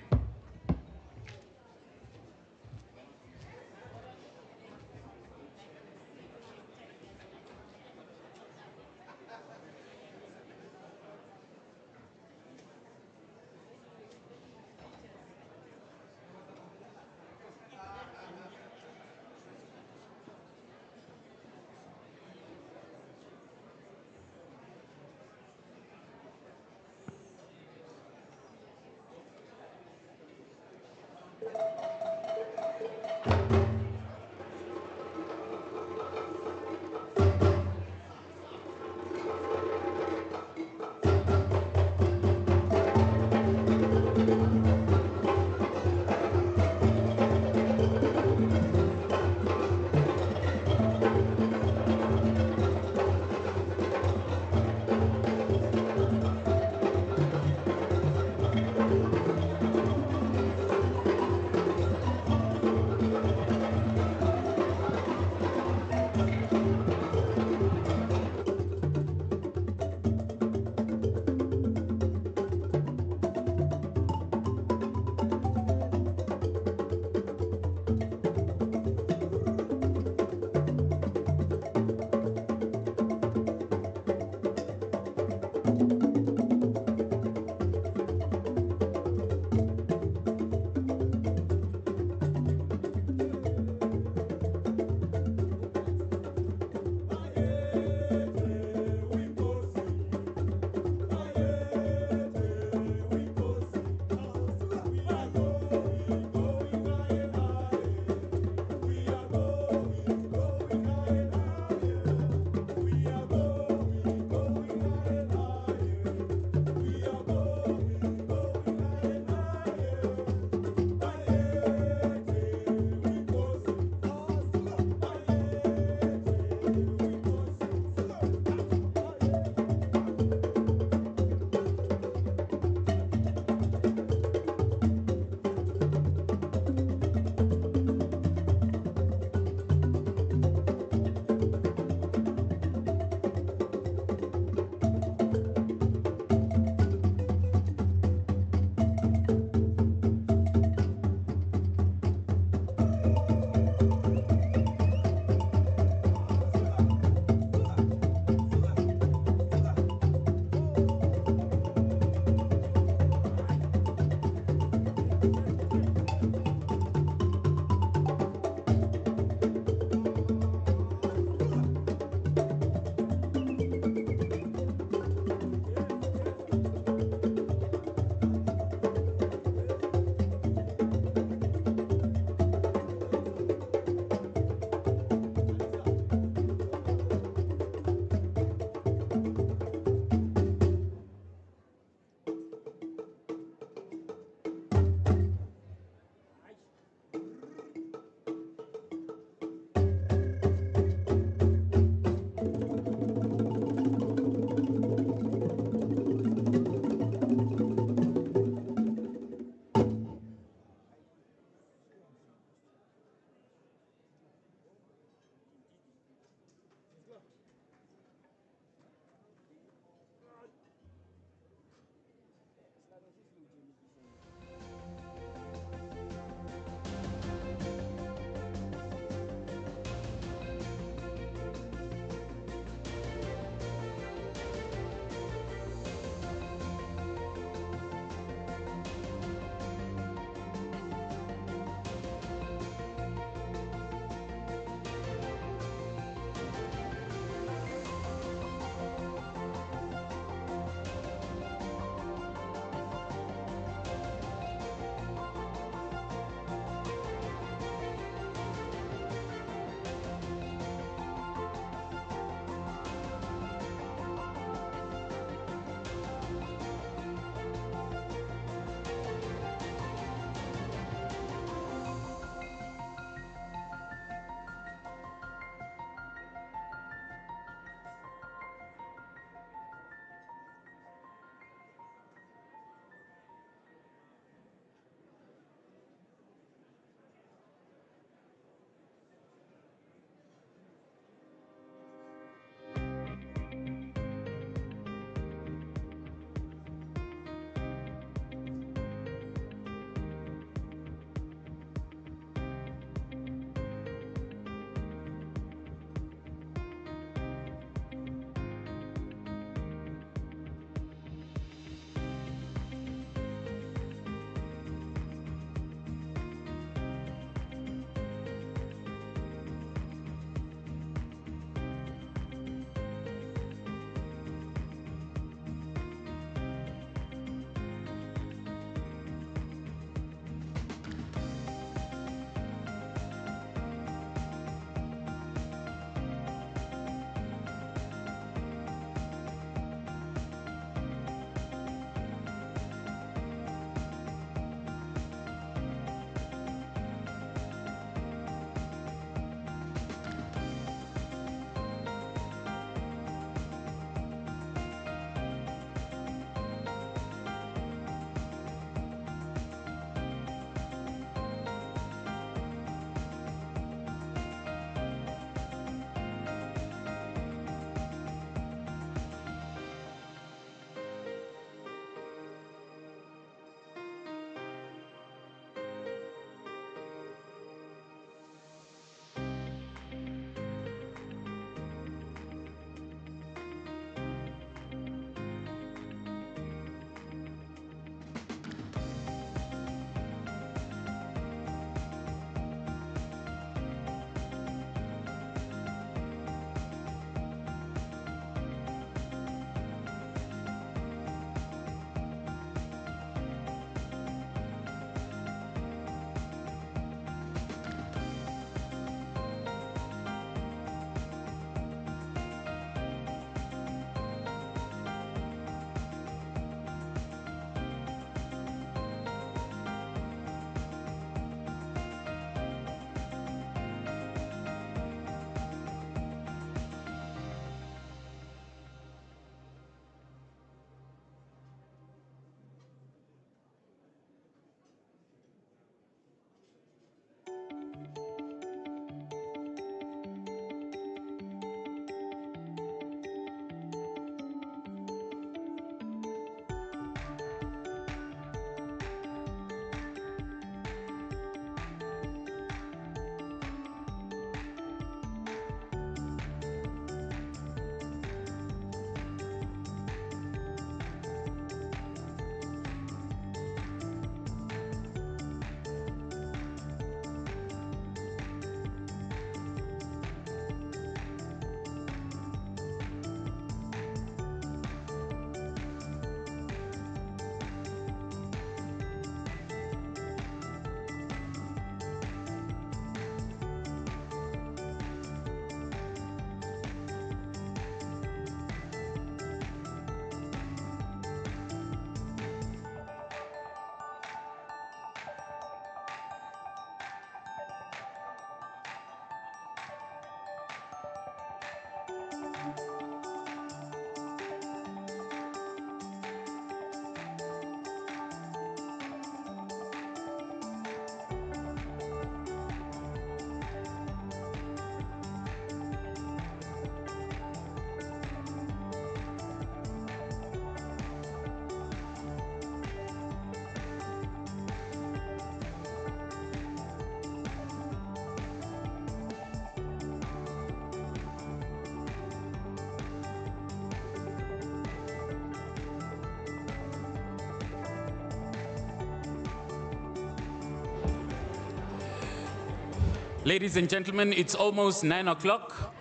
Ladies and gentlemen, it's almost 9 o'clock.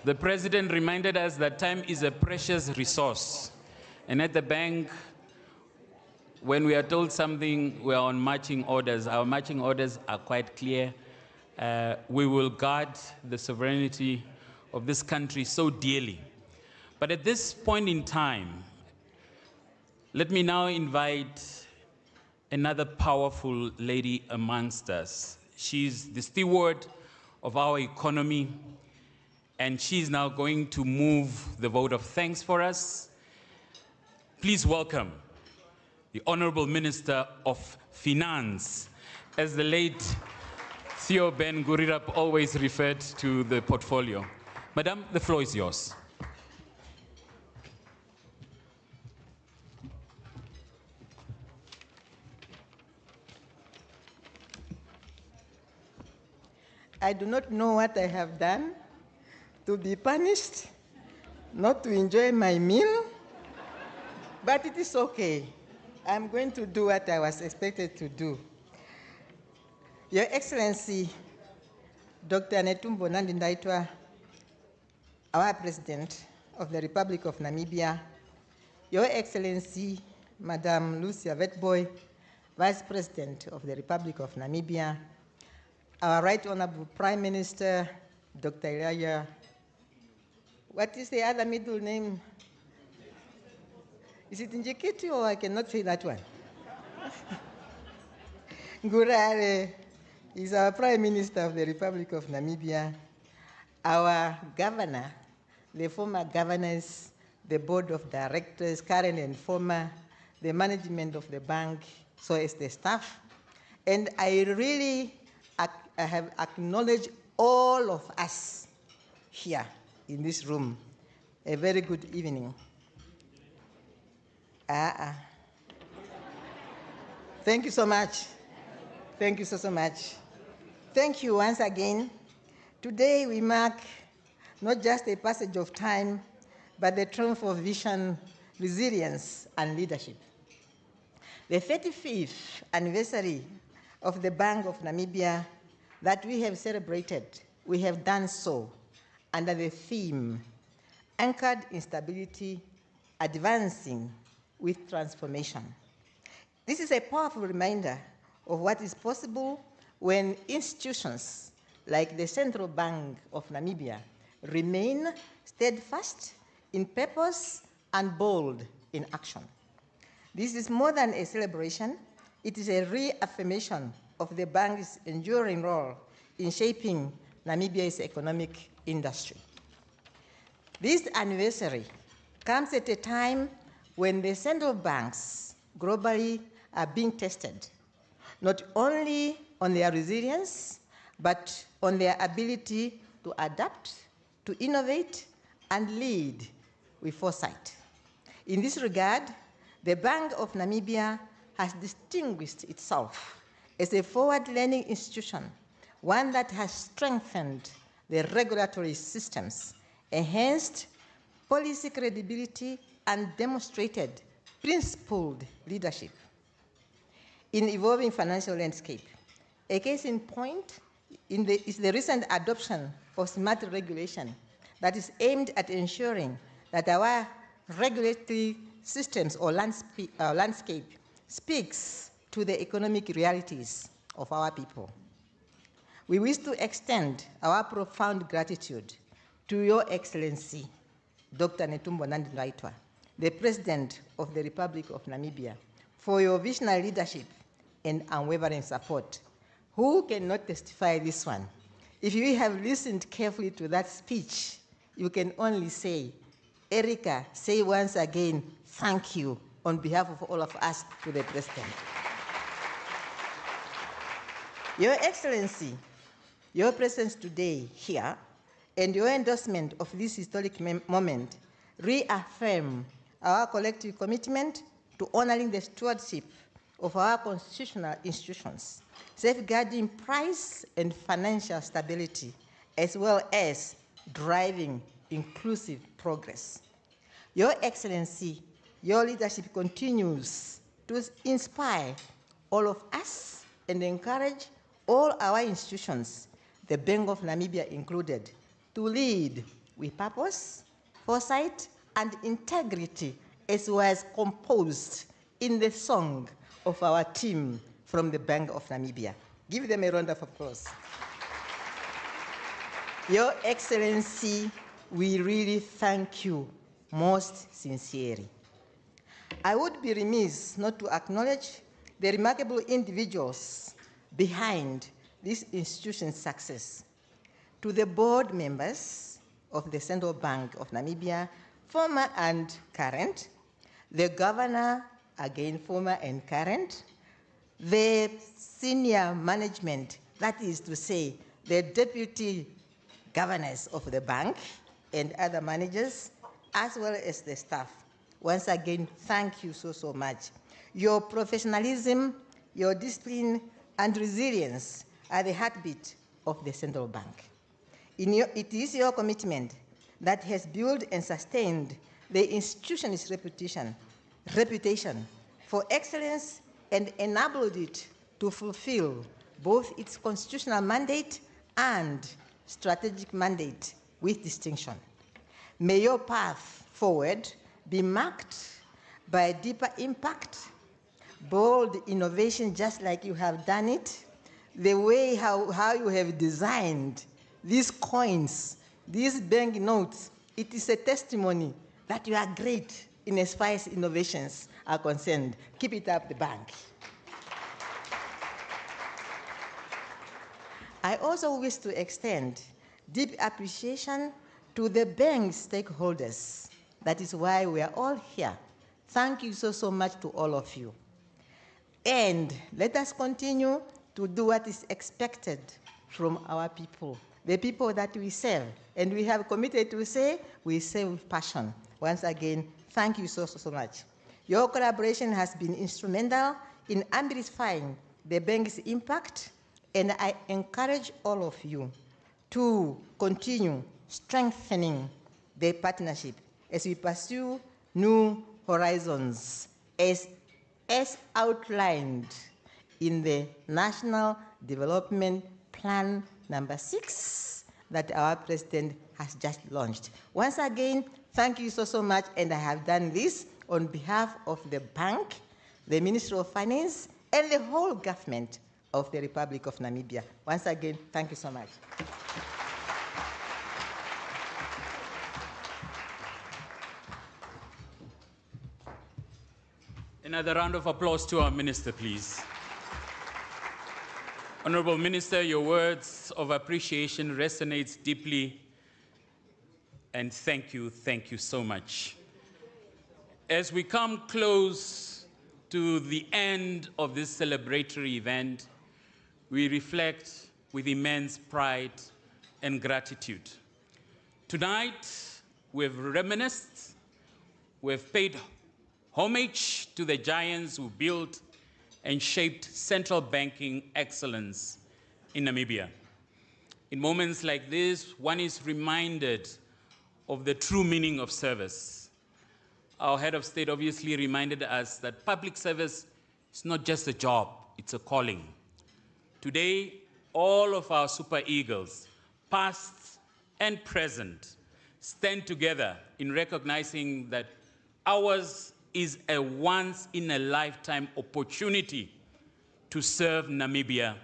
The President reminded us that time is a precious resource. And at the bank, when we are told something, we are on marching orders. Our marching orders are quite clear. We will guard the sovereignty of this country so dearly. But at this point in time, let me now invite another powerful lady amongst us. She's the steward of our economy, and she's now going to move the vote of thanks for us. Please welcome the Honorable Minister of Finance, as the late Theo Ben Gurirap always referred to the portfolio. Madam, the floor is yours. I do not know what I have done to be punished, not to enjoy my meal, but it is okay. I'm going to do what I was expected to do. Your Excellency, Dr. Netumbo Nandi-Ndaitwah, our President of the Republic of Namibia, Your Excellency, Madam Lucia Witbooi, Vice President of the Republic of Namibia, our Right Honorable Prime Minister, Dr. Elijah, what is the other middle name? Is it Njikiti or I cannot say that one? Ngurare is our Prime Minister of the Republic of Namibia, our Governor, the former governors, the Board of Directors, current and former, the management of the bank, so as the staff. And I really have acknowledged all of us here in this room. A very good evening. Thank you so much. Thank you so much. Thank you once again. Today we mark not just a passage of time, but the triumph of vision, resilience, and leadership. The 35th anniversary of the Bank of Namibia that we have celebrated, we have done so under the theme, anchored in stability, advancing with transformation. This is a powerful reminder of what is possible when institutions like the Central Bank of Namibia remain steadfast in purpose and bold in action. This is more than a celebration, it is a reaffirmation of the bank's enduring role in shaping Namibia's economic industry. This anniversary comes at a time when the central banks globally are being tested, not only on their resilience, but on their ability to adapt, to innovate, and lead with foresight. In this regard, the Bank of Namibia has distinguished itself as a forward-leaning institution, one that has strengthened the regulatory systems, enhanced policy credibility, and demonstrated principled leadership in evolving financial landscape. A case in point is the recent adoption of smart regulation that is aimed at ensuring that our regulatory systems or landscape speaks to the economic realities of our people. We wish to extend our profound gratitude to Your Excellency, Dr. Netumbo Nandi-Ndaitwah, the President of the Republic of Namibia, for your visionary leadership and unwavering support. Who cannot testify this one? If you have listened carefully to that speech, you can only say Erica, say once again, thank you on behalf of all of us to the President. Your Excellency, your presence today here and your endorsement of this historic moment reaffirm our collective commitment to honoring the stewardship of our constitutional institutions, safeguarding price and financial stability, as well as driving inclusive progress. Your Excellency, your leadership continues to inspire all of us and encourage all our institutions, the Bank of Namibia included, to lead with purpose, foresight, and integrity, as was composed in the song of our team from the Bank of Namibia. Give them a round of applause. Your Excellency, we really thank you most sincerely. I would be remiss not to acknowledge the remarkable individuals behind this institution's success. To the board members of the Central Bank of Namibia, former and current, the governor, again former and current, the senior management, that is to say, the deputy governors of the bank and other managers, as well as the staff. Once again, thank you so much. Your professionalism, your discipline, and resilience are the heartbeat of the Central Bank. It is your commitment that has built and sustained the institution's reputation for excellence and enabled it to fulfill both its constitutional mandate and strategic mandate with distinction. May your path forward be marked by deeper impact, bold innovation, just like you have done it, the way how you have designed these coins, these banknotes. It is a testimony that you are great in as far as innovations are concerned. Keep it up, the bank. I also wish to extend deep appreciation to the bank's stakeholders. That is why we are all here. Thank you so much to all of you. And let us continue to do what is expected from our people, the people that we serve. And we have committed to say, we serve with passion. Once again, thank you so much. Your collaboration has been instrumental in amplifying the bank's impact, and I encourage all of you to continue strengthening the partnership as we pursue new horizons as outlined in the National Development Plan number 6 that our President has just launched. Once again, thank you so much, and I have done this on behalf of the bank, the Ministry of Finance, and the whole government of the Republic of Namibia. Once again, thank you so much. Another round of applause to our minister, please. Honorable Minister, your words of appreciation resonates deeply, and thank you so much. As we come close to the end of this celebratory event, we reflect with immense pride and gratitude. Tonight, we've reminisced, we've paid homage to the giants who built and shaped central banking excellence in Namibia. In moments like this, one is reminded of the true meaning of service. Our head of state obviously reminded us that public service is not just a job, it's a calling. Today, all of our super eagles, past and present, stand together in recognizing that ours is a once-in-a-lifetime opportunity to serve Namibia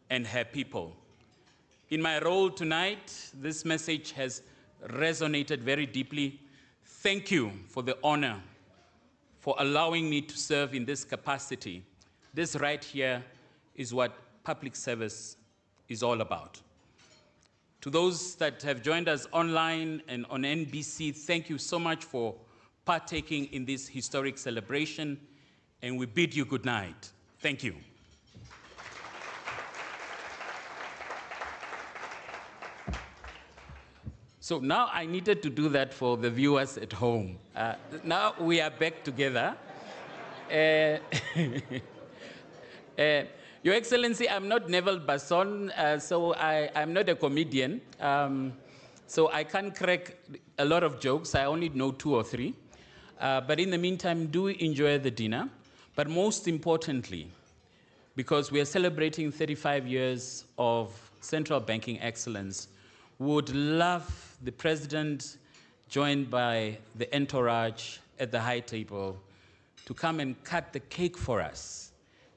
and her people. In my role tonight, this message has resonated very deeply. Thank you for the honor, for allowing me to serve in this capacity. This right here is what public service is all about. To those that have joined us online and on NBC, thank you so much for partaking in this historic celebration, and we bid you good night. Thank you. So now I needed to do that for the viewers at home. Now we are back together. Your Excellency, I'm not Neville Basson, so I'm not a comedian. So I can't crack a lot of jokes. I only know 2 or 3. But in the meantime, do enjoy the dinner. But most importantly, because we are celebrating 35 years of central banking excellence, we would love the President, joined by the entourage at the high table, to come and cut the cake for us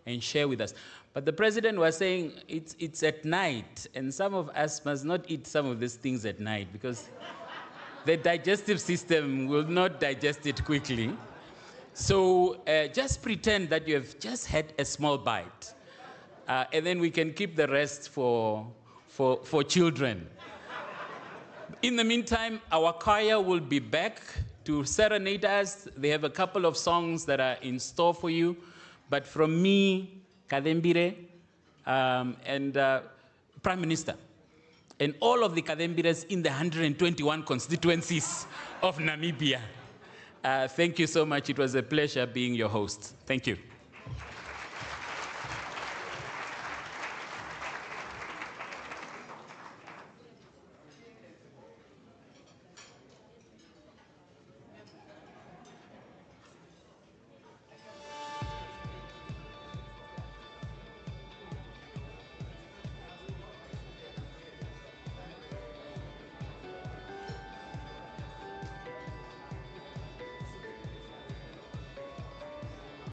and share with us. But the President was saying it's at night, and some of us must not eat some of these things at night because the digestive system will not digest it quickly. So just pretend that you have just had a small bite, and then we can keep the rest for children. In the meantime, our choir will be back to serenade us. They have a couple of songs that are in store for you. But from me, Kadembire, and Prime Minister, and all of the Kadembires in the 121 constituencies of Namibia, thank you so much. It was a pleasure being your host. Thank you.